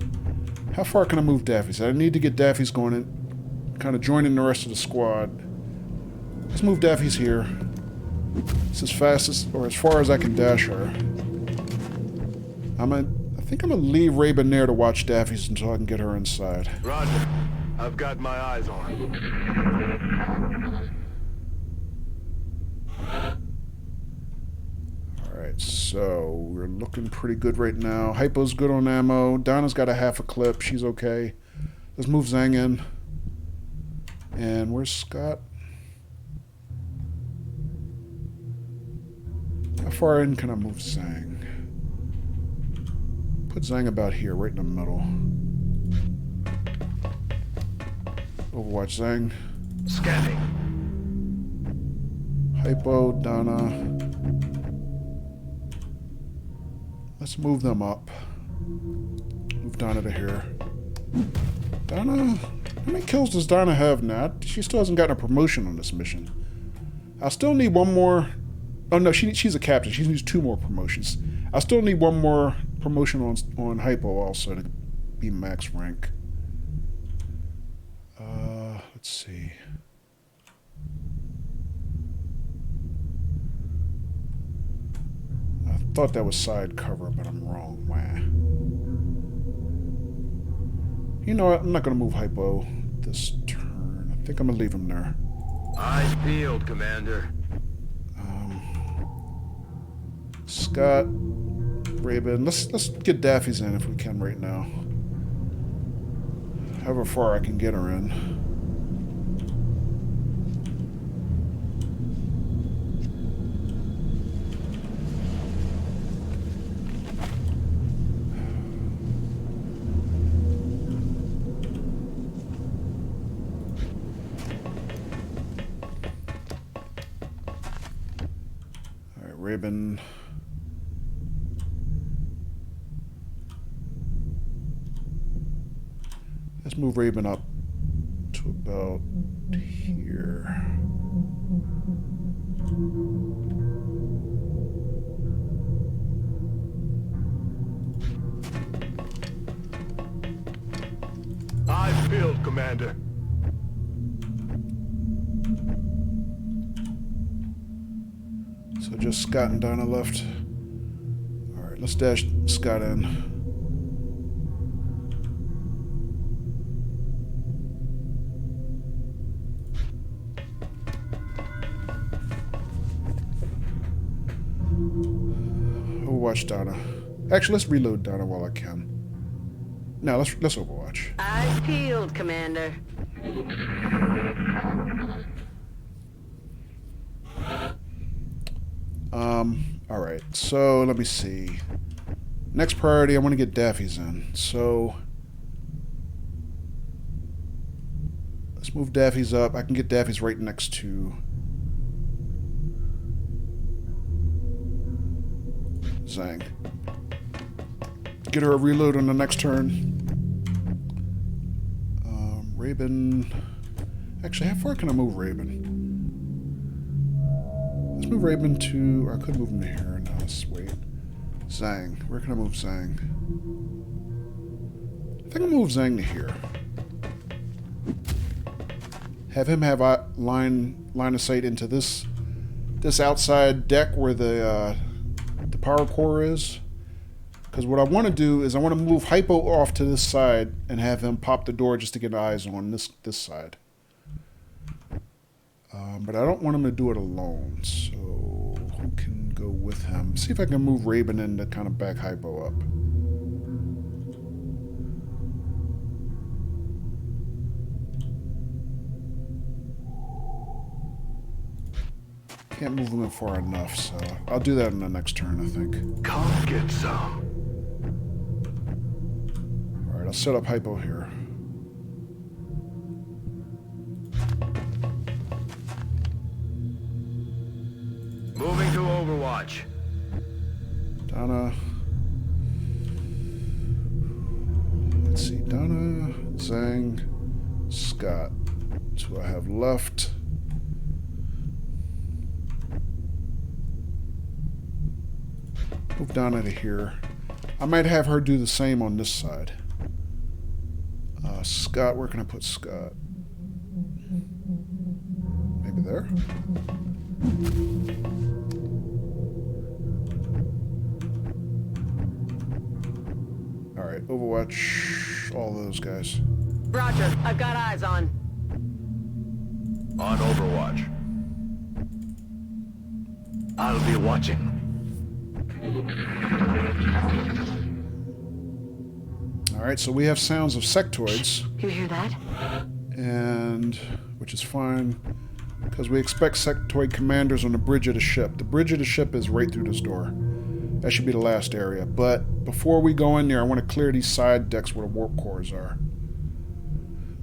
How far can I move Daffy's? I need to get Daffy's going in, kind of joining the rest of the squad. Let's move Daffy's here. It's as fast as, or as far as I can dash her. I think I'm gonna leave Raven there to watch Daffy's until I can get her inside. Roger. I've got my eyes on. Alright, so we're looking pretty good right now. Hypo's good on ammo. Donna's got a half a clip. She's okay. Let's move Zhang in. And where's Scott? How far in can I move Zhang? Put Zhang about here, right in the middle. Overwatch Zhang. Scanning. Hypo, Donna. Let's move them up. Move Donna to here. Donna? How many kills does Donna have now? She still hasn't gotten a promotion on this mission. I'll still need one more. Oh no, she's a captain. She needs 2 more promotions. I still need one more promotion on Hypo also to be max rank. Let's see. I thought that was side cover, but I'm wrong. Wow. You know what? I'm not going to move Hypo this turn. I think I'm going to leave him there. Eyes peeled, Commander. Scott, Raven. Let's get Daffy's in if we can right now. However far I can get her in. All right, Raven. Let's move Raven up to about here. Eyes peeled, Commander. So just Scott and Dinah left. Alright, let's dash Scott in. Overwatch Donna. Actually, let's reload Donna while I can. No, let's Overwatch. Eyes peeled, Commander. Alright, so let me see. Next priority, I want to get Daffy's in. So let's move Daffy's up. I can get Daffy's right next to Zhang. Get her a reload on the next turn. Raven. Actually, how far can I move Raven? Let's move Raven to... Or I could move him to here. No, let's wait. Zhang. Where can I move Zhang? I think I'll move Zhang to here. Have him have line of sight into this outside deck where the power core is. Because what I want to do is I want to move Hypo off to this side and have him pop the door just to get eyes on this side. But I don't want him to do it alone. So who can go with him? See if I can move Raven in to kind of back Hypo up. Can't move him in far enough, so I'll do that in the next turn, I think. Come get some. Alright, I'll set up Hypo here. Moving to Overwatch. Donna. Let's see, Donna, Zhang, Scott. That's who I have left. Move Donna to here. I might have her do the same on this side. Scott, where can I put Scott? Maybe there? Alright, Overwatch all those guys. Roger, I've got eyes on. On Overwatch. I'll be watching. Alright, so we have sounds of sectoids. You hear that? And which is fine because we expect sectoid commanders on the bridge of the ship. The bridge of the ship is right through this door. That should be the last area. But before we go in there, I want to clear these side decks where the warp cores are.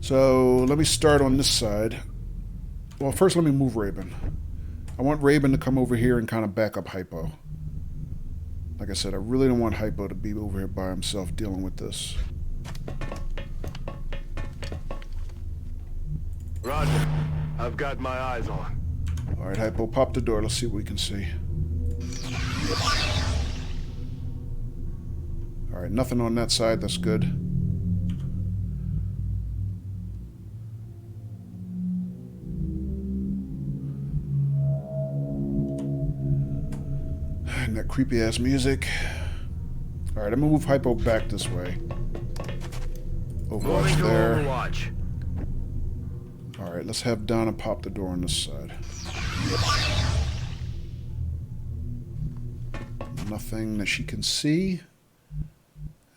So let me start on this side. Well, first let me move Raven. I want Raven to come over here and kind of back up Hypo. Like I said, I really don't want Hypo to be over here by himself dealing with this. Roger. I've got my eyes on. Alright, Hypo, pop the door. Let's see what we can see. Alright, nothing on that side. That's good. And that creepy ass music. Alright, I'm gonna move Hypo back this way. Overwatch Moving to there. Overwatch. Alright, let's have Donna pop the door on this side. Nothing that she can see.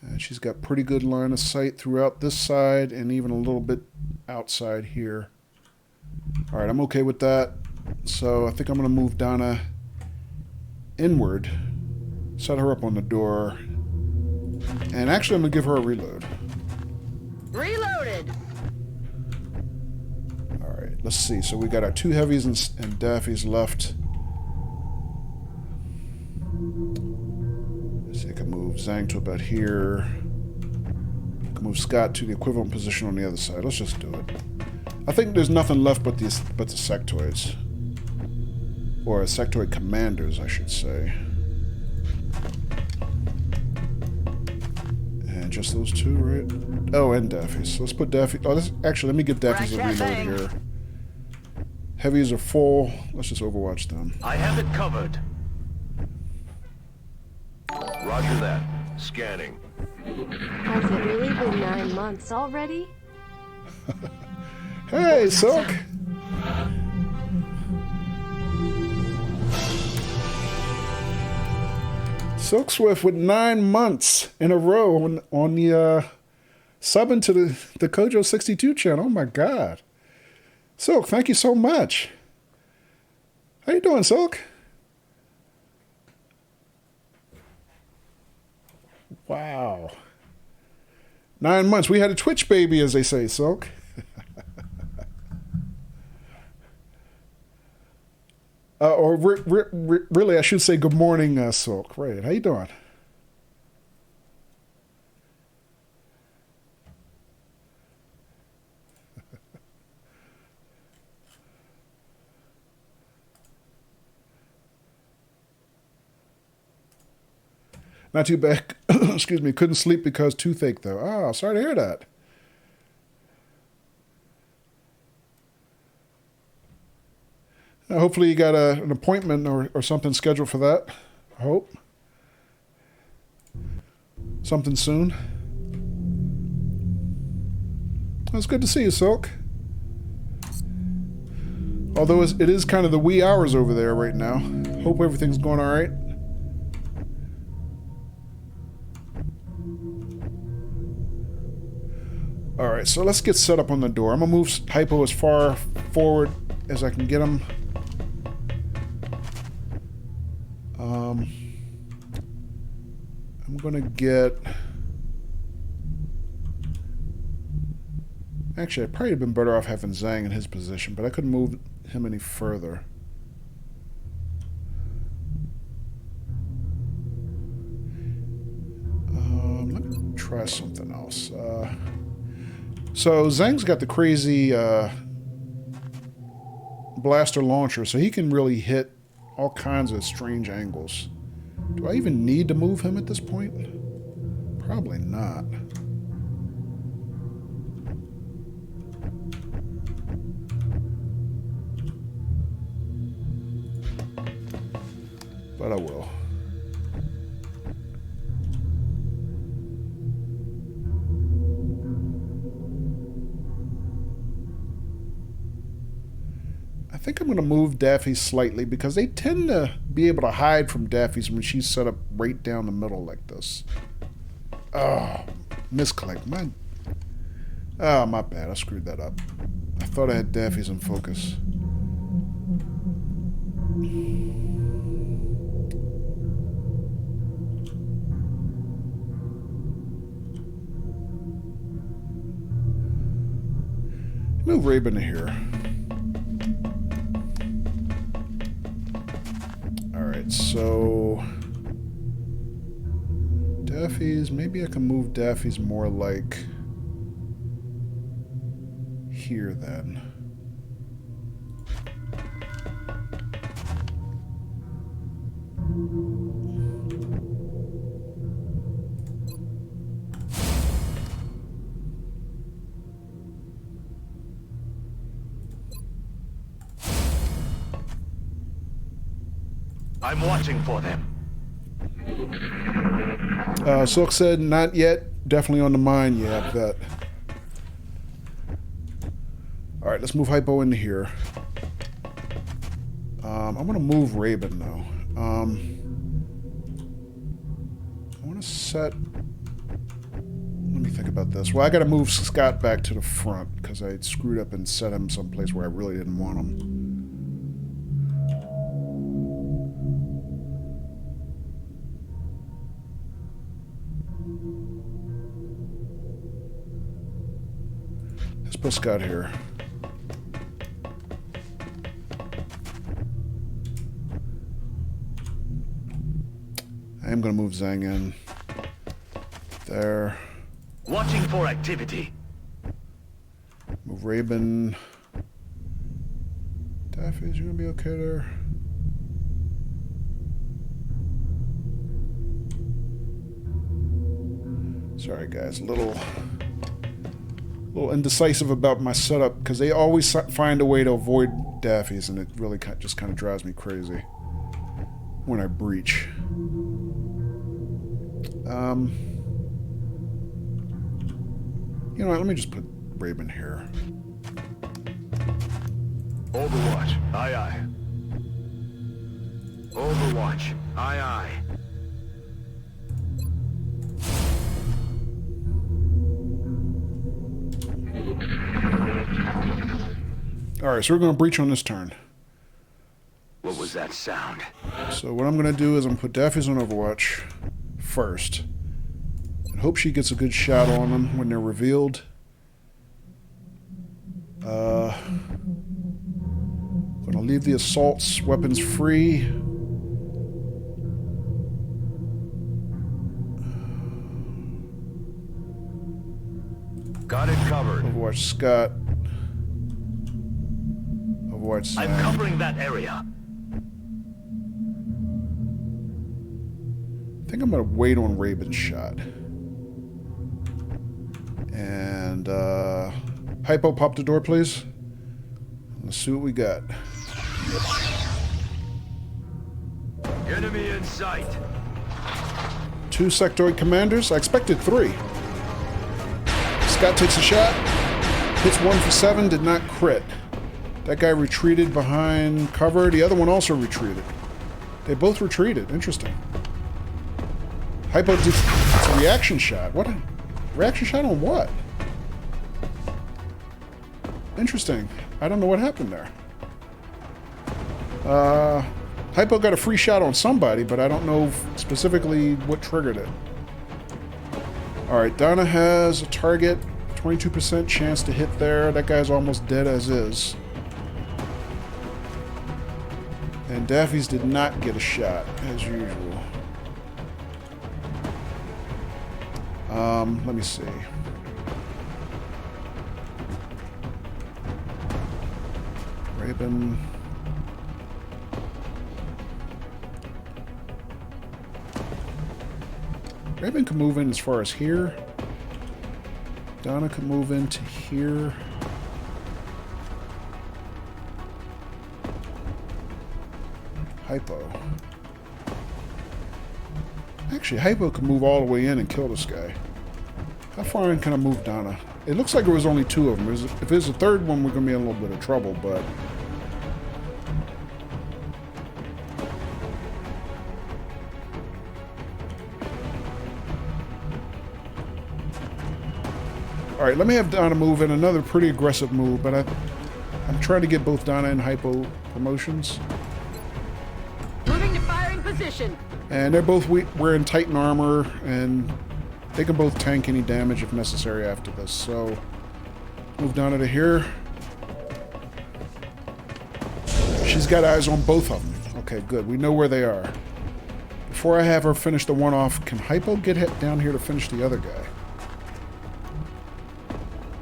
And she's got pretty good line of sight throughout this side and even a little bit outside here. Alright, I'm okay with that. So I think I'm going to move Donna inward. Set her up on the door. And actually I'm going to give her a reload. Reloaded! Alright, let's see. So we got our 2 heavies and Daffys left. Let's see, I can move Zhang to about here. I can move Scott to the equivalent position on the other side. Let's just do it. I think there's nothing left but the sectoids. Or sectoid commanders, I should say. And just those 2, right? Oh, and Daffys. So let's put Daffy... Oh, actually, let me give Daffys a reload here. Heavies are full. Let's just overwatch them. I have it covered. Roger that. Scanning. Has it really been 9 months already? Hey, Silk! Silk Swift with 9 months in a row on the subbing to the Kojo 62 channel. Oh my god. Silk, thank you so much. How you doing, Silk? Wow. 9 months. We had a Twitch baby, as they say, Silk. Really, I should say good morning, Silk. Right. How you doing? Not too bad. Excuse me. Couldn't sleep because toothache, though. Oh, sorry to hear that. Hopefully you got an appointment or something scheduled for that. I hope. Something soon. It's good to see you, Silk. Although it is kind of the wee hours over there right now. Hope everything's going all right. All right, so let's get set up on the door. I'm going to move Hypo as far forward as I can get him. I'm going to get... Actually, I'd probably have been better off having Zhang in his position, but I couldn't move him any further. Let me try something else. So Zhang's got the crazy blaster launcher, so he can really hit all kinds of strange angles. Do I even need to move him at this point? Probably not. But I will. I think I'm going to move Daffy slightly because they tend to be able to hide from Daffy's when she's set up right down the middle like this. Oh, misclick. My bad. I screwed that up. I thought I had Daffy's in focus. Move Raven to here. Alright, so Daffy's, maybe I can move Daffy's more like here then. I'm watching for them. Silk said, not yet. Definitely on the mind. Yeah, I bet. Alright, let's move Hypo into here. I'm going to move Raven, though. I want to set... Let me think about this. Well, I got to move Scott back to the front, because I screwed up and set him someplace where I really didn't want him. Let's put Scott here. I am going to move Zhang in. There. Watching for activity. Move Raven. Daffy, is you going to be okay there? Sorry, guys. A little indecisive about my setup because they always find a way to avoid Daffys, and it really just kind of drives me crazy when I breach. You know what? Let me just put Raven here. Overwatch. Aye, aye. Overwatch. Aye, aye. Alright, so we're going to breach on this turn. What was that sound? So what I'm going to do is I'm going to put Daffy's on Overwatch first. And hope she gets a good shot on them when they're revealed. Going to leave the assaults weapons free. Got it covered. Overwatch Scott. Overwatch Zhang. I'm covering that area. I think I'm going to wait on Raven's shot. And, Hypo, pop the door, please. Let's see what we got. Enemy in sight. 2 sectoid commanders. I expected 3. Scott takes a shot. Hits 1 for 7. Did not crit. That guy retreated behind cover. The other one also retreated. They both retreated. Interesting. Hypo did... It's a reaction shot. What? Reaction shot on what? Interesting. I don't know what happened there. Hypo got a free shot on somebody, but I don't know specifically what triggered it. Alright, Donna has a target. 22% chance to hit there. That guy's almost dead as is. And Daffy's did not get a shot, as usual. Let me see. Raven. Raven can move in as far as here. Donna can move into here. Hypo. Actually, Hypo can move all the way in and kill this guy. How far in can I move Donna? It looks like there was only 2 of them. If there's a third one, we're going to be in a little bit of trouble, but... Alright, let me have Donna move in. Another pretty aggressive move, but I'm trying to get both Donna and Hypo promotions. Moving to firing position. And they're both wearing Titan armor, and they can both tank any damage if necessary after this. So, move Donna to here. She's got eyes on both of them. Okay, good. We know where they are. Before I have her finish the one off, can Hypo get down here to finish the other guy?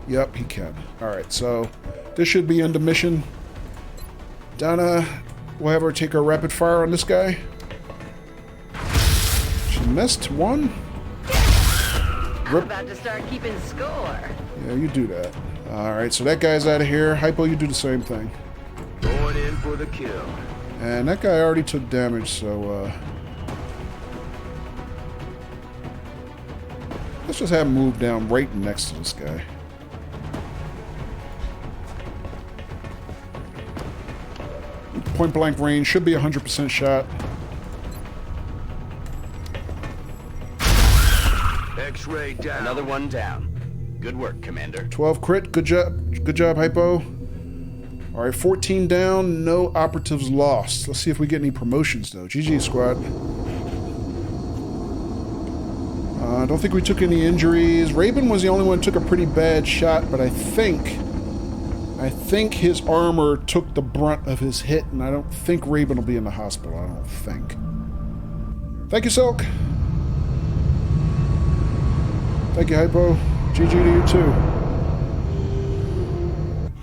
Yep, he can. Alright, so this should be end of mission. Donna, we'll have her take her rapid fire on this guy. She missed 1. I'm about to start keeping score. Yeah, you do that. Alright, so that guy's out of here. Hypo, you do the same thing. Going in for the kill. And that guy already took damage, so, let's just have him move down right next to this guy. point blank range. Should be 100% shot. X-ray down. Another one down. Good work, Commander. 12 crit. Good job. Good job, Hypo. All right, 14 down. No operatives lost. Let's see if we get any promotions, though. GG, squad. I don't think we took any injuries. Raven was the only one who took a pretty bad shot, but I think his armor took the brunt of his hit, and I don't think Raven will be in the hospital. I don't think. Thank you, Silk. Thank you, Hypo. GG to you, too.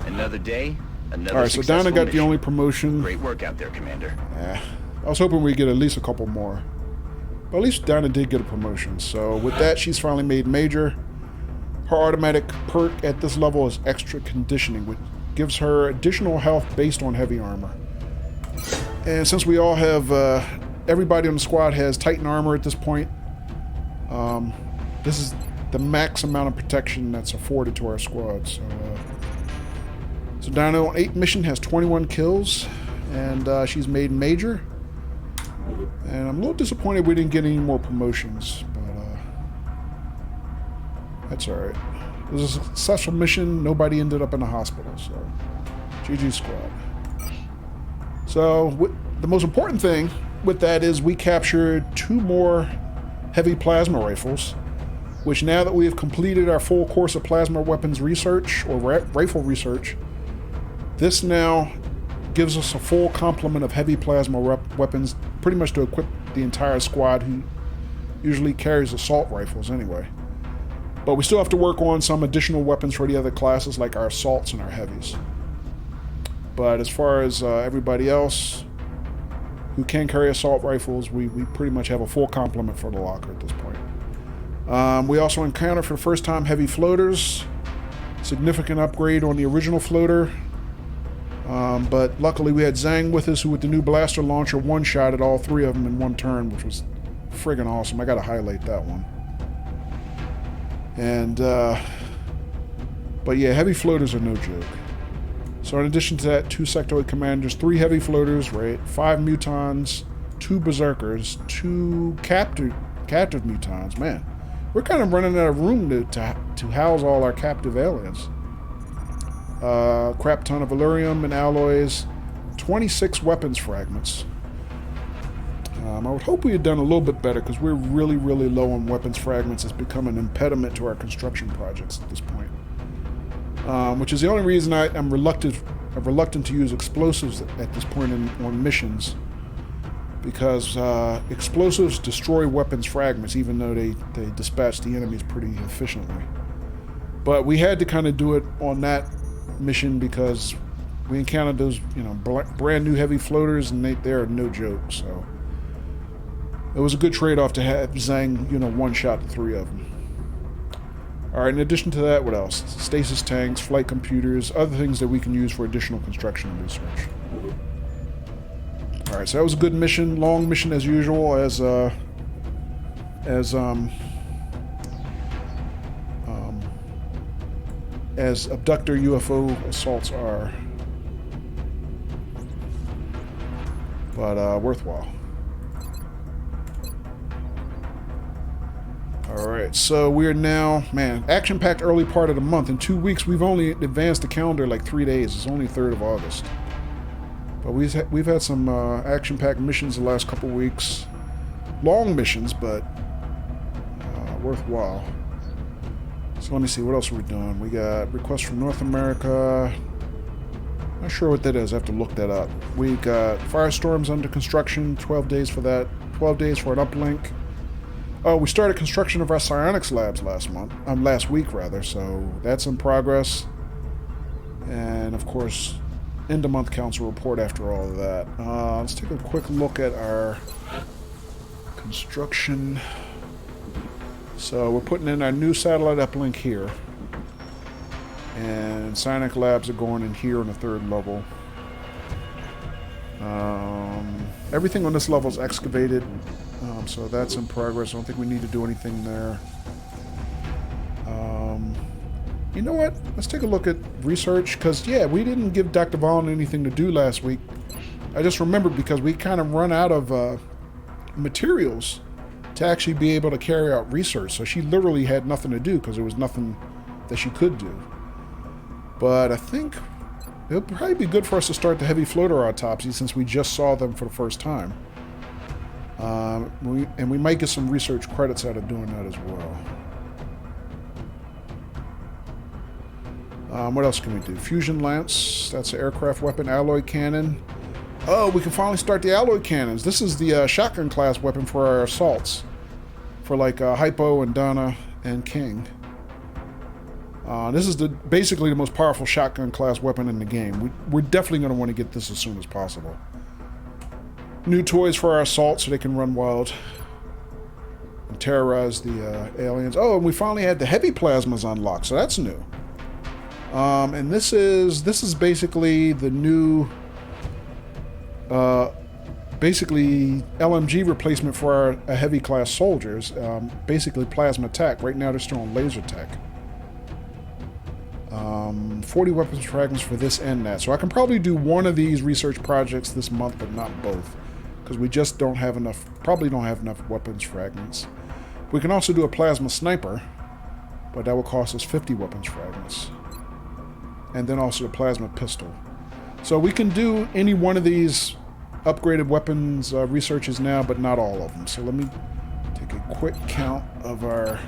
Another day, another All right, so Donna got the only promotion. Great work out there, Commander. I was hoping we'd get at least a couple more. But at least Donna did get a promotion. So with that, she's finally made Major. Her automatic perk at this level is Extra Conditioning, which gives her additional health based on heavy armor. And since we all have, everybody on the squad has Titan armor at this point, this is the max amount of protection that's afforded to our squad. So Donna on 8 mission has 21 kills, and she's made Major. And I'm a little disappointed we didn't get any more promotions, but that's alright. It was a successful mission. Nobody ended up in the hospital, so GG squad. So the most important thing with that is we captured 2 more heavy plasma rifles, which now that we have completed our full course of plasma weapons research, or rifle research, this now gives us a full complement of heavy plasma weapons, pretty much to equip the entire squad, who usually carries assault rifles anyway. But we still have to work on some additional weapons for the other classes, like our assaults and our heavies. But as far as everybody else who can carry assault rifles, we pretty much have a full complement for the locker at this point. We also encountered for the first time heavy floaters. Significant upgrade on the original floater. But luckily we had Zhang with us, who with the new blaster launcher one-shotted all 3 of them in one turn, which was friggin' awesome. I gotta highlight that one. And, but yeah, heavy floaters are no joke. So in addition to that, 2 sectoid commanders, 3 heavy floaters, right? 5 mutons, 2 berserkers, 2 captive mutons. Man, we're kind of running out of room to house all our captive aliens. Crap ton of Valerium and alloys, 26 weapons fragments. I would hope we had done a little bit better, because we're really, really low on weapons fragments. It's become an impediment to our construction projects at this point. Which is the only reason I'm reluctant to use explosives at this point on missions, because explosives destroy weapons fragments, even though they dispatch the enemies pretty efficiently. But we had to kind of do it on that mission because we encountered those, brand new heavy floaters, and they're no joke. So it was a good trade-off to have Zhang, one-shot the 3 of them. All right, in addition to that, what else? Stasis tanks, flight computers, other things that we can use for additional construction and research. All right, so that was a good mission, long mission as usual, as abductor UFO assaults are. But worthwhile. Alright, so we're now, action-packed early part of the month. In 2 weeks, we've only advanced the calendar like 3 days. It's only 3rd of August. But we've had some action-packed missions the last couple weeks. Long missions, but worthwhile. So let me see, what else are we doing? We got requests from North America. Not sure what that is. I have to look that up. We got Firestorms under construction. 12 days for that. 12 days for an uplink. Oh, we started construction of our psionics labs last week, so that's in progress. And of course, end of month council report after all of that. Let's take a quick look at our construction. So we're putting in our new satellite uplink here. And psionic labs are going in here on the 3rd level. Everything on this level is excavated. So that's in progress. I don't think we need to do anything there. You know what? Let's take a look at research, because, yeah, we didn't give Dr. Vaughn anything to do last week. I just remembered because we kind of run out of materials to actually be able to carry out research. So she literally had nothing to do because there was nothing that she could do. But I think it'll probably be good for us to start the heavy floater autopsy since we just saw them for the first time. And we might get some research credits out of doing that as well. What else can we do? Fusion lance, that's an aircraft weapon. Alloy cannon. Oh, we can finally start the alloy cannons. This is the shotgun class weapon for our assaults. For like Hypo and Donna and King. This is basically the most powerful shotgun class weapon in the game. We're definitely going to want to get this as soon as possible. New toys for our assault so they can run wild and terrorize the aliens. Oh, and we finally had the heavy plasmas unlocked, so that's new. And this is basically the new basically LMG replacement for our heavy class soldiers. Basically plasma tech. Right now they're still on laser tech. 40 weapons fragments for this and that. So I can probably do one of these research projects this month, but not both. Because we just don't have enough, probably don't have enough weapons fragments. We can also do a plasma sniper, but that will cost us 50 weapons fragments. And then also the plasma pistol. So we can do any one of these upgraded weapons researches now, but not all of them. So let me take a quick count of our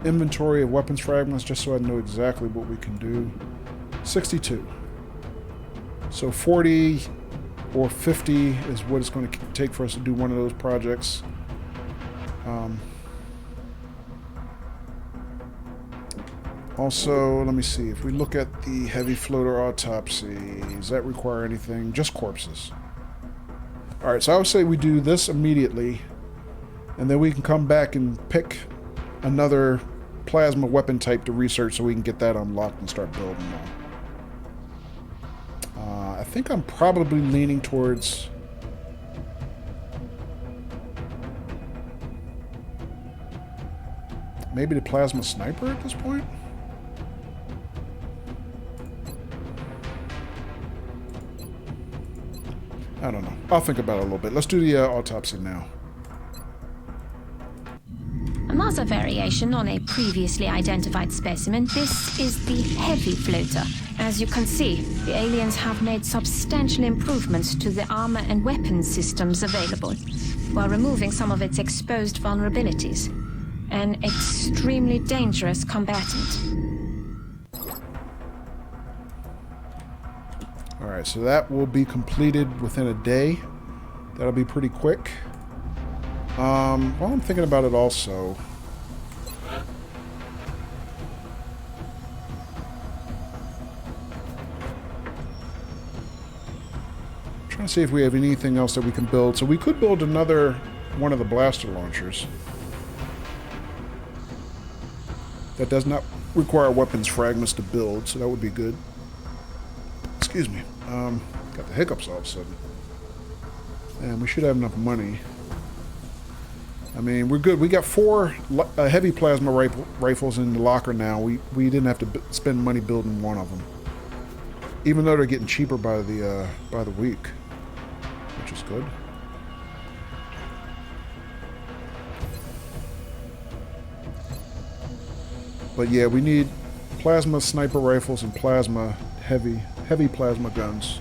inventory of weapons fragments just so I know exactly what we can do. 62. So 40 or 50 is what it's going to take for us to do one of those projects. Also, let me see. If we look at the heavy floater autopsy, does that require anything? Just corpses. Alright, so I would say we do this immediately, and then we can come back and pick another plasma weapon type to research so we can get that unlocked and start building them. I think I'm probably leaning towards maybe the plasma sniper at this point. I don't know. I'll think about it a little bit. Let's do the autopsy now. Another variation on a previously identified specimen, this is the heavy floater. As you can see, the aliens have made substantial improvements to the armor and weapons systems available, while removing some of its exposed vulnerabilities. An extremely dangerous combatant. Alright, so that will be completed within a day. That'll be pretty quick. While I'm thinking about it also, I'm trying to see if we have anything else that we can build. So we could build another one of the blaster launchers. That does not require weapons fragments to build, so that would be good. Excuse me. Got the hiccups all of a sudden. And we should have enough money. I mean, we're good. We got 4 heavy plasma rifles in the locker now. We didn't have to spend money building one of them. Even though they're getting cheaper by the week, which is good. But yeah, we need plasma sniper rifles and plasma heavy plasma guns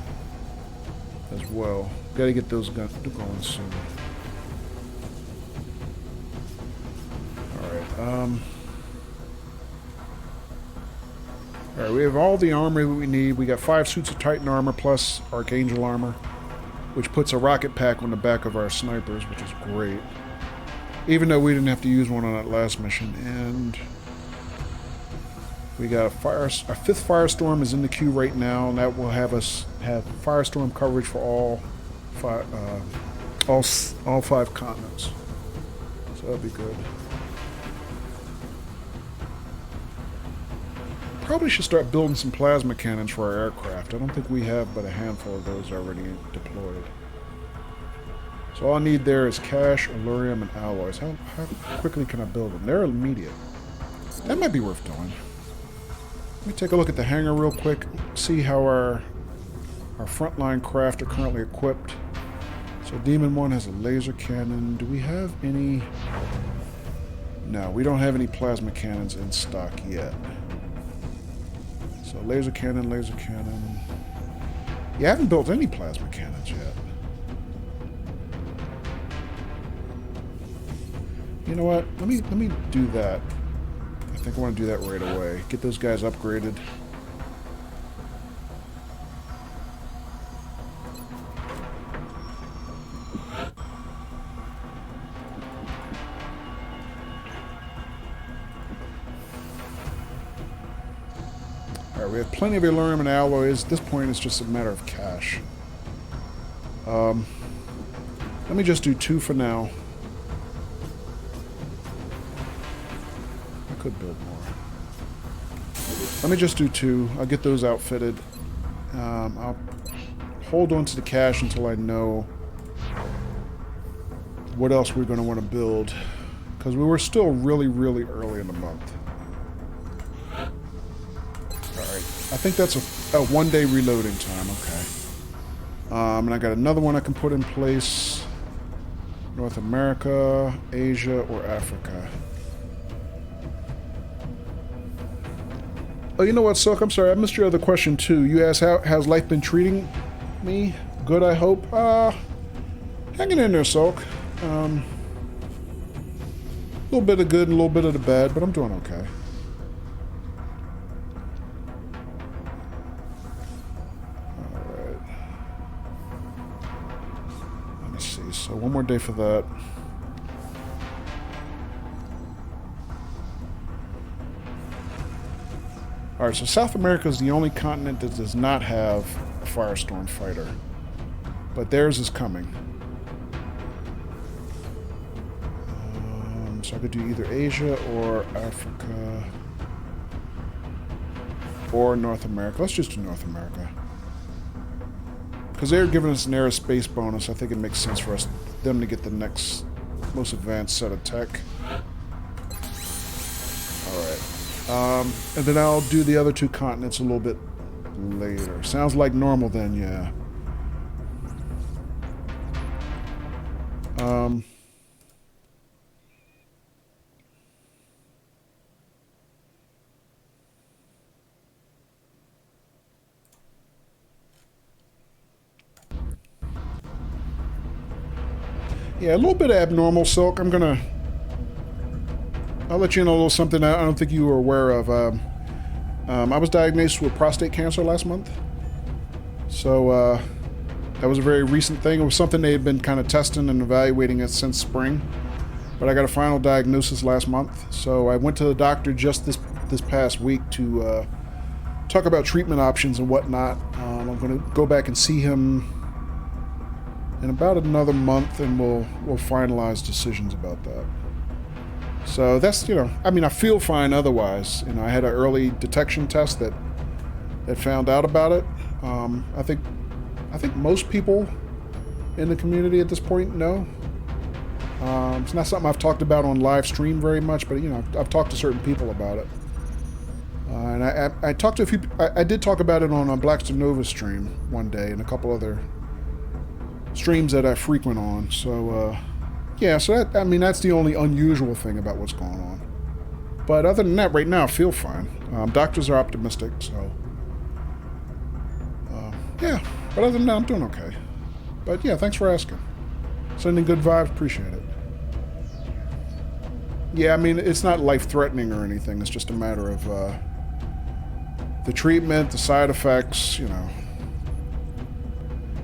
as well. Gotta get those guns going soon. Alright, alright, we have all the armor that we need. We got 5 suits of Titan armor plus Archangel armor, which puts a rocket pack on the back of our snipers, which is great. Even though we didn't have to use one on that last mission. And we got a 5th Firestorm is in the queue right now, and that will have us have Firestorm coverage for all 5 continents. So that'll be good. Probably should start building some plasma cannons for our aircraft. I don't think we have but a handful of those already deployed. So all I need there is cash, allurium, and alloys. How quickly can I build them? They're immediate. That might be worth doing. Let me take a look at the hangar real quick, see how our Our frontline craft are currently equipped. So Demon 1 has a laser cannon. Do we have any... No, we don't have any plasma cannons in stock yet. So laser cannon, laser cannon. You haven't built any plasma cannons yet. You know what? Let me do that. I think I want to do that right away. Get those guys upgraded. Alright, we have plenty of aluminum and alloys. At this point, it's just a matter of cash. Let me just do 2 for now. I could build more. Let me just do 2. I'll get those outfitted. I'll hold on to the cash until I know what else we're going to want to build. Because we were still really, really early in the month. I think that's a 1-day reloading time, okay. And I got another one I can put in place. North America, Asia, or Africa. Oh, you know what, Silk? I'm sorry, I missed your other question too. You asked how's life been treating me? Good, I hope. Hanging in there, Silk. A little bit of good and a little bit of the bad, but I'm doing okay. So 1 more day for that. Alright, so South America is the only continent that does not have a Firestorm fighter. But theirs is coming. So I could do either Asia or Africa. Or North America. Let's just do North America. Because they're giving us an aerospace bonus, I think it makes sense for them to get the next most advanced set of tech. Alright. And then I'll do the other 2 continents a little bit later. Sounds like normal then, yeah. Yeah, a little bit abnormal, Silk. I'll let you know a little something I don't think you were aware of. I was diagnosed with prostate cancer last month. So, that was a very recent thing. It was something they had been kind of testing and evaluating it since spring. But I got a final diagnosis last month. So I went to the doctor just this past week to talk about treatment options and whatnot. I'm going to go back and see him in about another month, and we'll finalize decisions about that. So that's, I mean, I feel fine otherwise. I had an early detection test that found out about it. I think most people in the community at this point know. It's not something I've talked about on live stream very much, but I've talked to certain people about it. And I talked to a few. I did talk about it on a Blackstone Nova stream one day, and a couple other streams that I frequent on. So yeah, so that's the only unusual thing about what's going on. But other than that, right now I feel fine. Doctors are optimistic, so yeah. But other than that, I'm doing okay. But yeah, thanks for asking. Sending good vibes, appreciate it. Yeah, I mean, it's not life-threatening or anything. It's just a matter of the treatment, the side effects,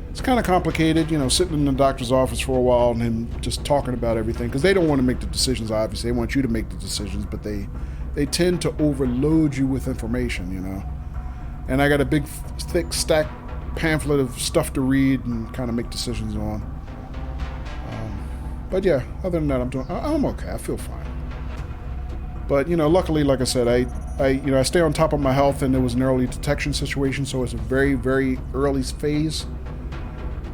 It's kind of complicated, sitting in the doctor's office for a while and him just talking about everything. Because they don't want to make the decisions, obviously. They want you to make the decisions, but they tend to overload you with information, And I got a big, thick stack pamphlet of stuff to read and kind of make decisions on. But yeah, other than that, I'm okay. I feel fine. But luckily, like I said, I stay on top of my health, and it was an early detection situation, so it's a very, very early phase.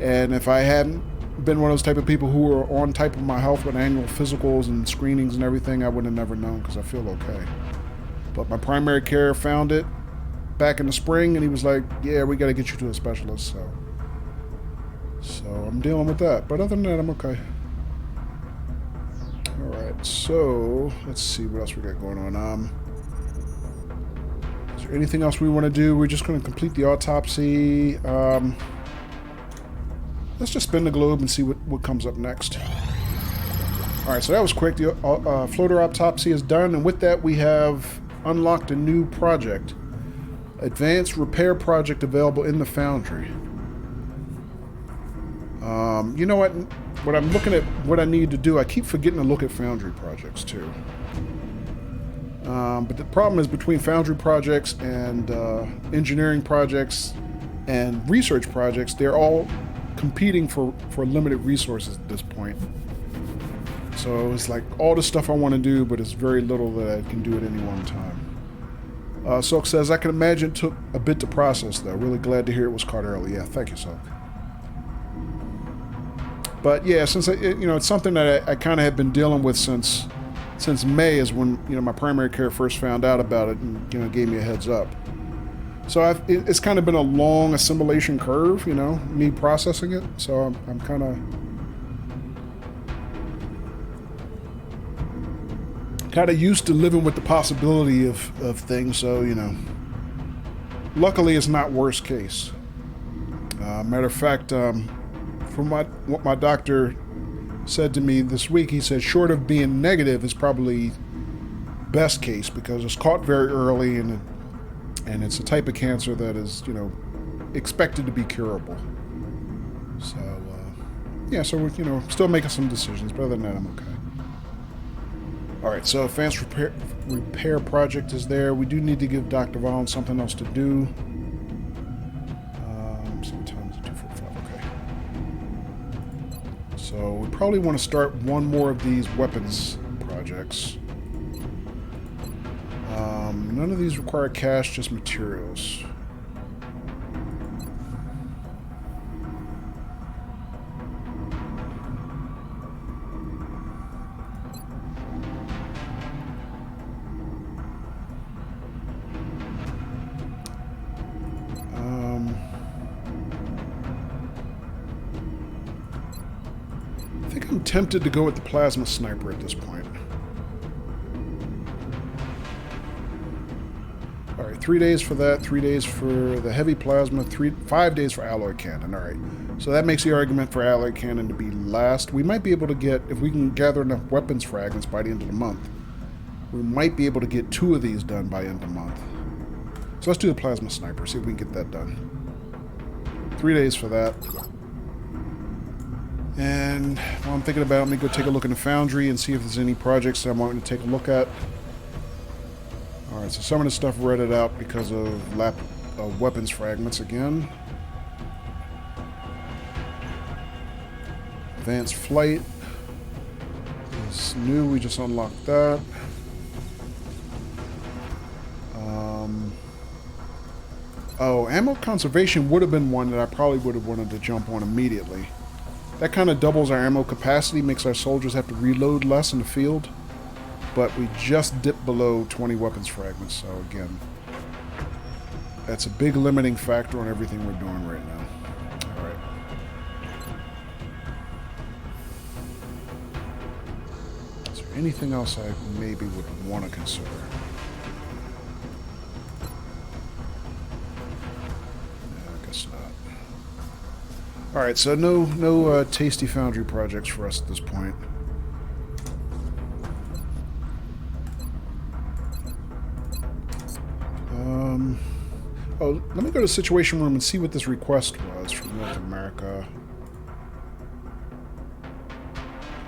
And if I hadn't been one of those type of people who were on top of my health with annual physicals and screenings and everything, I would have never known, because I feel okay. But my primary care found it, back in the spring, and he was like, yeah, we got to get you to a specialist. So I'm dealing with that. But other than that, I'm okay. Alright, so let's see what else we got going on. Is there anything else we want to do? We're just going to complete the autopsy. Let's just spin the globe and see what comes up next. Alright, so that was quick. The floater autopsy is done, and with that we have unlocked a new project. Advanced repair project available in the Foundry. You know what? When I'm looking at what I need to do, I keep forgetting to look at Foundry projects too. But the problem is between Foundry projects and engineering projects and research projects, they're all competing for limited resources at this point. So it's like all the stuff I want to do, but it's very little that I can do at any one time. Silk says, I can imagine it took a bit to process, though. Really glad to hear it was caught early. Yeah, thank you, Silk. But yeah, since it's something that I kind of have been dealing with since May is when my primary care first found out about it and gave me a heads up. So it's kind of been a long assimilation curve, me processing it. So I'm kind of used to living with the possibility of things. So luckily it's not worst case. Matter of fact, from what my doctor said to me this week, he said short of being negative is probably best case because it's caught very early and it's a type of cancer that is expected to be curable. So yeah, so we're still making some decisions, but other than that I'm okay. All right, so advanced repair project is there. We do need to give Dr. Vaughn something else to do. Sometimes 245. Okay. So we probably want to start one more of these weapons projects. None of these require cash, just materials. I think I'm tempted to go with the plasma sniper at this point. Alright, 3 days for that, 3 days for the heavy plasma, 5 days for alloy cannon. Alright, so that makes the argument for alloy cannon to be last. We might be able to get, if we can gather enough weapons fragments by the end of the month, we might be able to get 2 of these done by end of the month. So let's do the plasma sniper, see if we can get that done. 3 days for that. And while I'm thinking about it, let me go take a look in the Foundry and see if there's any projects that I'm wanting to take a look at. Alright, so some of the stuff redded out because of weapons fragments again. Advanced flight is new, we just unlocked that. Oh, ammo conservation would have been one that I probably would have wanted to jump on immediately. That kind of doubles our ammo capacity, makes our soldiers have to reload less in the field. But we just dipped below 20 weapons fragments, so again, that's a big limiting factor on everything we're doing right now. Alright. Is there anything else I maybe would want to consider? I guess not. Alright, so no tasty Foundry projects for us at this point. Oh, let me go to Situation Room and see what this request was from North America.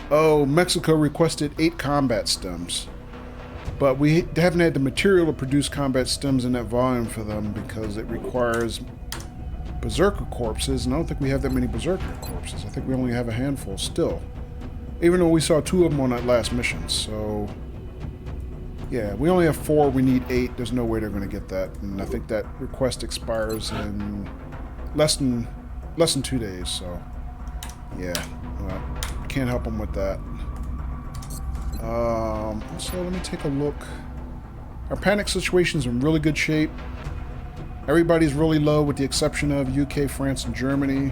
Oh, Mexico requested 8 combat stems. But we haven't had the material to produce combat stems in that volume for them because it requires Berserker corpses, and I don't think we have that many Berserker corpses. I think we only have a handful still. Even though we saw 2 of them on that last mission, so... Yeah, we only have 4, we need 8. There's no way they're going to get that. And I think that request expires in less than 2 days, so... Yeah, well, can't help them with that. So let me take a look. Our panic situation's in really good shape. Everybody's really low with the exception of UK, France, and Germany,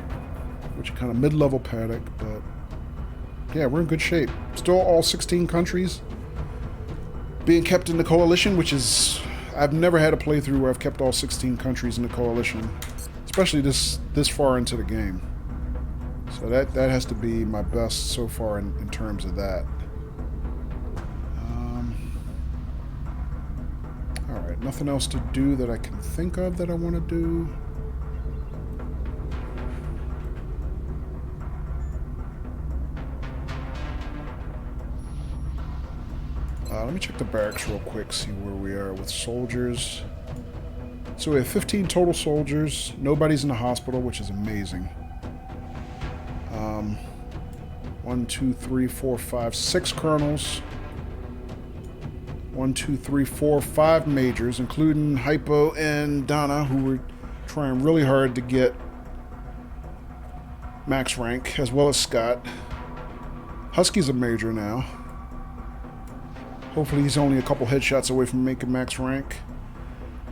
which are kind of mid-level panic, but yeah, we're in good shape. Still all 16 countries being kept in the coalition, which is... I've never had a playthrough where I've kept all 16 countries in the coalition, especially this far into the game. So that has to be my best so far in terms of that. Alright, nothing else to do that I can think of that I want to do. Let me check the barracks real quick, see where we are with soldiers. So we have 15 total soldiers. Nobody's in the hospital, which is amazing. 1, 2, 3, 4, 5, 6 colonels. 1, 2, 3, 4, 5 majors, including Hypo and Donna, who were trying really hard to get max rank, as well as Scott. Husky's a major now. Hopefully he's only a couple headshots away from making max rank.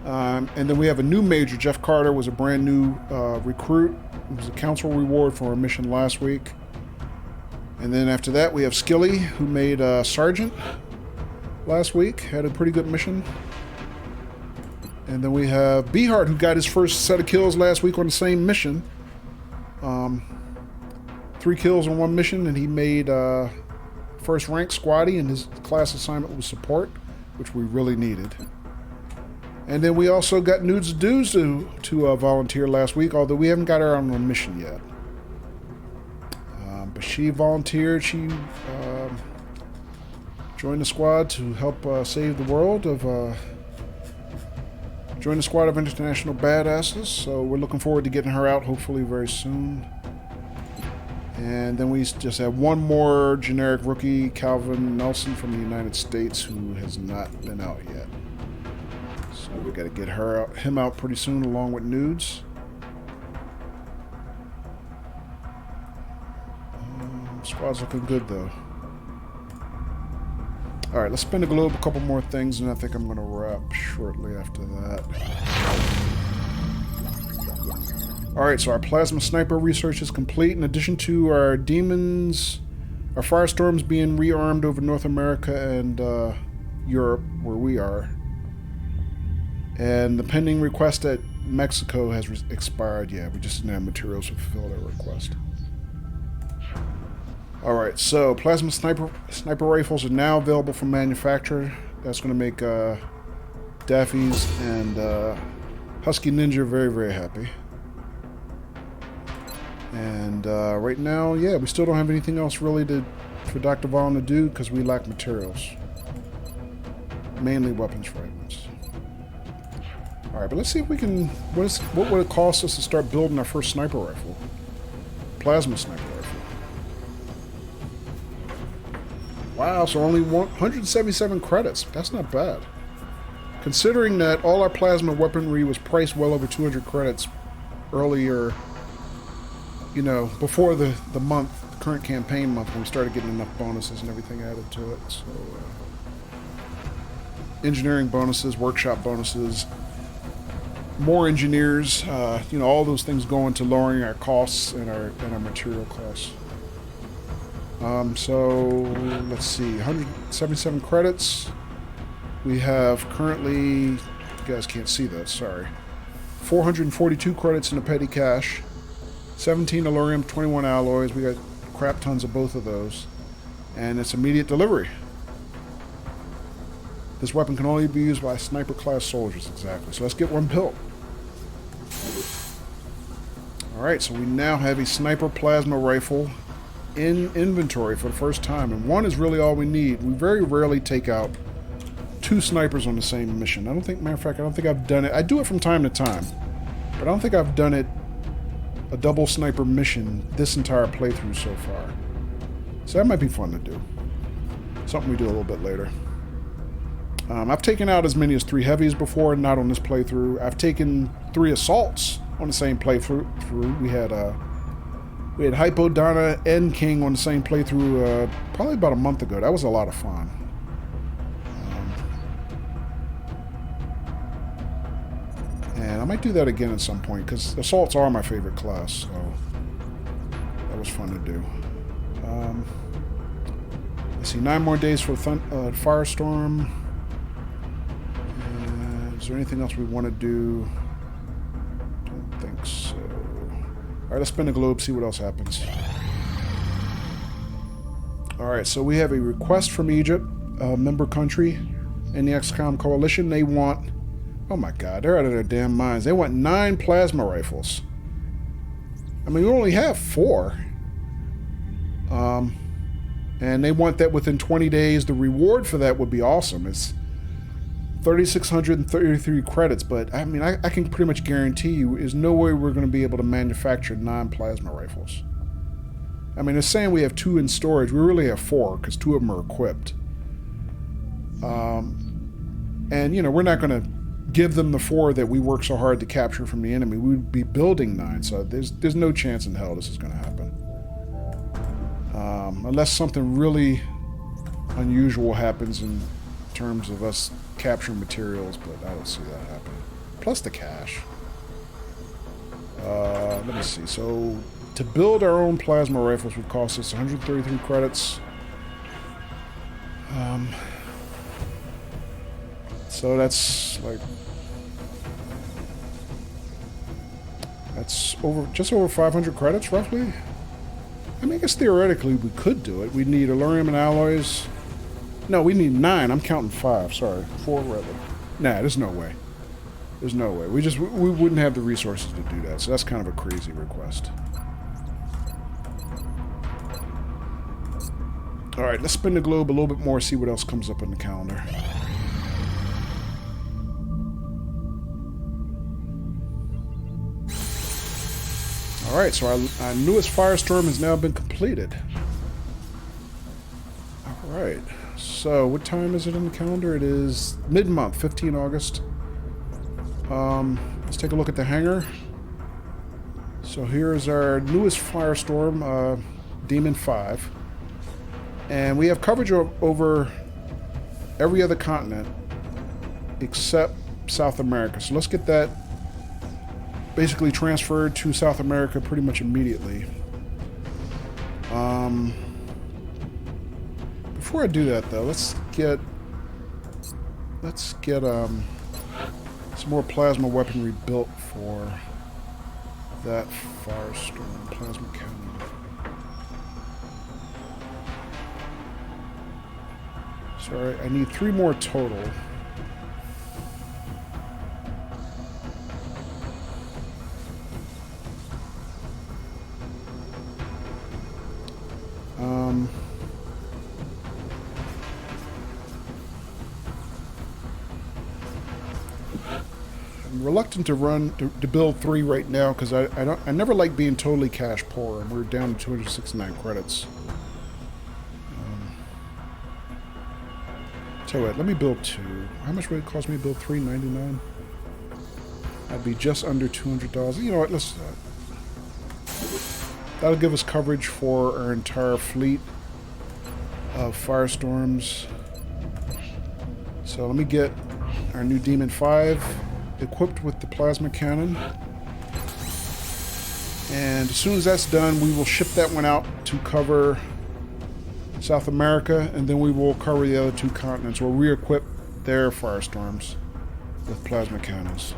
And then we have a new major. Jeff Carter was a brand new recruit. It was a council reward for a mission last week. And then after that we have Skilly, who made sergeant last week. Had a pretty good mission. And then we have Behart, who got his first set of kills last week on the same mission. 3 kills on one mission, and he made first rank squaddy, and his class assignment was support, which we really needed. And then we also got Nudes Dudes to volunteer last week, although we haven't got her on a mission yet. But she volunteered. She joined the squad to help save the world of... joined the squad of international badasses, so we're looking forward to getting her out hopefully very soon. And then we just have one more generic rookie, Calvin Nelson from the United States, who has not been out yet. So we got to get him out pretty soon, along with Nudes. Squad's looking good, though. All right, let's spin the globe a couple more things, and I think I'm going to wrap shortly after that. All right, so our plasma sniper research is complete. In addition to our demons, our firestorms being rearmed over North America and Europe, where we are, and the pending request at Mexico has expired. Yeah, we just didn't have materials to fulfill that request. All right, so plasma sniper rifles are now available from manufacturer. That's going to make Daffy's and Husky Ninja very, very happy. And right now, yeah, we still don't have anything else really for Dr. Vaughn to do because we lack materials. Mainly weapons fragments. All right, but let's see if we can... What would it cost us to start building our first sniper rifle? Plasma sniper rifle. Wow, so only 177 credits. That's not bad. Considering that all our plasma weaponry was priced well over 200 credits earlier, you know, before the month, the current campaign month, when we started getting enough bonuses and everything added to it. So, engineering bonuses, workshop bonuses, more engineers, you know, all those things go into lowering our costs and our material costs. So let's see, 177 credits. We have currently, you guys can't see that, sorry, 442 credits in the petty cash, 17 Allurium, 21 alloys. We got crap tons of both of those, and it's immediate delivery. This weapon can only be used by sniper class soldiers. Exactly. So let's get one built. Alright, so we now have a sniper plasma rifle in inventory for the first time, and one is really all we need. We very rarely take out 2 snipers on the same mission. Matter of fact, I don't think I've done it. I do it from time to time, but I don't think I've done it a double sniper mission this entire playthrough so far. So that might be fun to do. Something we do a little bit later. I've taken out as many as 3 heavies before, not on this playthrough. I've taken 3 assaults on the same playthrough. We had Hypo, Donna, and King on the same playthrough probably about a month ago. That was a lot of fun. And might do that again at some point, because assaults are my favorite class, so that was fun to do. Let's see, 9 more days for Firestorm. Is there anything else we want to do? Don't think so. Alright, let's spin the globe, see what else happens. Alright, so we have a request from Egypt, a member country in the XCOM coalition. They want... Oh my god, they're out of their damn minds. They want 9 plasma rifles. I mean, we only have 4. And they want that within 20 days. The reward for that would be awesome. It's 3,633 credits, but I mean, I can pretty much guarantee you there's no way we're going to be able to manufacture 9 plasma rifles. I mean, it's saying we have 2 in storage. We really have 4, because 2 of them are equipped. And, you know, we're not going to give them the 4 that we work so hard to capture from the enemy. We would be building 9, so there's no chance in hell this is going to happen. Unless something really unusual happens in terms of us capturing materials, but I don't see that happening. Plus the cash. Let me see. So, to build our own plasma rifles would cost us 133 credits. So that's like... That's just over 500 credits, roughly? I mean, I guess theoretically we could do it. We need Allurium and alloys. No, we need 9. I'm counting 5. Sorry. 4 rather. Nah, there's no way. There's no way. We wouldn't have the resources to do that. So that's kind of a crazy request. Alright, let's spin the globe a little bit more, see what else comes up in the calendar. Alright, so our newest Firestorm has now been completed. Alright, so what time is it in the calendar? It is mid-month, 15 August. Let's take a look at the hangar. So here's our newest Firestorm, Demon 5. And we have coverage over every other continent except South America. So let's get that basically transferred to South America pretty much immediately. Before I do that though, let's get some more plasma weaponry built for that Firestorm plasma cannon. Sorry, I need 3 more total. I'm reluctant to build 3 right now because I never like being totally cash poor, and we're down to 269 credits. Tell you what, let me build 2. How much would it cost me to build 3? $99? I'd be just under $200. You know what? Let's do that. That'll give us coverage for our entire fleet of Firestorms. So let me get our new Demon 5 equipped with the plasma cannon. And as soon as that's done, we will ship that one out to cover South America, and then we will cover the other 2 continents. We'll re-equip their Firestorms with plasma cannons.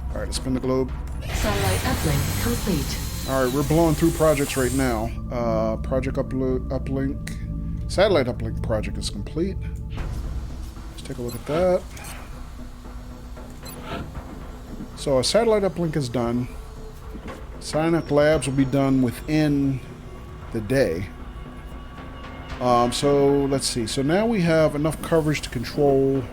Alright, let's spin the globe. Satellite uplink complete. Alright, we're blowing through projects right now. Project uplink. Satellite uplink project is complete. Let's take a look at that. So a satellite uplink is done. Sign-up labs will be done within the day. So let's see. So now we have enough coverage to control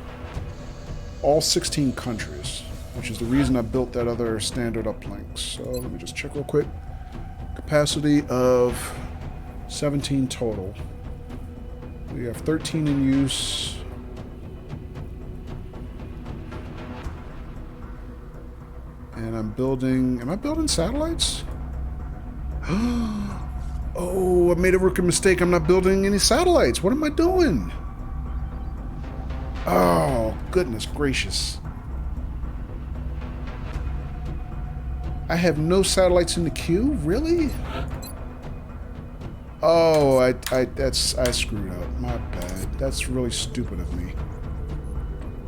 all 16 countries, which is the reason I built that other standard uplink. So let me just check real quick. Capacity of 17 total. We have 13 in use. And I'm building... Am I building satellites? Oh, I made a rookie mistake. I'm not building any satellites. What am I doing? Oh, goodness gracious. I have no satellites in the queue? Really? Oh, I screwed up. My bad. That's really stupid of me.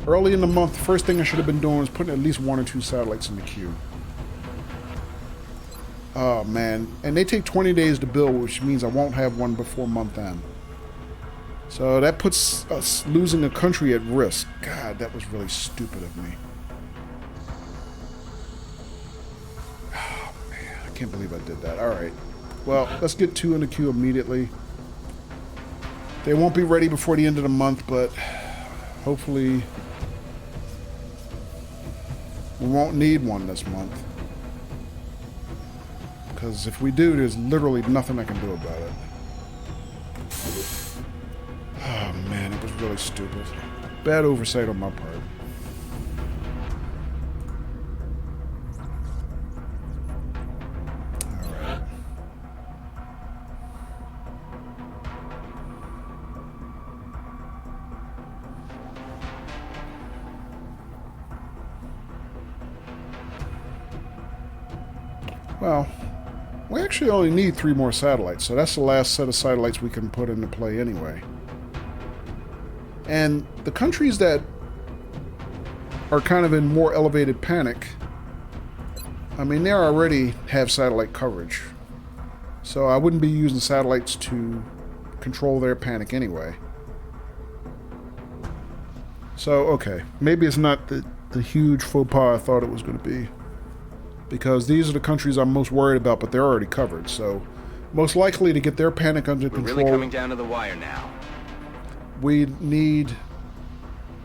Early in the month, the first thing I should have been doing was putting at least 1 or 2 satellites in the queue. Oh, man. And they take 20 days to build, which means I won't have one before month end. So that puts us losing a country at risk. God, that was really stupid of me. Oh, man. I can't believe I did that. All right. Well, let's get 2 in the queue immediately. They won't be ready before the end of the month, but hopefully we won't need one this month. Because if we do, there's literally nothing I can do about it. Oh man, it was really stupid. Bad oversight on my part. Alright. Well, we actually only need 3 more satellites, so that's the last set of satellites we can put into play anyway. And the countries that are kind of in more elevated panic, I mean, they already have satellite coverage. So I wouldn't be using satellites to control their panic anyway. So, okay, maybe it's not the huge faux pas I thought it was going to be. Because these are the countries I'm most worried about, but they're already covered. So, most likely to get their panic under control... We're really coming down to the wire now. We need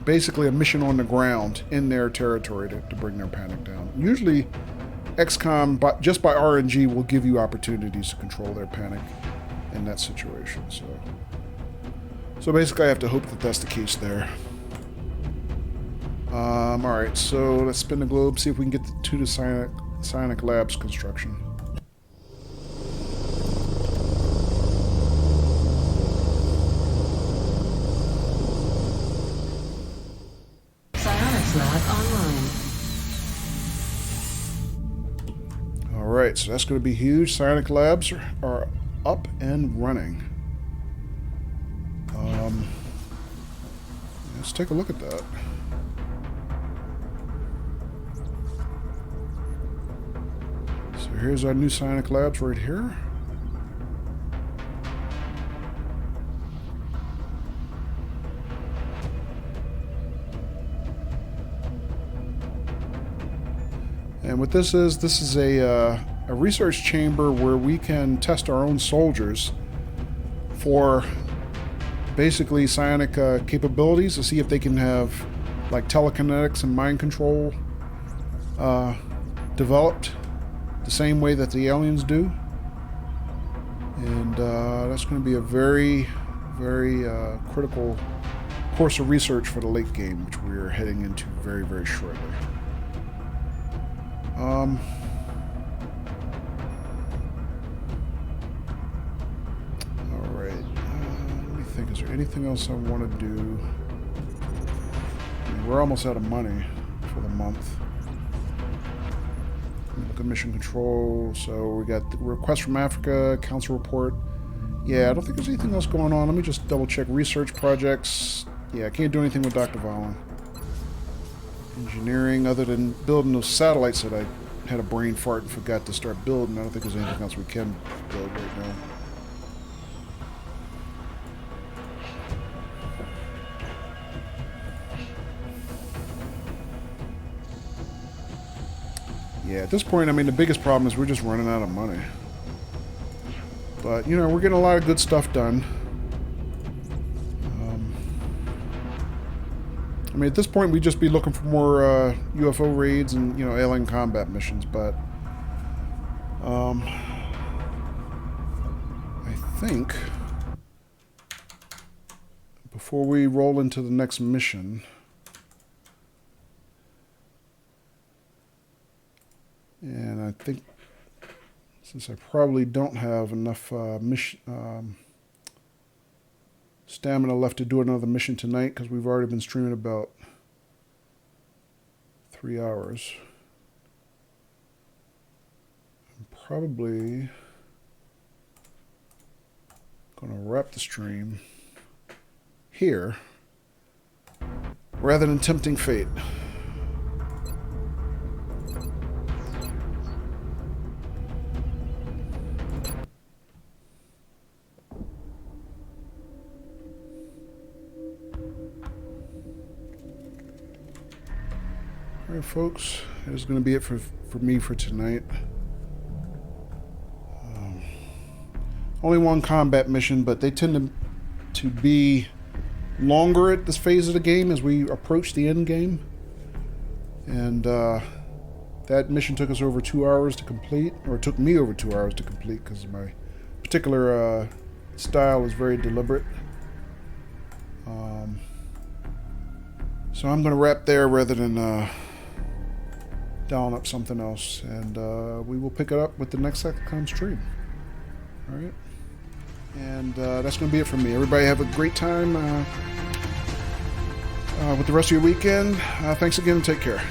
basically a mission on the ground in their territory to bring their panic down. Usually, XCOM, just by RNG, will give you opportunities to control their panic in that situation. So basically, I have to hope that that's the case there. Alright, so let's spin the globe, see if we can get to the Psionic Labs construction. Psionics Lab online. Alright, so that's going to be huge. Psionic Labs are up and running. Let's take a look at that. So here's our new Psionic Labs right here. And what this is a research chamber where we can test our own soldiers for basically psionic capabilities to see if they can have like telekinetics and mind control developed the same way that the aliens do. And that's going to be a very, very critical course of research for the late game, which we're heading into very, very shortly. Alright, let me think, is there anything else I want to do? I mean, we're almost out of money for the month. Look at mission control, so we got the request from Africa, council report. Yeah, I don't think there's anything else going on. Let me just double check research projects. Yeah, I can't do anything with Dr. Valen. Engineering, other than building those satellites that I had a brain fart and forgot to start building. I don't think there's anything else we can build right now. Yeah, at this point, I mean, the biggest problem is we're just running out of money. But, you know, we're getting a lot of good stuff done. I mean, at this point, we'd just be looking for more UFO raids and, you know, alien combat missions, but I think before we roll into the next mission, and I think since I probably don't have enough stamina left to do another mission tonight, because we've already been streaming about 3 hours. probably going to wrap the stream here rather than tempting fate. Alright folks, that is going to be it for me for tonight. Only one combat mission, but they tend to be longer at this phase of the game as we approach the end game. And that mission took us over 2 hours to complete, or it took me over 2 hours to complete because my particular style is very deliberate. So I'm going to wrap there rather than dialing up something else, and we will pick it up with the next XCOM stream. Alright, and that's going to be it from me. Everybody have a great time with the rest of your weekend. Thanks again and take care.